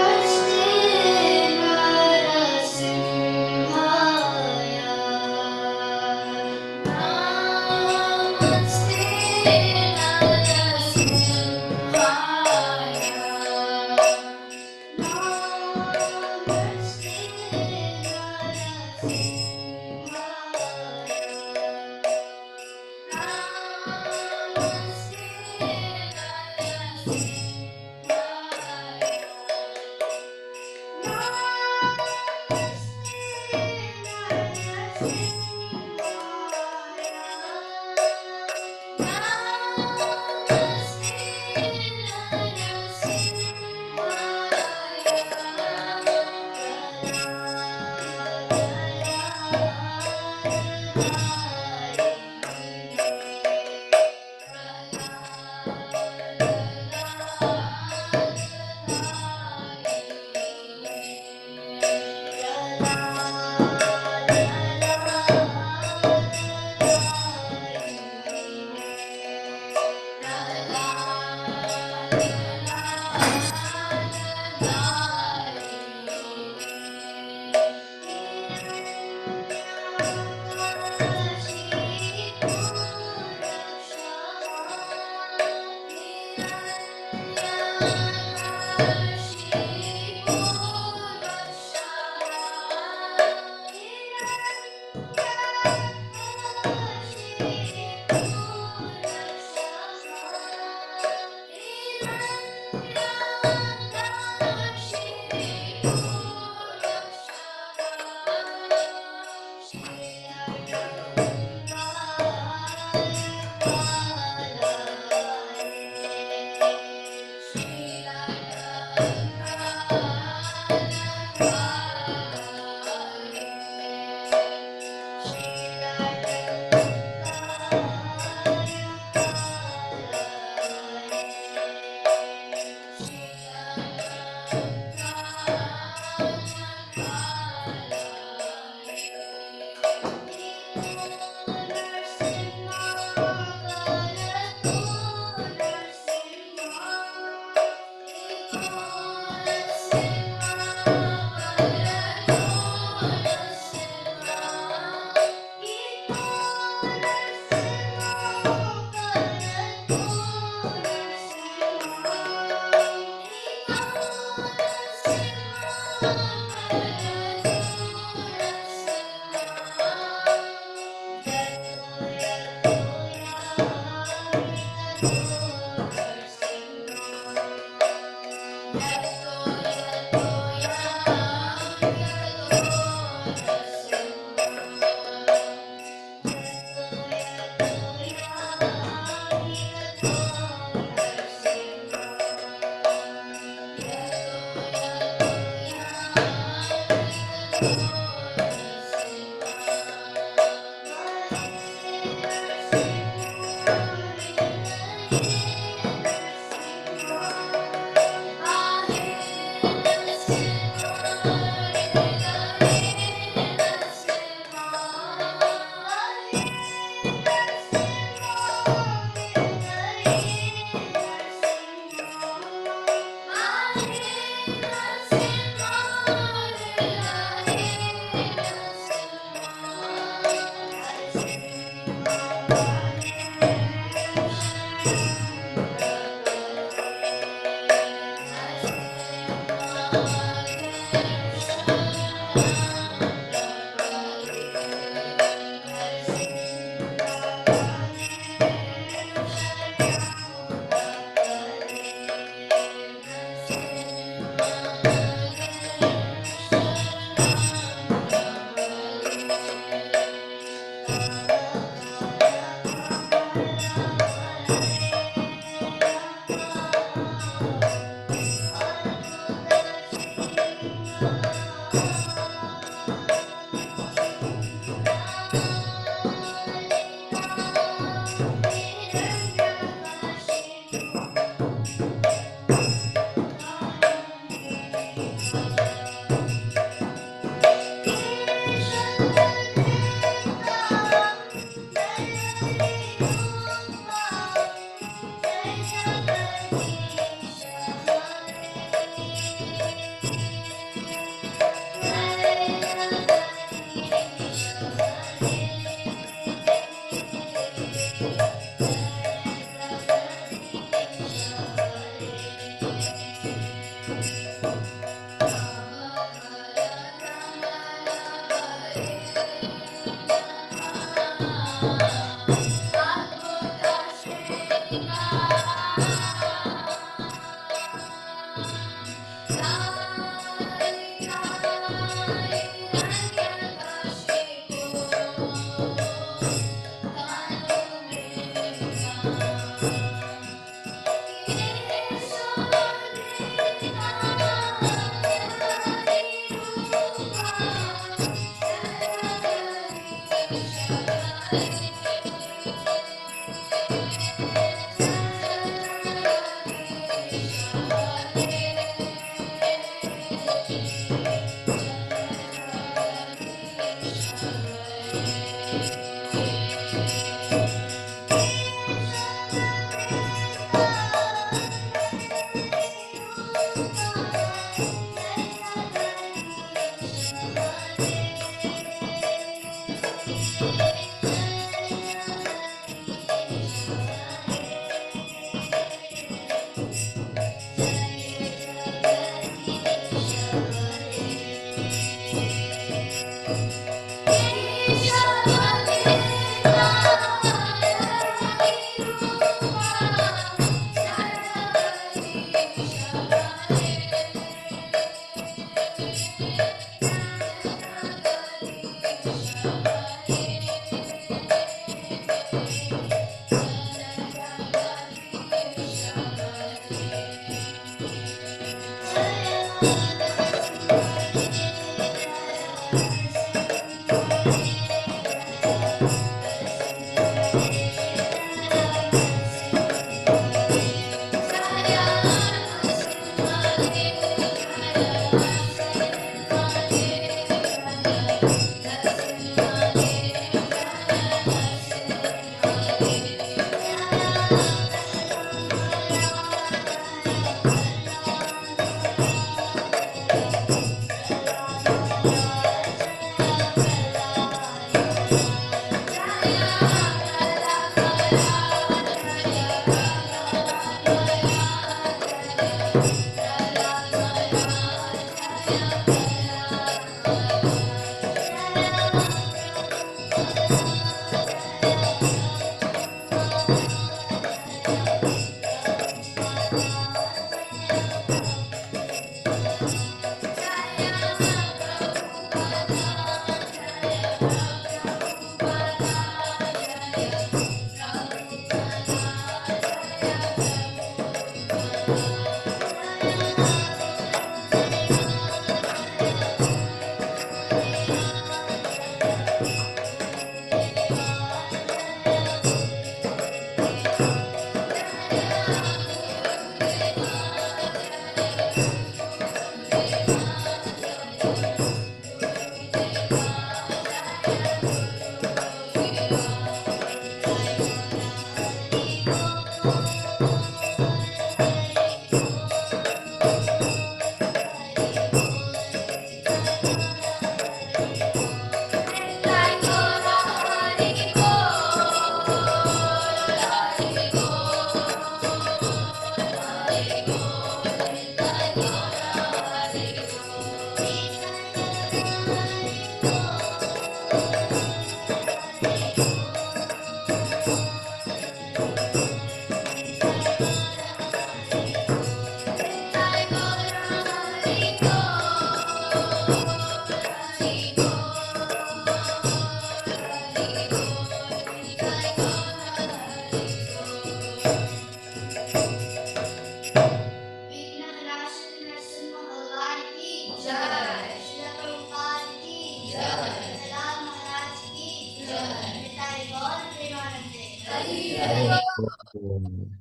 S1: Om.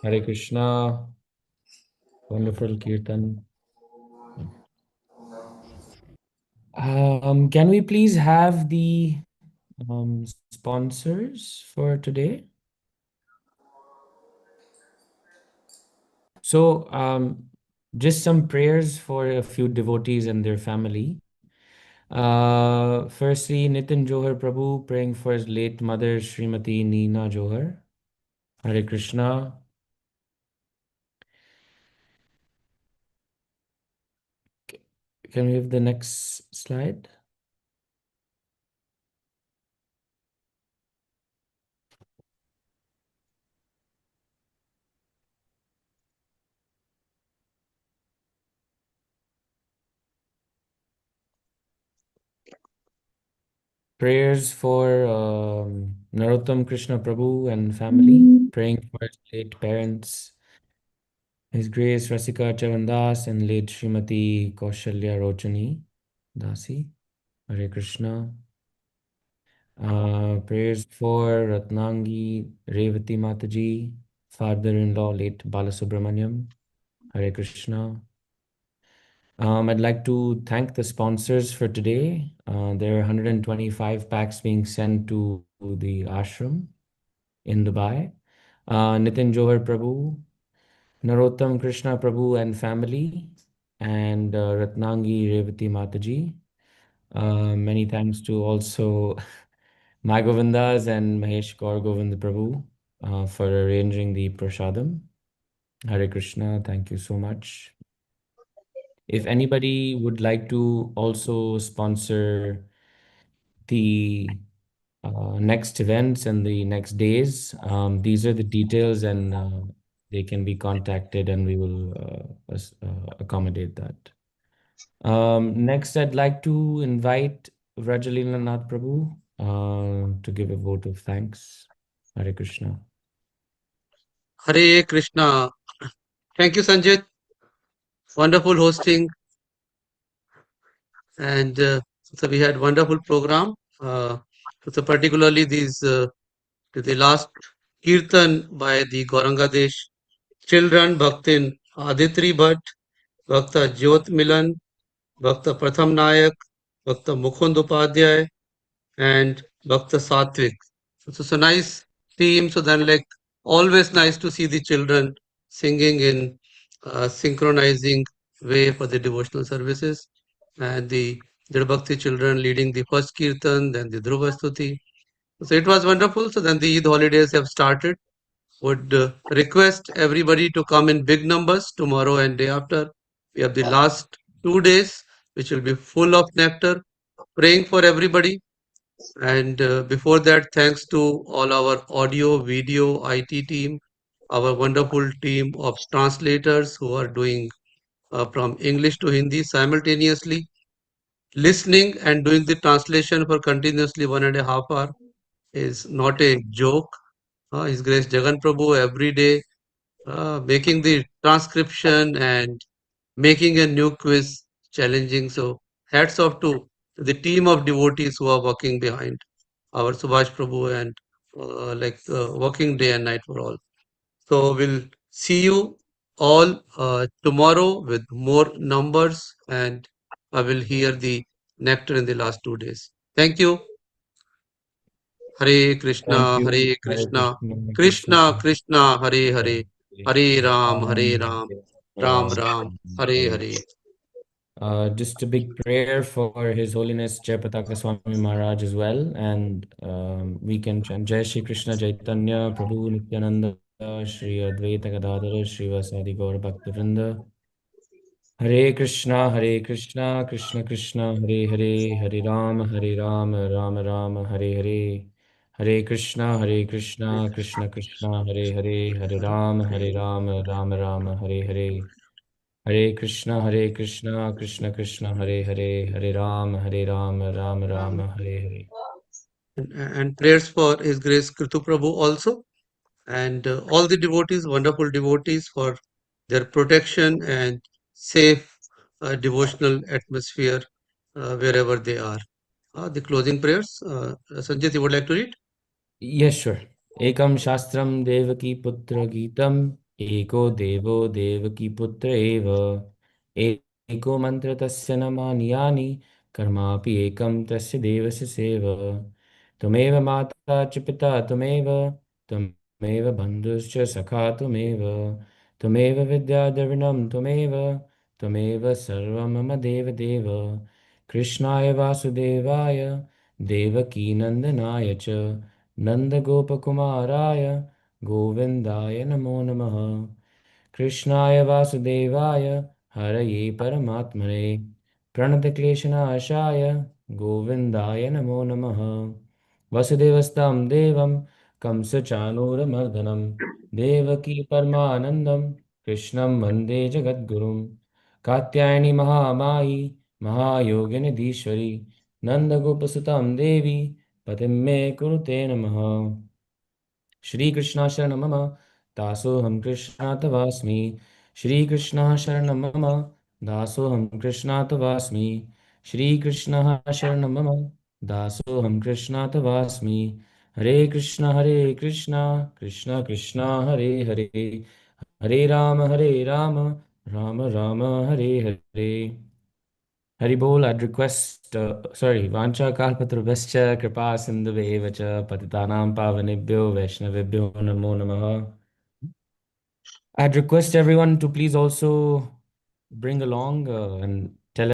S1: Hare Krishna. Wonderful Kirtan. Can we please have the sponsors for today? So, just some prayers for a few devotees and their family. Firstly, Nitin Johar Prabhu praying for his late mother, Srimati Neena Johar. Hare Krishna. Can we have the next slide? Prayers for Narottam Krishna Prabhu and family, praying for his late parents, His Grace Rasika Charandas and late Srimati Kaushalya Rochani Dasi. Hare Krishna. Prayers for Ratnangi Revati Mataji, father-in-law late Balasubramaniam. Hare Krishna. I'd like to thank the sponsors for today. There are 125 packs being sent to the ashram in Dubai. Nitin Johar Prabhu, Narottam Krishna Prabhu and family, and Ratnangi Revati Mataji. Many thanks to also my Govindas and Mahesh Gaur Govind Prabhu for arranging the prasadam. Hare Krishna, thank you so much. If anybody would like to also sponsor the next events and the next days, these are the details and they can be contacted and we will accommodate that. Next, I'd like to invite Vrajalila Nath Prabhu to give a vote of thanks. Hare Krishna.
S13: Hare Krishna. Thank you, Sanjit. Wonderful hosting. And so we had wonderful program. So particularly the last Kirtan by the Gaurangadesh children, Bhaktin Aditri Bhatt, Bhakta Jyot Milan, Bhakta Pratham Nayak, Bhakta Mukund Upadhyay, and Bhakta Satvik. So it's a nice team. So then, like, always nice to see the children singing in synchronizing way for the devotional services, and the Bhakti children leading the first Kirtan, then the Dhruva Stuti. So it was wonderful. So then the Eid holidays have started. Would request everybody to come in big numbers tomorrow and day after. We have the last 2 days, which will be full of nectar. Praying for everybody. And before that, thanks to all our audio, video, IT team, our wonderful team of translators who are doing from English to Hindi simultaneously, listening and doing the translation for continuously 1.5 hours is not a joke. His Grace Jagan Prabhu every day making the transcription and making a new quiz challenging. So hats off to the team of devotees who are working behind our Subhash Prabhu and working day and night for all. So we'll see you all tomorrow with more numbers, and I will hear the nectar in the last 2 days. Thank you. Hare
S1: Thank
S13: Krishna,
S1: you.
S13: Hare
S1: Hare
S13: Krishna,
S1: Krishna, Krishna
S13: Krishna
S1: Krishna,
S13: Krishna, Hare
S1: Hare
S13: Hare,
S1: Hare,
S13: Hare
S1: Hare
S13: Ram, Hare
S1: Ram,
S13: Ram,
S1: Hare
S13: Ram
S1: Ram,
S13: Ram, Hare
S1: Hare.
S13: Hare.
S1: Just a big prayer for His Holiness Jayapataka Swami Maharaj as well. And we can chant Jai Shri Krishna Chaitanya Prabhu Nityananda Shri Advaita Gadadhara Shri Vasadi Gaur Bhaktivinoda. Hare Krishna, Krishna Krishna, Hare Hare, Hare Ram, Ram Ram, Hare Hare. Hare Krishna, Krishna Krishna, Hare Hare, Hare Ram, Ram Ram, Hare Hare. Hare Krishna, Krishna Krishna, Hare Hare, Hare Ram, Ram Ram, Hare Hare.
S13: And prayers for His Grace Kritu Prabhu also, and all the devotees, wonderful devotees, for their protection and safe devotional atmosphere wherever they are. the closing prayers. Sanjit, you would like to read?
S1: Yes, sure. Ekam Shastram Devaki Putra Geetam Eko Devo Devaki Putra Eva Eko Mantra Tasya Namani Yani Karmapi Ekam Tasya Devasya Seva Tumeva Mata Ch Pita Tumeva Tumeva Bandhuscha Sakha Tumeva Tumeva Vidya Dravinam Tumeva Tumeva Sarva Mama Deva Deva Krishnaya Vasudevaya Devaki Nandanaya Cha नन्दगोपकुमाराय गोविन्दाय नमो नमः कृष्णाय वासुदेवाय हरये परमात्मने प्रणतक्लेशनाशाय गोविन्दाय नमो नमः वसुदेवस्तं देवं कंसचाणूरमर्दनं देवकी परमानन्दं कृष्णं वन्दे जगद्गुरुं कात्यायनी महामायी महायोगिनिधीश्वरी नन्दगोपसुतां देवी पतिं मे कुरुते नमः श्रीकृष्ण शरणं मम दासोऽहं कृष्णातवास्मि श्रीकृष्ण शरणं मम दासोऽहं कृष्णातवास्मि श्रीकृष्णः शरणं मम दासोऽहं कृष्णातवास्मि हरे Krishna Krishna Krishna Hare Hare Hare Ram Ram Ram Hare Hare Haribol, I'd request, sorry, Vancha Kalpatrubhascha Kripa Sindhuve Vacha Patitanam Pavanebhyo Vaishnavebhyo Namo Namaha. I'd request everyone to please also bring along and